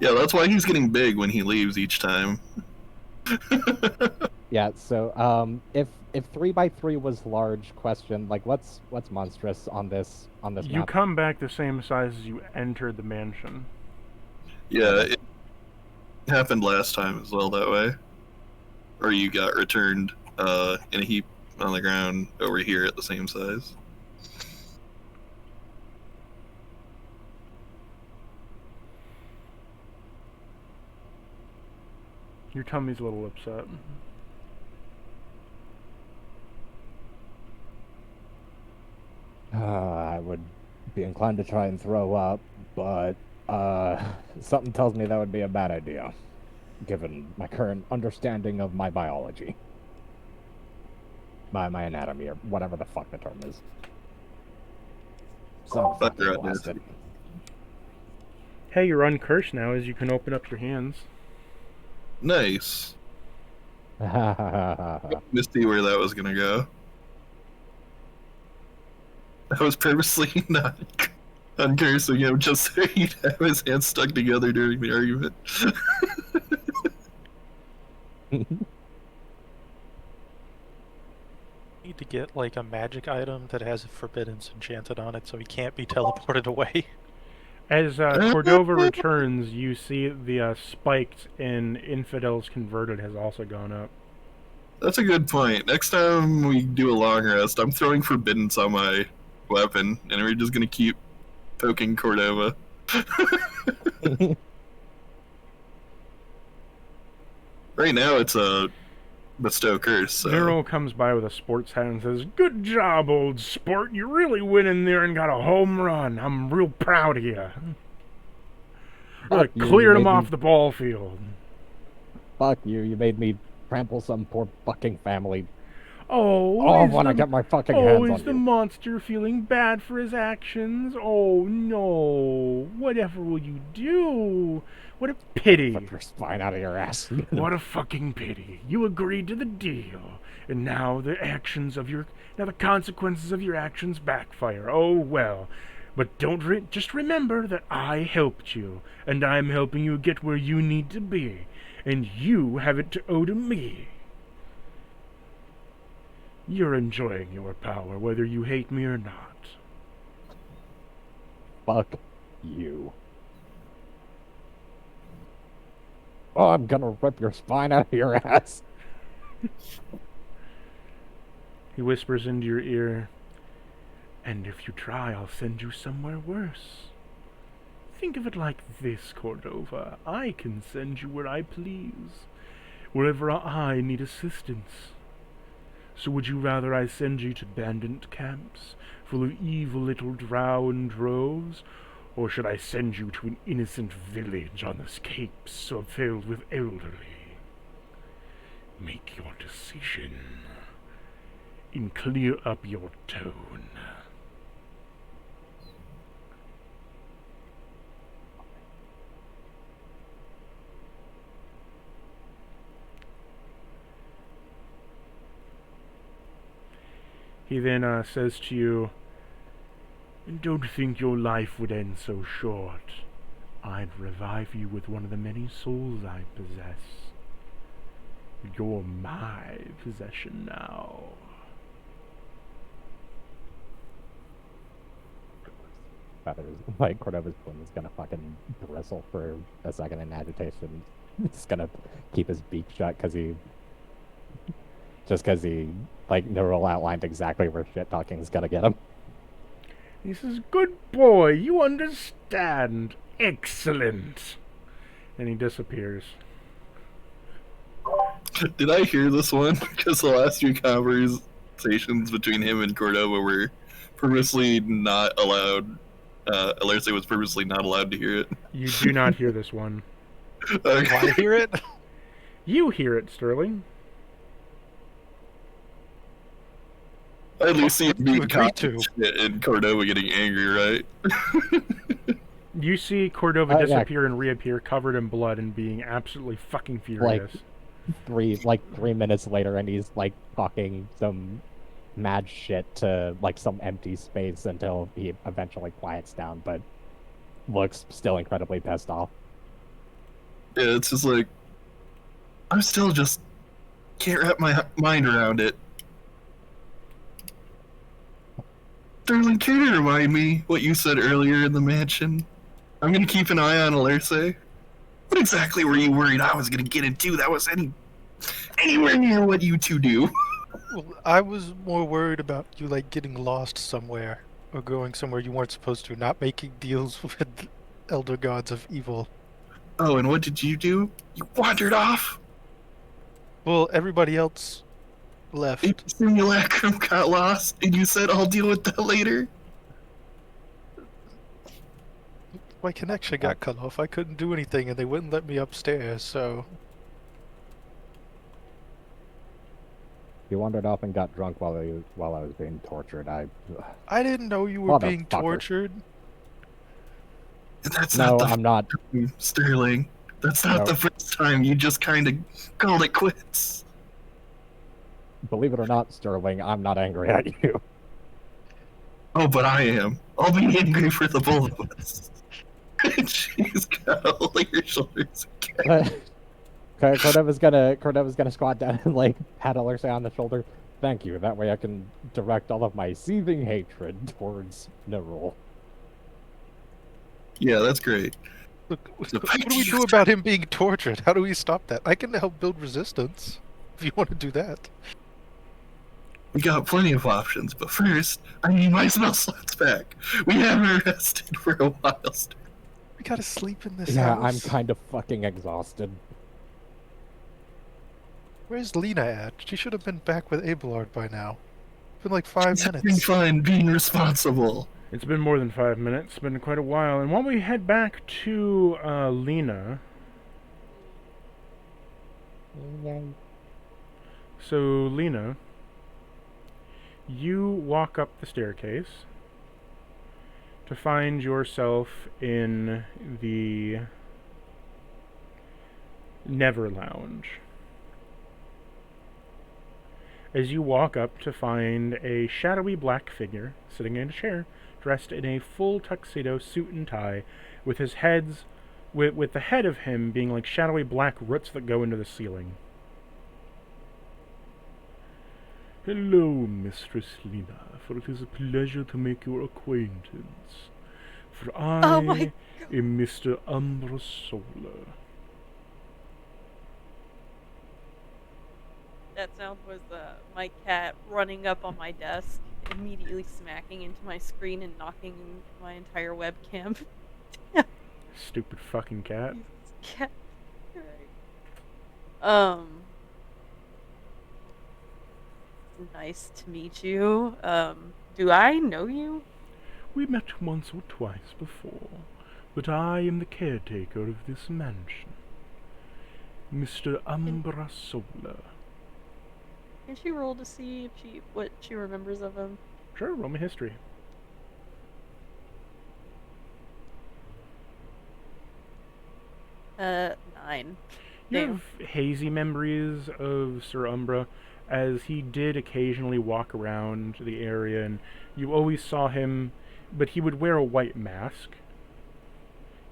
Yeah, that's why he's getting big when he leaves each time. Yeah, so, if 3x3 was large, question, like, what's monstrous on this You map? come back the same size as you entered the mansion. Yeah, it happened last time as well that way. Or you got returned in a heap on the ground over here at the same size. Your tummy's a little upset. I would be inclined to try and throw up, but something tells me that would be a bad idea, given my current understanding of my biology. My anatomy, or whatever the fuck the term is. So Fuck fucking your blasted. Hey, you're uncursed now, as you can open up your hands. Nice. Yeah, To see where that was gonna go. I was purposely not uncursing him just so he'd have his hands stuck together during the argument. Need to get like a magic item that has Forbiddance enchanted on it so he can't be teleported away. As Cordova returns, you see the spiked in Infidels Converted has also gone up. That's a good point. Next time we do a long rest, I'm throwing Forbiddance on my weapon, and we're just gonna keep poking Cordova. Right now, it's a bestow curse. So. Nero comes by with a sports hat and says, "Good job, old sport. You really went in there and got a home run. I'm real proud of you. Really Fuck you, cleared you him made off me- the ball field." Fuck you, you made me trample some poor fucking family. Oh, I is want to the- get my fucking Oh, hands is on the you. monster feeling bad for his actions? Oh, no. Whatever will you do? What a pity. Rip your spine out of your ass. What a fucking pity. You agreed to the deal, and now the consequences of your actions backfire. Oh, well. But just remember that I helped you, and I'm helping you get where you need to be, and you have it to owe to me. You're enjoying your power, whether you hate me or not. Fuck you. Oh, I'm gonna rip your spine out of your ass. He whispers into your ear, "And if you try, I'll send you somewhere worse. Think of it like this, Cordova. I can send you where I please, wherever I need assistance. So would you rather I send you to bandit camps full of evil little drow and droves, or should I send you to an innocent village on the capes so filled with elderly? Make your decision and clear up your tone." He then says to you, "Don't think your life would end so short. I'd revive you with one of the many souls I possess. You're my possession now." feathers. Like, Cordova's plume is gonna fucking bristle for a second in agitation. He's gonna keep his beak shut because he like neural outlined exactly where shit talking is gonna get him. He says, "Good boy, you understand. Excellent." And he disappears. Did I hear this one? Because the last few conversations between him and Cordova were purposely not allowed. Alerce was purposely not allowed to hear it. You do not hear this one. Do I hear it? You hear it, Sterling. I at least see it being agree to. and Cordova getting angry, right? You see Cordova Yeah. disappear and reappear covered in blood and being absolutely fucking furious. 3 minutes later, and he's like talking some mad shit to like some empty space until he eventually quiets down, but looks still incredibly pissed off. Yeah, it's just like I'm still just can't wrap my mind around it. Sterling, can you remind me what you said earlier in the mansion? I'm gonna keep an eye on Alerce. What exactly were you worried I was gonna get into that was anywhere near what you two do? Well, I was more worried about you like getting lost somewhere or going somewhere you weren't supposed to, not making deals with elder gods of evil. Oh, and what did you do? You wandered off? Well, everybody else left. The simulacrum got lost, and you said I'll deal with that later? My connection got cut off. I couldn't do anything, and they wouldn't let me upstairs, so... He wandered off and got drunk while I was being tortured. I didn't know you were being Motherfucker. tortured. And that's No, not the I'm not. time, Sterling. That's not No. the first time you just kind of called it quits. Believe it or not, Sterling, I'm not angry at you. Oh, but I am. I'll be angry for the both of us. She's got all of your shoulders again. Cordova's gonna squat down and like pat Alerce on the shoulder. Thank you. That way I can direct all of my seething hatred towards Nerul. Yeah, that's great. Look, So what do we do about him being tortured? How do we stop that? I can help build resistance, if you want to do that. We got plenty of options, but first, I need my spell slots back. We haven't rested for a while. We gotta sleep in this Yeah, house. I'm kind of fucking exhausted. Where's Lena at? She should have been back with Abelard by now. It's been like 5 It's having minutes. fun being responsible. It's been more than 5 minutes. It's been quite a while. And while we head back to Lena... So, Lena, you walk up the staircase to find yourself in the Never Lounge. As you walk up to find a shadowy black figure sitting in a chair, dressed in a full tuxedo suit and tie, with his heads, with the head of him being like shadowy black roots that go into the ceiling. Hello, Mistress Lena, for it is a pleasure to make your acquaintance. For I Oh my am Mr. Umbresola. That sound was my cat running up on my desk, immediately smacking into my screen and knocking my entire webcam. Stupid fucking cat. Cat. Right. Nice to meet you. Do I know you? We met once or twice before, but I am the caretaker of this mansion. Mr. Umbresola. Can she roll to see if what she remembers of him? Sure, roll me history. Nine. You Damn. have hazy memories of Sir Umbra, as he did occasionally walk around the area, and you always saw him, but he would wear a white mask.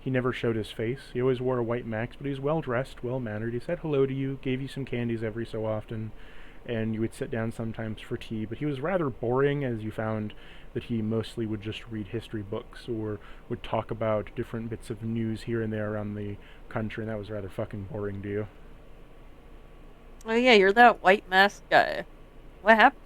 He never showed his face. He always wore a white mask, but he was well-dressed, well-mannered. He said hello to you, gave you some candies every so often, and you would sit down sometimes for tea, but he was rather boring, as you found that he mostly would just read history books or would talk about different bits of news here and there around the country, and that was rather fucking boring to you. Oh yeah, you're that white mask guy. What happened?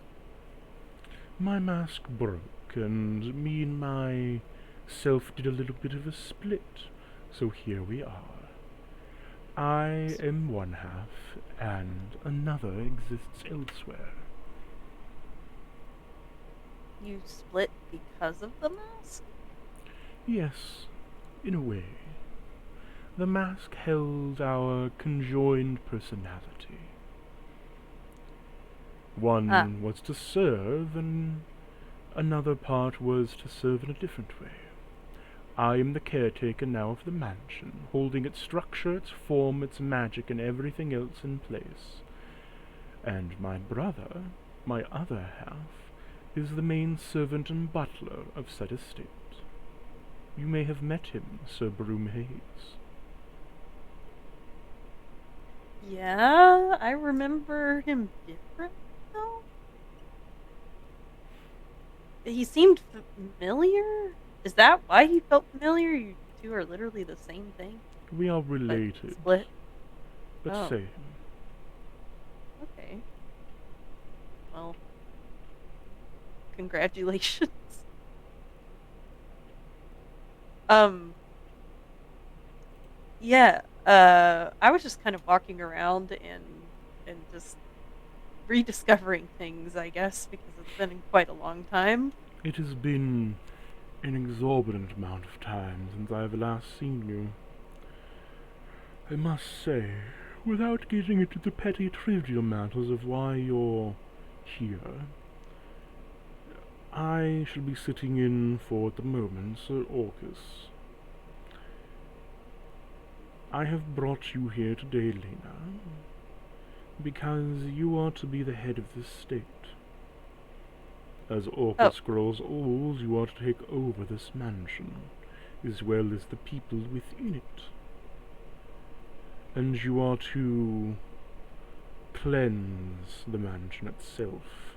My mask broke, and me and myself did a little bit of a split, so here we are. I am one half, and another exists elsewhere. You split because of the mask? Yes, in a way. The mask held our conjoined personality. One was to serve, and another part was to serve in a different way. I am the caretaker now of the mansion, holding its structure, its form, its magic, and everything else in place. And my brother, my other half, is the main servant and butler of said estate. You may have met him, Sir Broomhaze. Yeah, I remember him different, though. He seemed familiar? Is that why he felt familiar? You two are literally the same thing? We are But related, split? but Oh. same. Okay. Well, congratulations. Yeah, I was just kind of walking around and just rediscovering things, I guess, because it's been quite a long time. It has been an exorbitant amount of time since I have last seen you. I must say, without getting into the petty trivial matters of why you're here, I shall be sitting in for, at the moment, Sir Orcus. I have brought you here today, Lena, because you are to be the head of this state. As Orcus grows old, you are to take over this mansion, as well as the people within it. And you are to cleanse the mansion itself.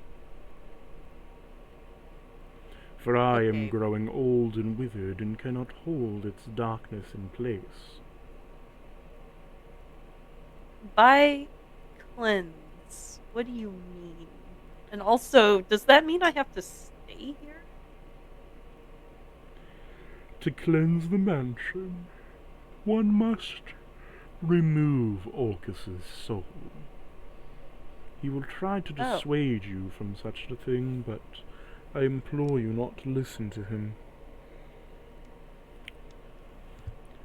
For I am Okay. growing old and withered and cannot hold its darkness in place. By cleanse, what do you mean? And also, does that mean I have to stay here? To cleanse the mansion, one must remove Orcus's soul. He will try to Oh. dissuade you from such a thing, but I implore you not to listen to him.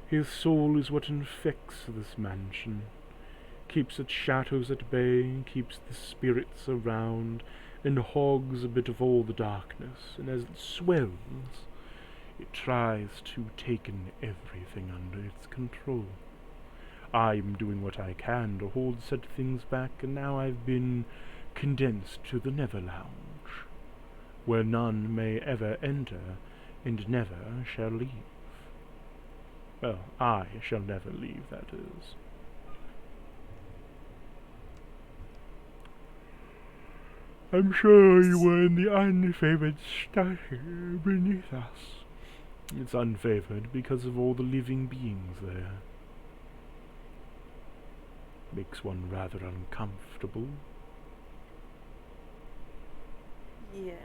His soul is what infects this mansion, keeps its shadows at bay, keeps the spirits around, and hogs a bit of all the darkness, and as it swells, it tries to take in everything under its control. I am doing what I can to hold such things back, and now I've been condensed to the Never Lounge, where none may ever enter, and never shall leave. Well, I shall never leave, that is. I'm sure you were in the unfavored study beneath us. It's unfavored because of all the living beings there. Makes one rather uncomfortable. Yeah.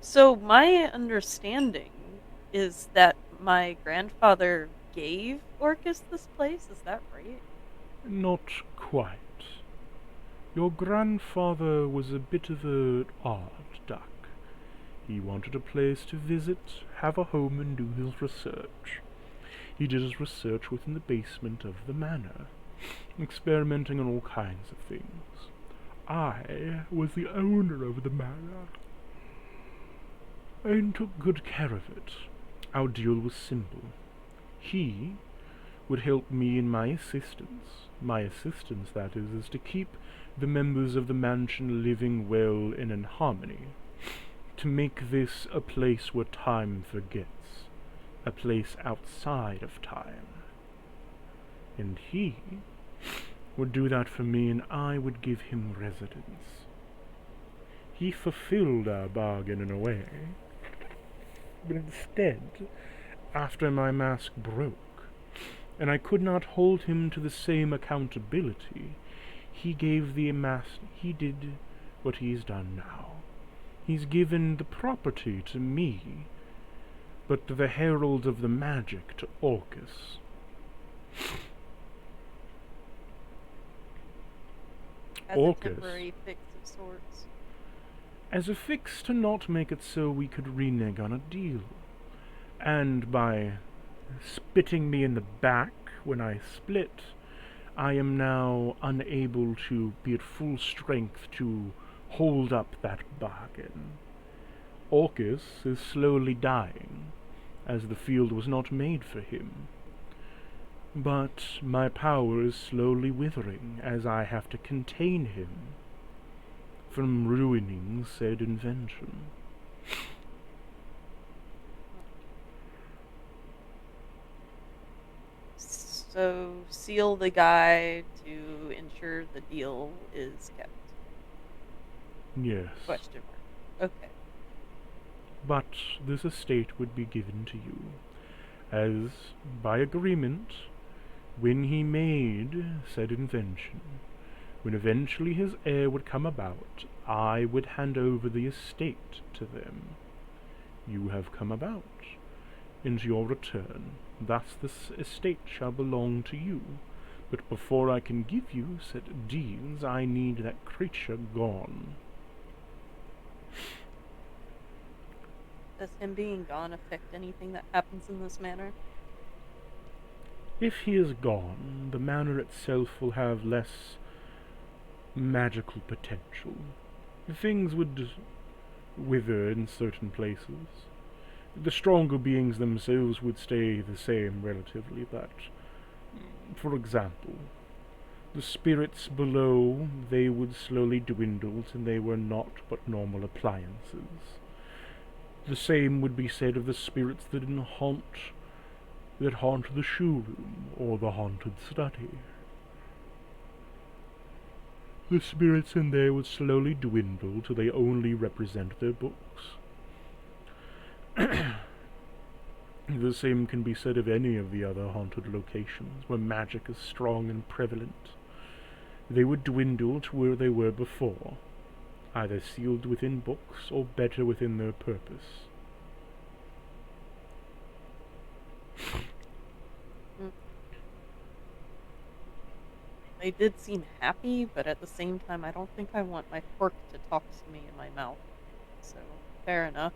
So my understanding is that my grandfather gave Orcus this place, is that right? Not quite. Your grandfather was a bit of an odd duck. He wanted a place to visit, have a home, and do his research. He did his research within the basement of the manor, experimenting on all kinds of things. I was the owner of the manor, and took good care of it. Our deal was simple. He would help me in my assistance. My assistance, that is to keep the members of the mansion living well and in harmony, to make this a place where time forgets, a place outside of time. and he would do that for me, and I would give him residence. He fulfilled our bargain in a way, but instead, after my mask broke, and I could not hold him to the same accountability, he did what he's done now. He's given the property to me, but the herald of the magic to Orcus. As Orcus. a temporary fix of sorts. As a fix to not make it so we could renege on a deal. And by spitting me in the back when I split, I am now unable to be at full strength to hold up that bargain. Orcus is slowly dying, as the field was not made for him. But my power is slowly withering, as I have to contain him from ruining said invention. So seal the guy to ensure the deal is kept. Yes. Question mark. Okay. But this estate would be given to you, as by agreement, when he made said invention, when eventually his heir would come about, I would hand over the estate to them. You have come about. In your return, thus this estate shall belong to you. But before I can give you said deeds, I need that creature gone. Does him being gone affect anything that happens in this manor? If he is gone, the manor itself will have less magical potential. Things would wither in certain places. The stronger beings themselves would stay the same relatively, but, for example, the spirits below, they would slowly dwindle till they were naught but normal appliances. The same would be said of the spirits that haunt the shoe room or the haunted study. The spirits in there would slowly dwindle till they only represent their books. The same can be said of any of the other haunted locations where magic is strong and prevalent. They would dwindle to where they were before, either sealed within books or better within their purpose. They did seem happy, but at the same time, I don't think I want my fork to talk to me in my mouth. So, fair enough.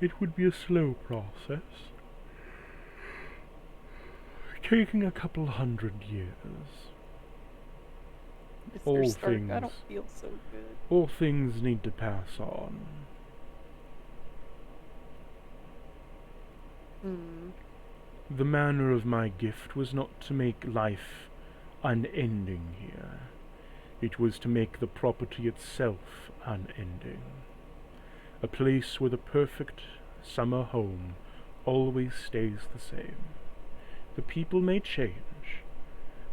It would be a slow process, taking a couple 100 years. Mr. All Stark, I things- don't feel so good. All things need to pass on. The manner of my gift was not to make life unending here. It was to make the property itself unending. A place where the perfect summer home always stays the same. The people may change,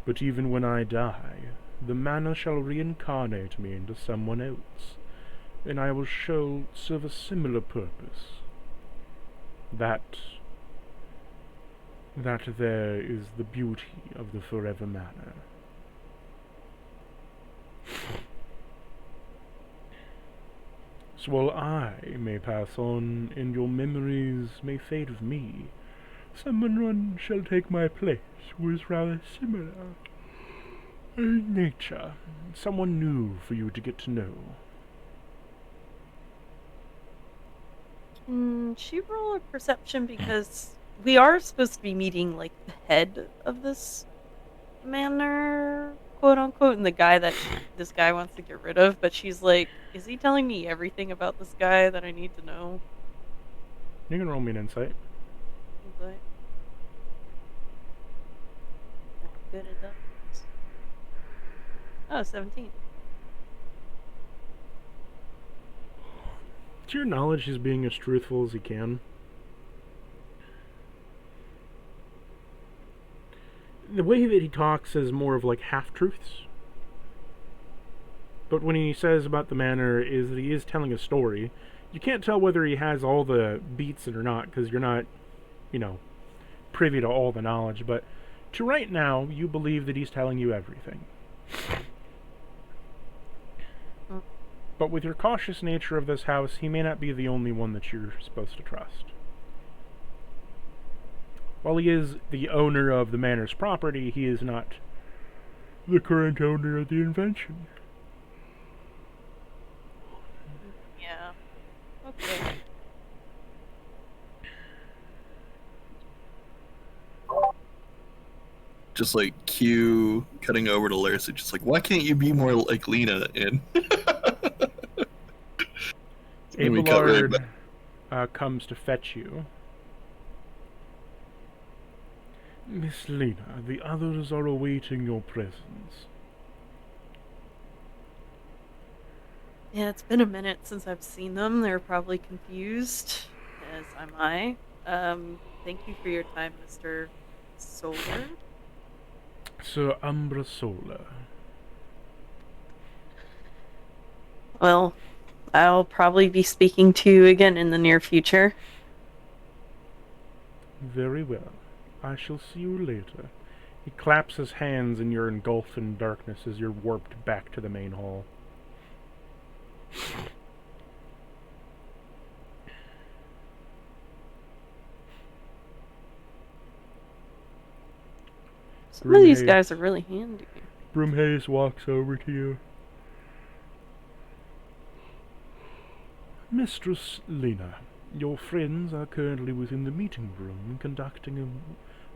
but even when I die, the manor shall reincarnate me into someone else, and I will serve a similar purpose. That there is the beauty of the Forever Manor. So while I may pass on, and your memories may fade of me, someone shall take my place who is rather similar in nature. Someone new for you to get to know. Can she roll a perception, because we are supposed to be meeting, like, the head of this manor, quote unquote, and the guy that this guy wants to get rid of, but she's like, is he telling me everything about this guy that I need to know? You can roll me an insight. He's like, "Oh, good at that." Oh, 17. To your knowledge, he's being as truthful as he can. the way that he talks is more of like half-truths. But when he says about the manor is that he is telling a story. You can't tell whether he has all the beats or not, because you're not, privy to all the knowledge. But to right now, you believe that he's telling you everything. But with your cautious nature of this house, he may not be the only one that you're supposed to trust. While he is the owner of the manor's property, he is not the current owner of the invention. Yeah. Okay. Just like Q cutting over to Larissa, just like, why can't you be more like Lena? And we cut right Abelard back. comes to fetch you. Miss Lena, the others are awaiting your presence. Yeah, it's been a minute since I've seen them. They're probably confused, as am I. Thank you for your time, Mr. Solar. Sir Umbra Sola. Well, I'll probably be speaking to you again in the near future. Very well. I shall see you later. He claps his hands and you're engulfed in darkness as you're warped back to the main hall. Some of these Broomhaze. guys are really handy. Broomhaze walks over to you. Mistress Lena, your friends are currently within the meeting room conducting a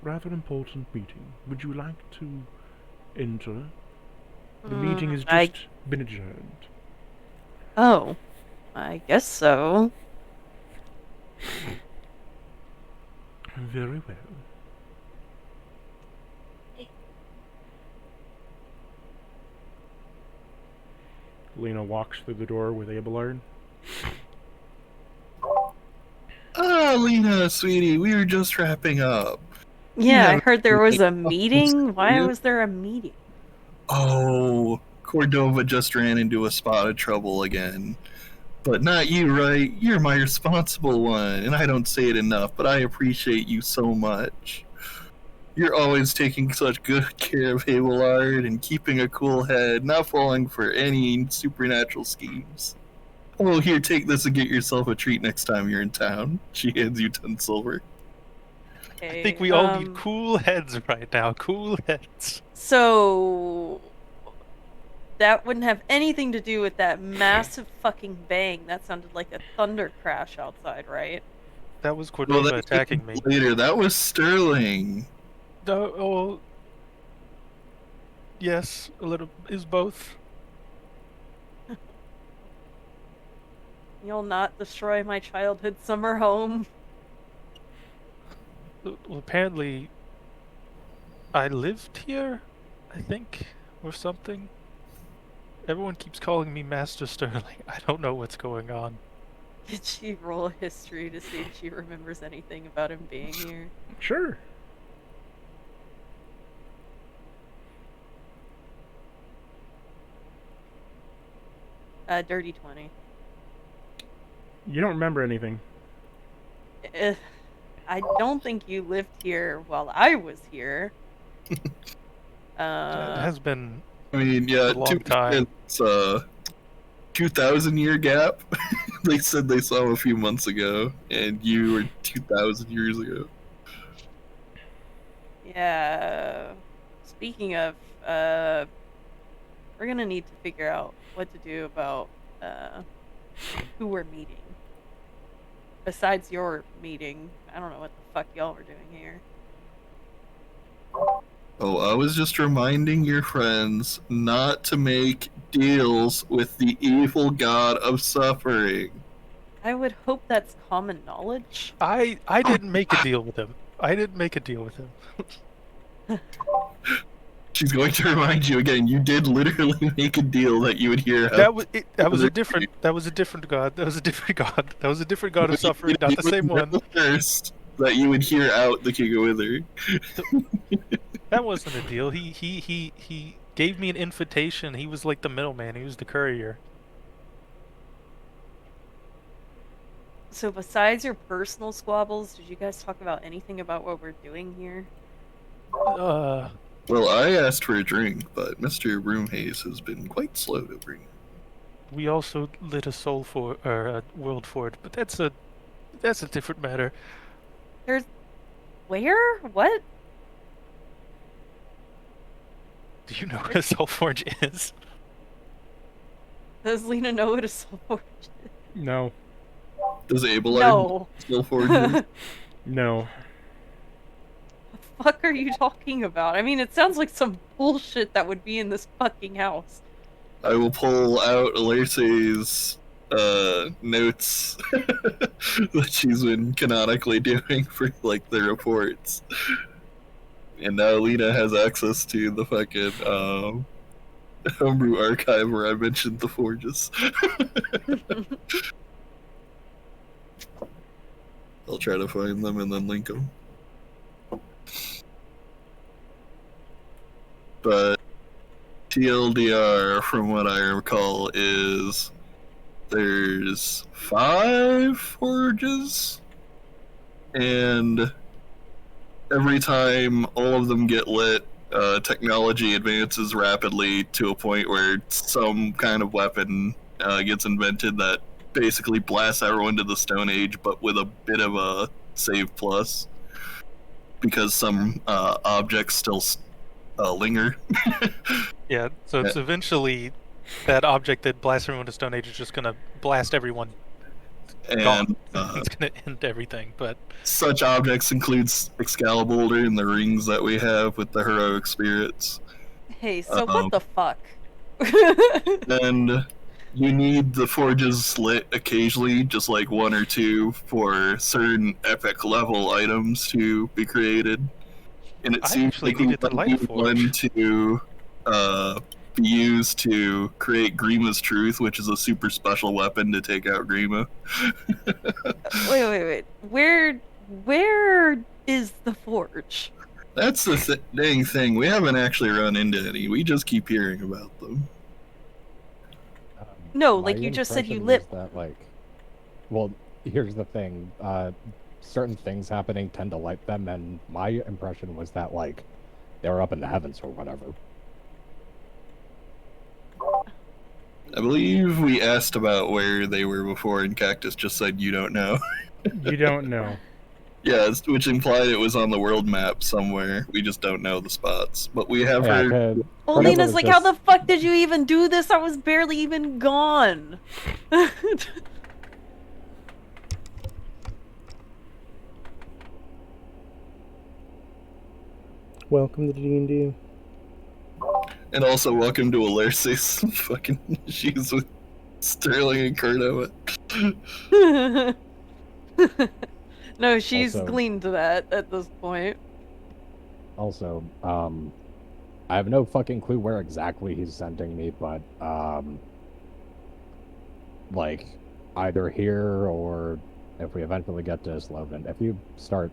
rather important meeting. Would you like to enter? The meeting has just been adjourned. Oh, I guess so. Very well. Lena walks through the door with Abelard. Ah, Lena, sweetie, we were just wrapping up. Yeah, I Yeah, heard there was a like, meeting. Why yeah. was there a meeting? Oh, Cordova just ran into a spot of trouble again. But not you, right? You're my responsible one, and I don't say it enough, but I appreciate you so much. You're always taking such good care of Abelard and keeping a cool head, not falling for any supernatural schemes. Oh, here, take this and get yourself a treat next time you're in town. She hands you 10 silver. Okay, I think we all need cool heads right now. Cool heads. So that wouldn't have anything to do with that massive fucking bang. That sounded like a thunder crash outside, right? That was Cordova that attacking me. later. That was Sterling. Oh, yes, a little is both. You'll not destroy my childhood summer home. Well, apparently, I lived here, I think, or something. Everyone keeps calling me Master Sterling. I don't know what's going on. Did she roll a history to see if she remembers anything about him being here? Sure. Dirty 20. You don't remember anything. I don't think you lived here while I was here. It has been I mean, yeah, a long time. It's a 2,000 year gap. They said they saw him a few months ago, and you were 2,000 years ago. Yeah. Speaking of, we're gonna need to figure out what to do about who we're meeting. Besides your meeting, I don't know what the fuck y'all were doing here. Oh, I was just reminding your friends not to make deals with the evil god of suffering. I would hope that's common knowledge. I didn't make a deal with him. I didn't make a deal with him. She's going to remind you again. You did literally make a deal that you would hear. That was a different god. That was a different god. That was a different god of suffering, not the same one. First, that you would hear out the King of Wither. That wasn't a deal. He gave me an invitation. He was like the middleman. He was the courier. So besides your personal squabbles, did you guys talk about anything about what we're doing here? Uh, Well, I asked for a drink, but Mr. Broomhaze has been quite slow to bring it. we also lit a soul for or a world fort, but that's a different matter. There's... Where? What? Do you know what a soul forge is? Does Lena know what a soul forge is? No. Does Abelard No. still forge you? No. The fuck are you talking about? I mean, it sounds like some bullshit that would be in this fucking house. I will pull out Alerce's notes that she's been canonically doing for like the reports. And now Lena has access to the fucking homebrew archive where I mentioned the forges. I'll try to find them and then link them. But TLDR, from what I recall, is there's 5 forges, and every time all of them get lit, technology advances rapidly to a point where some kind of weapon gets invented that basically blasts everyone to the Stone Age, but with a bit of a save plus, because some objects still linger. Yeah, so it's eventually that object that blasts everyone to Stone Age is just gonna blast everyone. And It's gonna end everything, but such objects includes Excalibur and the rings that we have with the heroic spirits. Hey, so what the fuck? And you need the forges lit occasionally, just like 1 or 2, for certain epic level items to be created. And it I seems actually like we needed the might light need one forge. to be used to create Grima's Truth, which is a super special weapon to take out Grima. Wait. Where is the forge? That's the dang thing. We haven't actually run into any. We just keep hearing about them. No, My like you just said you impression lit... was that, like, well, here's the thing. Certain things happening tend to light them, and my impression was that, like, they were up in the heavens or whatever. I believe we asked about where they were before, and Cactus just said you don't know. You don't know. Yeah, which implied it was on the world map somewhere. We just don't know the spots. But we have Yeah, heard. Well, Cradle Lena's was like, just- how the fuck did you even do this? I was barely even gone. Welcome to D&D. And also, welcome to Alerce's fucking issues with Sterling and Curto. No, she's Also- gleaned to that at this point. Also, I have no fucking clue where exactly he's sending me, but, like, either here or if we eventually get to Izlovent, if you start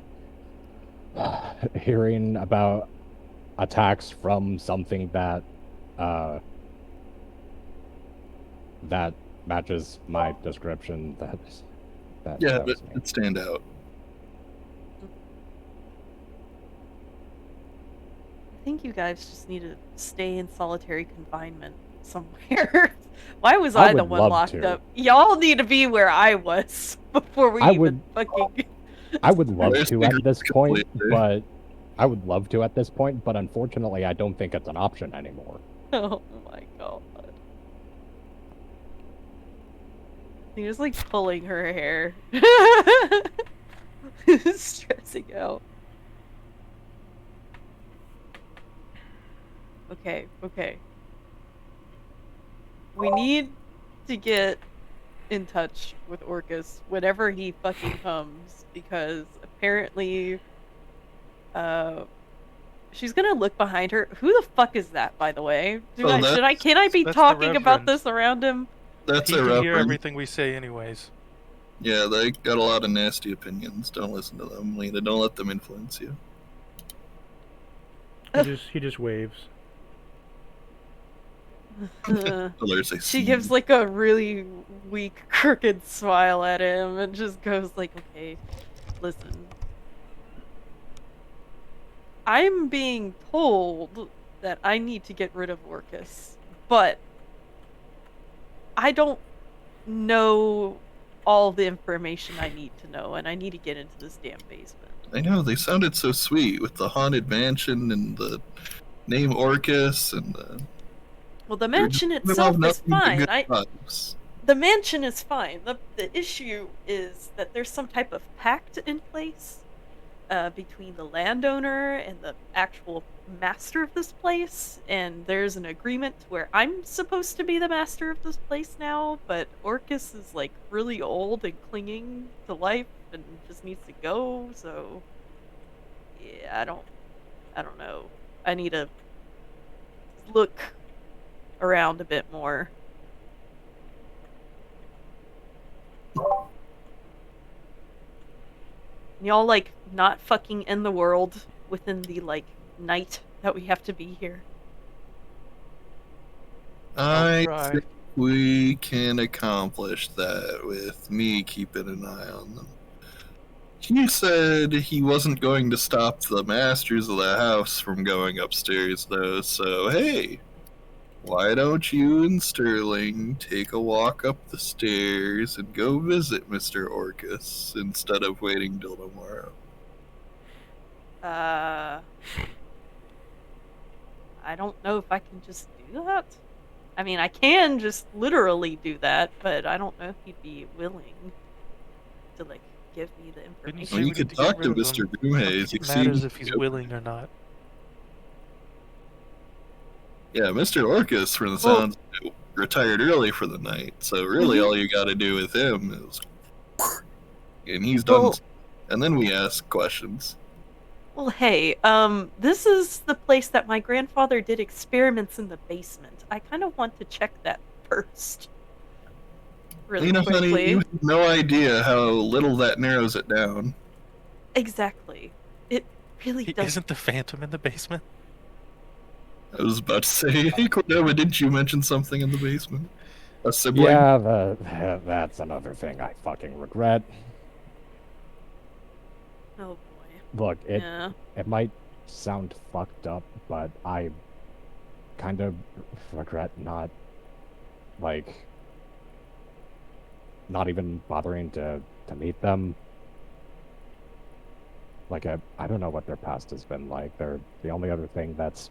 hearing about attacks from something that, that matches my description, that Yeah, was but me. it stand out. I think you guys just need to stay in solitary confinement somewhere. Why was I I the would one love locked to. up? Y'all need to be where I was before we I even fucking... I would love There's to the at this group point, leader. but I would love to at this point, but unfortunately, I don't think it's an option anymore. Oh my god. He was like pulling her hair. Stressing out. Okay. We need to get in touch with Orcus whenever he fucking comes, because apparently she's gonna look behind her. Who the fuck is that, by the way? Can I be that's the talking about Reverend. this around him? That's he a can hear reference. everything we say anyways. Yeah, they got a lot of nasty opinions. Don't listen to them, Lena. Don't let them influence you. He just waves. Hilarious, I She see gives you. like a really weak, crooked smile at him and just goes like, "Okay, listen. I'm being told that I need to get rid of Orcus, but I don't know all the information I need to know, and I need to get into this damn basement." I know, they sounded so sweet with the haunted mansion and the name Orcus and the... Well, the they were just mansion giving off itself is nothing but fine. good vibes. The mansion is fine. The issue is that there's some type of pact in place between the landowner and the actual master of this place, and there's an agreement where I'm supposed to be the master of this place now, but Orcus is like really old and clinging to life and just needs to go. So yeah, I don't know. I need to look around a bit more. Y'all like not fucking end the world within the like night that we have to be here. I try. think we can accomplish that with me keeping an eye on them. He said he wasn't going to stop the masters of the house from going upstairs, though, so hey, why don't you and Sterling take a walk up the stairs and go visit Mr. Orcus instead of waiting till tomorrow? I don't know if I can just do that. I mean, I can just literally do that, but I don't know if he'd be willing to like give me the Didn't you information. say Well, we you need could to get talk rid to of Mr. them? Broomhaze. I don't He think it matters seems if he's to- willing or not. Yeah, Mr. Orcus, from the Well- sounds, retired early for the night, so really Mhm. all you gotta do with him is... And he's done... Well- And then we ask questions. Well, hey, this is the place that my grandfather did experiments in the basement. I kind of want to check that first. Really You know, honey, quickly. you have no idea how little that narrows it down. Exactly. It really does. Isn't the Phantom in the basement? I was about to say, hey, Cordova, didn't you mention something in the basement? A sibling? Yeah, that's another thing I fucking regret. Oh boy. Look, Yeah. it might sound fucked up, but I kind of regret not even bothering to meet them. Like, I don't know what their past has been like. They're the only other thing that's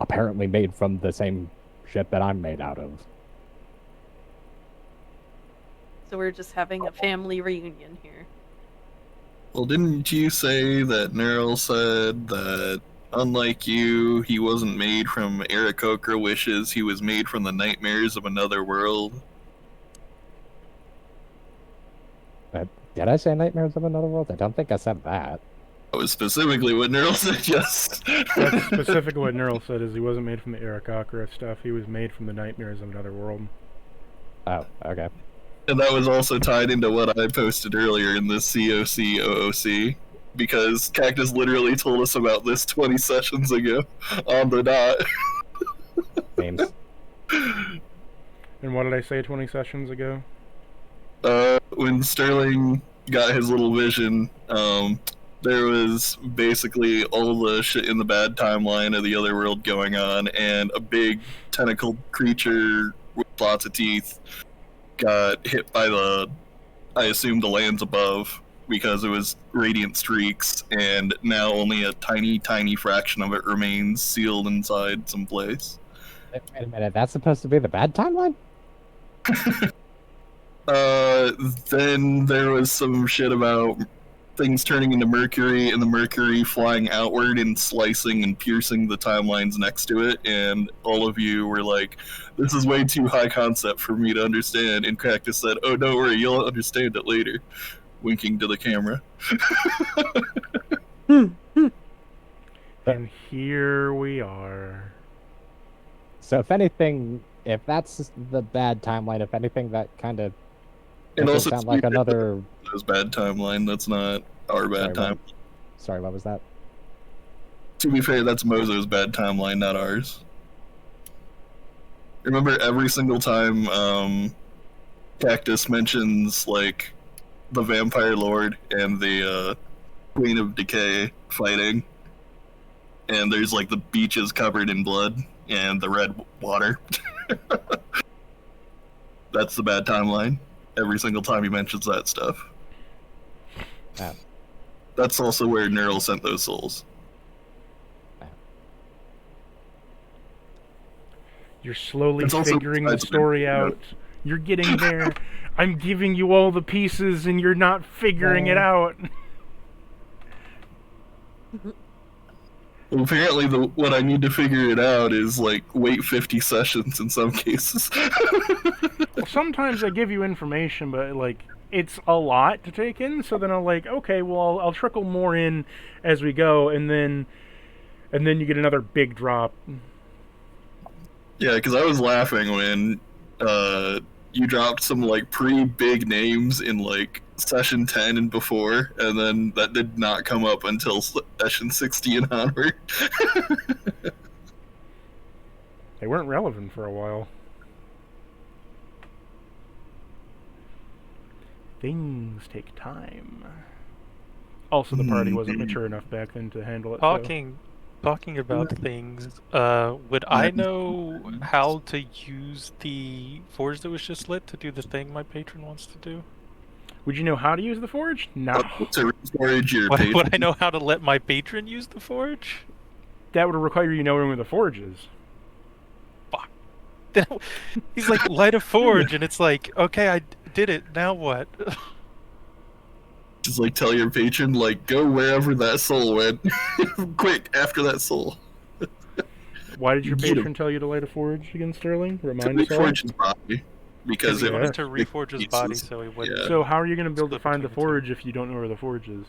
apparently made from the same shit that I'm made out of. So we're just having a family reunion here. Well, didn't you say that Nerl said that, unlike you, he wasn't made from Aarakocra wishes, he was made from the nightmares of another world? Did I say Nightmares of Another World? I don't think I said that. That was specifically what Nerl said, yes. That's specifically what Neural said, is he wasn't made from the Aarakocra stuff, he was made from the nightmares of another world. Oh, okay. And that was also tied into what I posted earlier in the COC OOC, because Cactus literally told us about this 20 sessions ago on the dot. Names. And what did I say 20 sessions ago? When Sterling got his little vision, there was basically all the shit in the bad timeline of the other world going on, and a big tentacled creature with lots of teeth got hit by I assume the lands above, because it was radiant streaks, and now only a tiny, tiny fraction of it remains sealed inside some place. Wait a minute, that's supposed to be the bad timeline? Then there was some shit about things turning into mercury, and the mercury flying outward and slicing and piercing the timelines next to it, and all of you were like, this is way too high concept for me to understand, and Cactus said, oh, don't worry, you'll understand it later, winking to the camera. And here we are. So if anything, if that's the bad timeline, if anything, that kind of And doesn't also, sound like another... It was bad timeline, that's not our bad time. Sorry, what was that? To be fair, that's Mozo's bad timeline, not ours. Remember, every single time Cactus mentions like the Vampire Lord and the Queen of Decay fighting, and there's like the beaches covered in blood and the red water. That's the bad timeline. Every single time he mentions that stuff. Oh. That's also where Neural sent those souls. You're slowly It's also figuring the besides story the- out. You're getting there. I'm giving you all the pieces and you're not figuring it out. Well, apparently, what I need to figure it out is like wait 50 sessions in some cases. Well, sometimes I give you information, but like it's a lot to take in. So then I'm like, okay, well I'll trickle more in as we go, and then you get another big drop. Yeah, because I was laughing when you dropped some like pretty big names in like session 10 and before, and then that did not come up until session 60 and onward. They weren't relevant for a while. Things take time. Also, the party wasn't mature enough back then to handle it. Talking about things, would I know how to use the forge that was just lit to do the thing my patron wants to do? Would you know how to use the forge? No. To reforge your Would patron. I know how to let my patron use the forge? That would require you knowing where the forge is. He's like, light a forge, and it's like, okay, I did it, now what? Just like tell your patron, like, go wherever that soul went. Quick, after that soul. Why did your Get 'em. patron tell you to light a forge again, Sterling? To Remind us all. reforge his body. Because He it wanted Yeah. to reforge his body so he wouldn't. Yeah. So how are you going to be able to Split find the between the two. forge if you don't know where the forge is?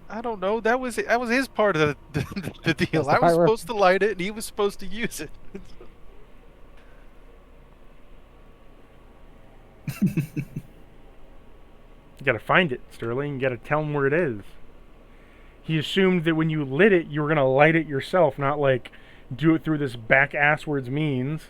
I don't know. That was his part of the deal. That's the I was part where- supposed to light it, and he was supposed to use it. You gotta find it, Sterling. You gotta tell him where it is. He assumed that when you lit it, you were gonna light it yourself, not like do it through this back-asswards means.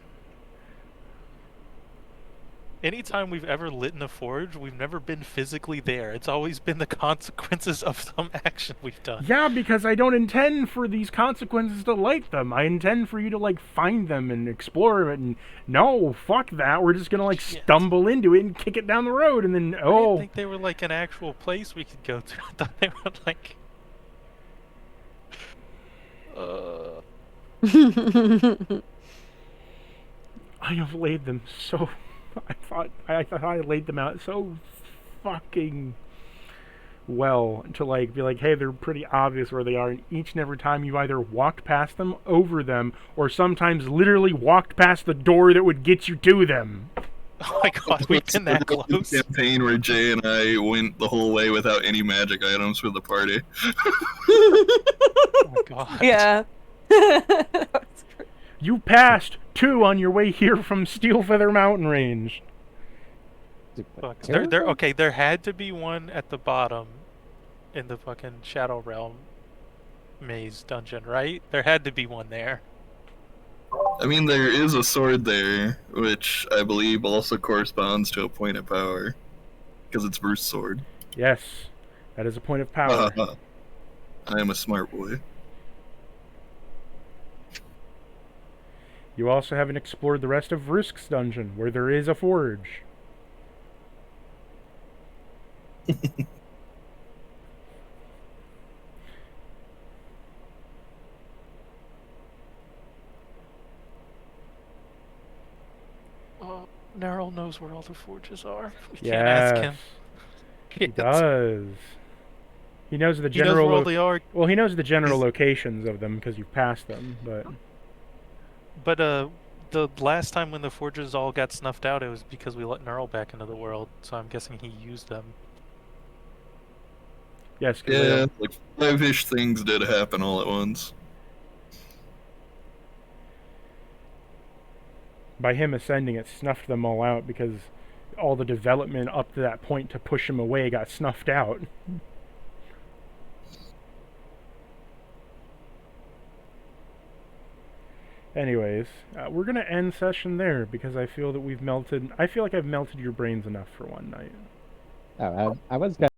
Anytime we've ever lit in a forge, we've never been physically there. It's always been the consequences of some action we've done. Yeah, because I don't intend for these consequences to light them. I intend for you to, like, find them and explore it. And no, fuck that. We're just gonna, like, Shit. stumble into it and kick it down the road. And then, I oh, didn't think they were like an actual place we could go to. I thought they were like. I have laid them so... I thought I laid them out so fucking well to, like, be like, hey, they're pretty obvious where they are, and each and every time you either walked past them, over them, or sometimes literally walked past the door that would get you to them. Oh my god, we've been that close. Campaign where Jay and I went the whole way without any magic items for the party. Oh my god. Yeah. You passed 2 on your way here from Steelfeather Mountain Range. Fuck. There had to be one at the bottom in the fucking Shadow Realm maze dungeon, right? There had to be one there. I mean, there is a sword there, which I believe also corresponds to a point of power. Because it's Bruce's sword. Yes, that is a point of power. I am a smart boy. You also haven't explored the rest of Vrisk's dungeon, where there is a forge. Oh, Nerl knows where all the forges are. We can't ask him. He does. He knows the He knows general. where all they are. Well, he knows the general locations of them because you've passed them. But The last time when the forges all got snuffed out, it was because we let Nerl back into the world. So I'm guessing he used them. yes, 'cause they Yeah, don't- like 5-ish things did happen all at once. by him ascending, it snuffed them all out because all the development up to that point to push him away got snuffed out. Anyways, we're gonna end session there because I feel that we've melted. I feel like I've melted your brains enough for one night. Oh, I was gonna